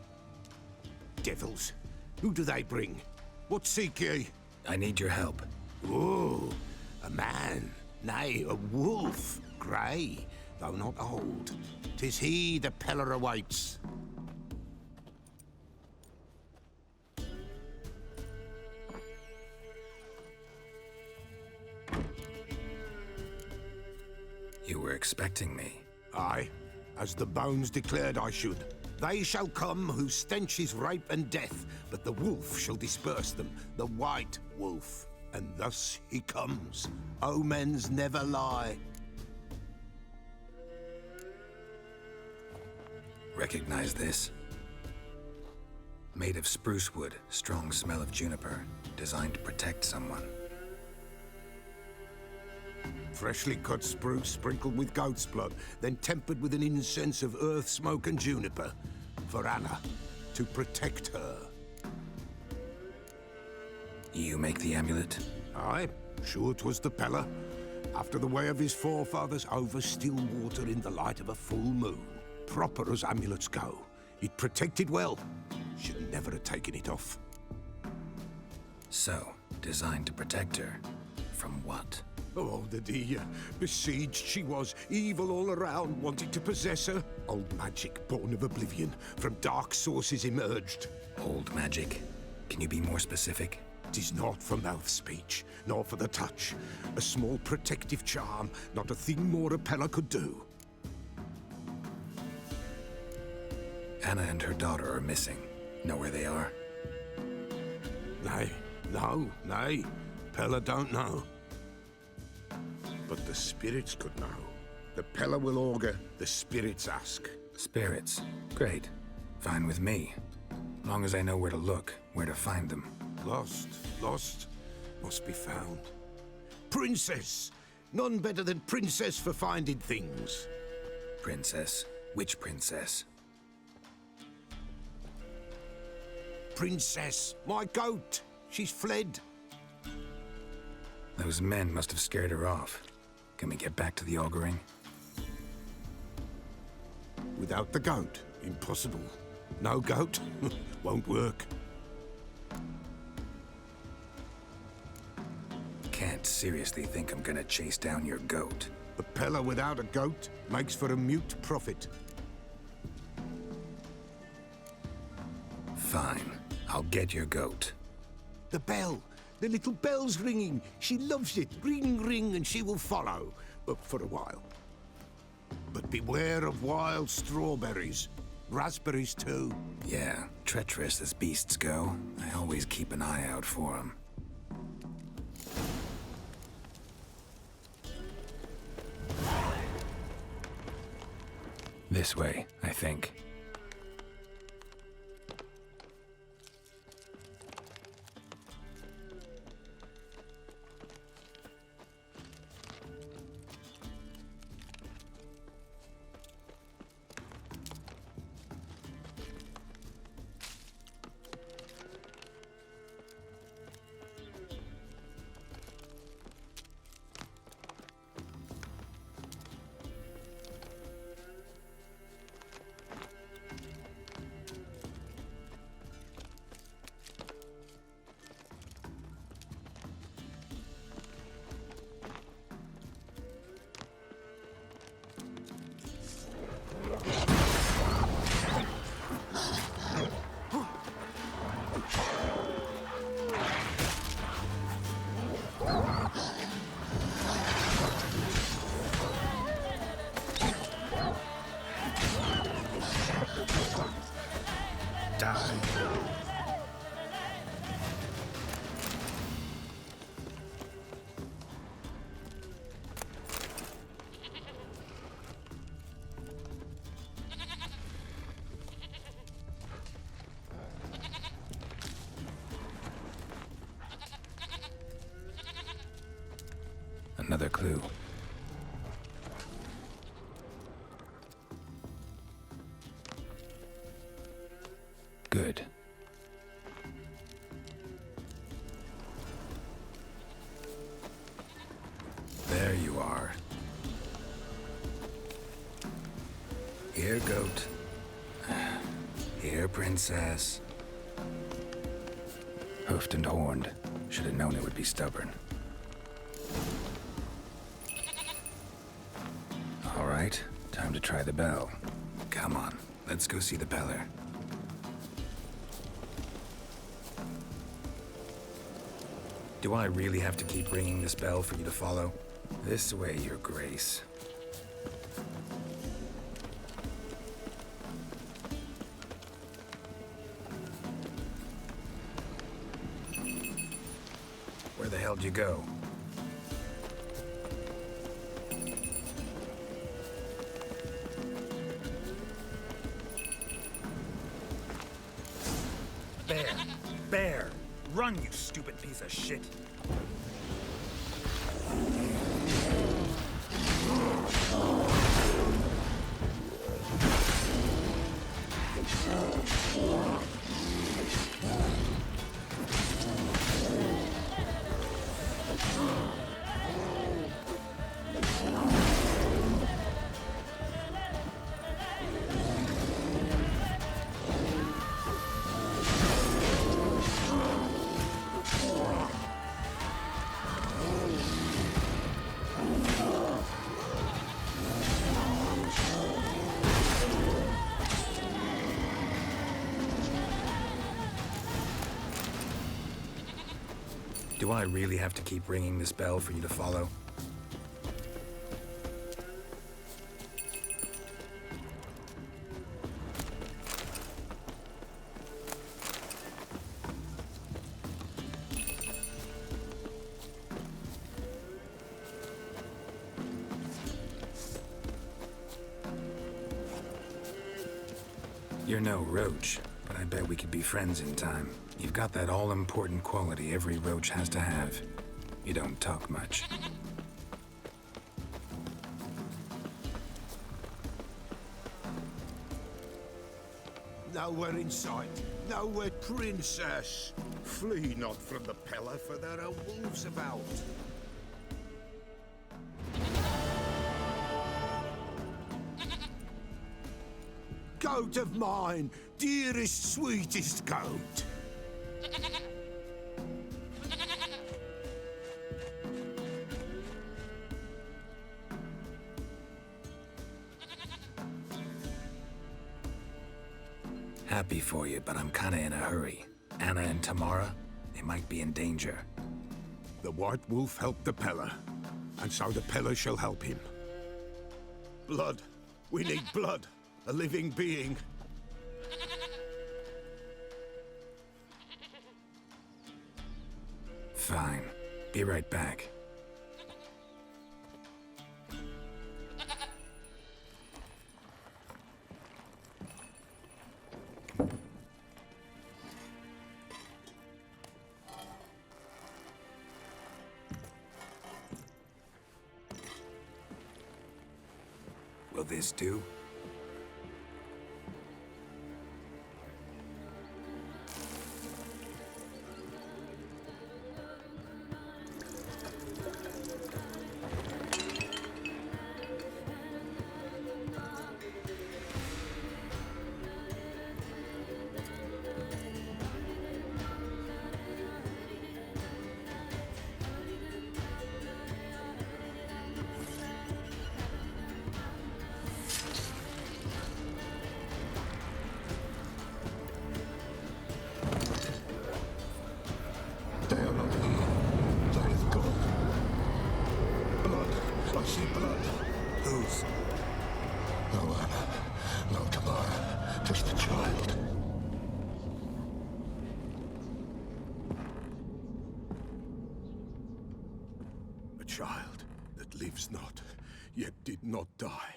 Devils. Who do they bring? What seek ye? I need your help. Oh, a man. Nay, a wolf. Grey, though not old. 'Tis he the Pellar awaits. You were expecting me. Aye, as the bones declared I should. They shall come whose stench is rape and death, but the wolf shall disperse them, the white wolf. And thus he comes. Omens never lie. Recognize this? Made of spruce wood, strong smell of juniper, designed to protect someone. Freshly cut spruce sprinkled with goat's blood, then tempered with an incense of earth, smoke and juniper. For Anna, to protect her. You make the amulet? Aye, sure 'twas the Pellar. After the way of his forefathers, over still water in the light of a full moon. Proper as amulets go. It protected well. Should never have taken it off. So, designed to protect her. From what? Oh, the dear. Besieged she was, evil all around, wanting to possess her. Old magic, born of oblivion, from dark sources emerged. Old magic? Can you be more specific? 'Tis not for mouth speech, nor for the touch. A small protective charm, not a thing more a Pellar could do. Anna and her daughter are missing. Know where they are? Nay. Pellar don't know. But the spirits could know. The Pellar will augur, the spirits ask. Spirits? Great. Fine with me. Long as I know where to look, where to find them. Lost, must be found. Princess! None better than Princess for finding things. Princess? Which princess? Princess, my goat! She's fled. Those men must have scared her off. Can we get back to the auguring? Without the goat, impossible. No goat, won't work. Can't seriously think I'm gonna chase down your goat. A Pellar without a goat makes for a mute prophet. Fine. I'll get your goat. The bell. The little bell's ringing. She loves it. Ring, ring, and she will follow. For a while. But beware of wild strawberries. Raspberries, too. Yeah, treacherous as beasts go. I always keep an eye out for them. This way, I think. Another clue. Good. There you are. Here, goat. Here, princess. Hoofed and horned. Should have known it would be stubborn. All right, time to try the bell. Come on, let's go see the Pellar. Do I really have to keep ringing this bell for you to follow? This way, Your Grace. Where the hell did you go? Bear! Run, you stupid piece of shit! Do I really have to keep ringing this bell for you to follow? You're no roach, but I bet we could be friends in time. You've got that all-important quality every roach has to have. You don't talk much. Nowhere in sight. Nowhere, princess. Flee not from the Pellar, for there are wolves about. Goat of mine, dearest, sweetest goat. Happy for you, but I'm kinda in a hurry. Anna and Tamara, They might be in danger. The White Wolf helped the Pellar, and so the Pellar shall help him. Blood. We need blood. A living being. Fine. Be right back. Will this do? Child that lives not, yet did not die.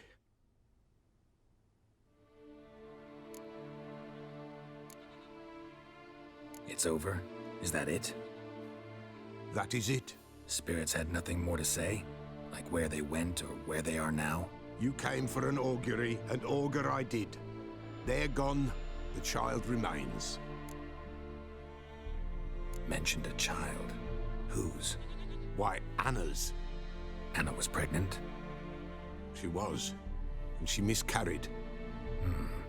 It's over? Is that it? That is it. Spirits had nothing more to say? Like where they went or where they are now? You came for an augury, and augur I did. They're gone, the child remains. Mentioned a child. Whose? Why, Anna's. Anna was pregnant? She was, and she miscarried.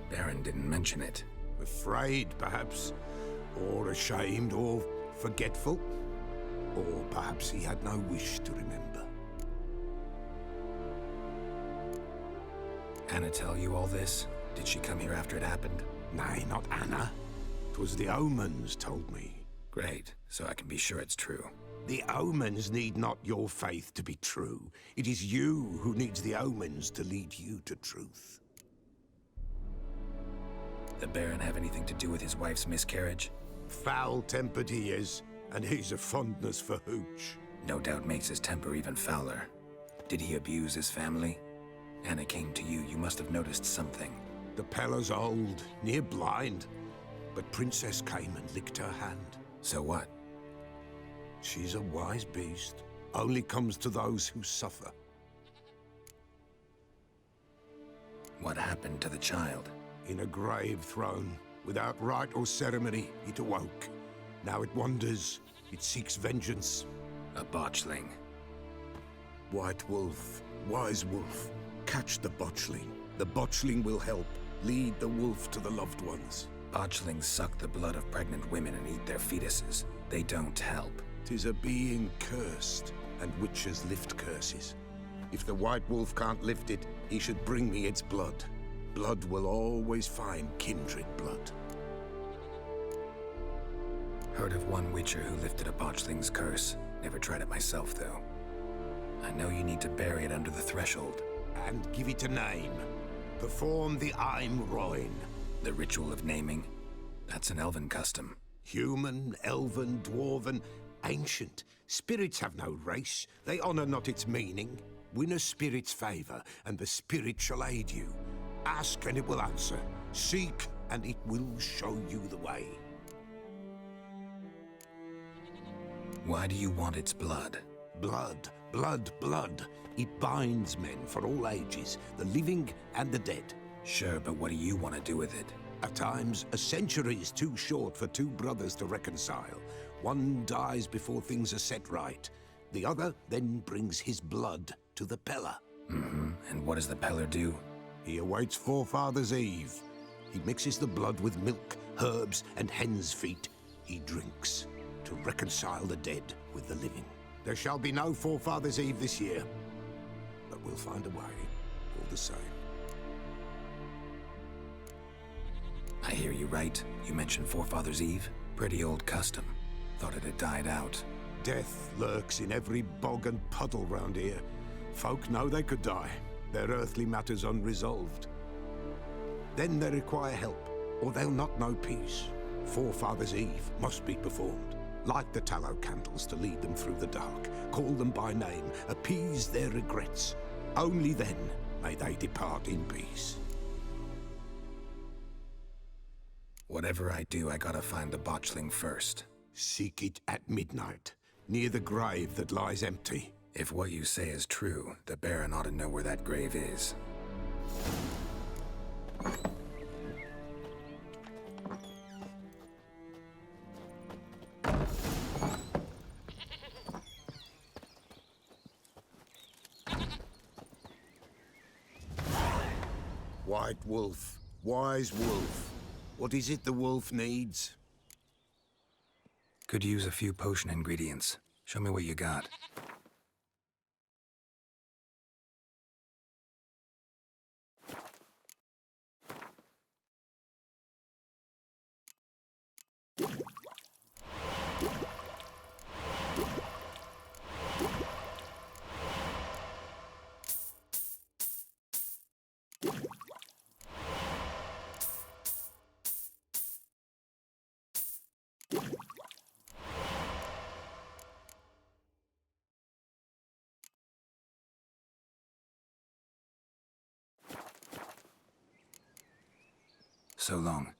Barron didn't mention it. Afraid, perhaps, or ashamed, or forgetful. Or perhaps he had no wish to remember. Anna tell you all this? Did she come here after it happened? Nay, not Anna. 'Twas the omens told me. Great, so I can be sure it's true. The omens need not your faith to be true. It is you who needs the omens to lead you to truth. The Baron have anything to do with his wife's miscarriage? Foul-tempered he is, and he's a fondness for hooch. No doubt makes his temper even fouler. Did he abuse his family? Anna came to you, you must have noticed something. The Pellar's old, near blind, but Princess came and licked her hand. So what? She's a wise beast. Only comes to those who suffer. What happened to the child? In a grave thrown. Without rite or ceremony, it awoke. Now it wanders. It seeks vengeance. A botchling. White Wolf, wise wolf. Catch the botchling. The botchling will help. Lead the wolf to the loved ones. Botchlings suck the blood of pregnant women and eat their fetuses. They don't help. 'Tis a being cursed, and witches lift curses. If the White Wolf can't lift it, he should bring me its blood. Blood will always find kindred blood. Heard of one witcher who lifted a botchling's curse. Never tried it myself, though. I know you need to bury it under the threshold. And give it a name. Perform the Aim Roin. The ritual of naming? That's an elven custom. Human, elven, dwarven, ancient. Spirits have no race. They honor not its meaning. Win a spirit's favor, and the spirit shall aid you. Ask, and it will answer. Seek, and it will show you the way. Why do you want its blood? Blood, blood, blood. It binds men for all ages, the living and the dead. Sure, but what do you want to do with it? At times, a century is too short for two brothers to reconcile. One dies before things are set right. The other then brings his blood to the Pellar. And what does the Pellar do? He awaits Forefathers' Eve. He mixes the blood with milk, herbs, and hen's feet. He drinks to reconcile the dead with the living. There shall be no Forefathers' Eve this year, but we'll find a way, all the same. I hear you right. You mentioned Forefathers' Eve. Pretty old custom. Thought it had died out. Death lurks in every bog and puddle round here. Folk know they could die, their earthly matters unresolved. Then they require help, or they'll not know peace. Forefathers' Eve must be performed. Light the tallow candles to lead them through the dark. Call them by name, appease their regrets. Only then may they depart in peace. Whatever I do, I gotta find the botchling first. Seek it at midnight, near the grave that lies empty. If what you say is true, the Baron ought to know where that grave is. White wolf, wise wolf. What is it the wolf needs? Could use a few potion ingredients. Show me what you got. So long.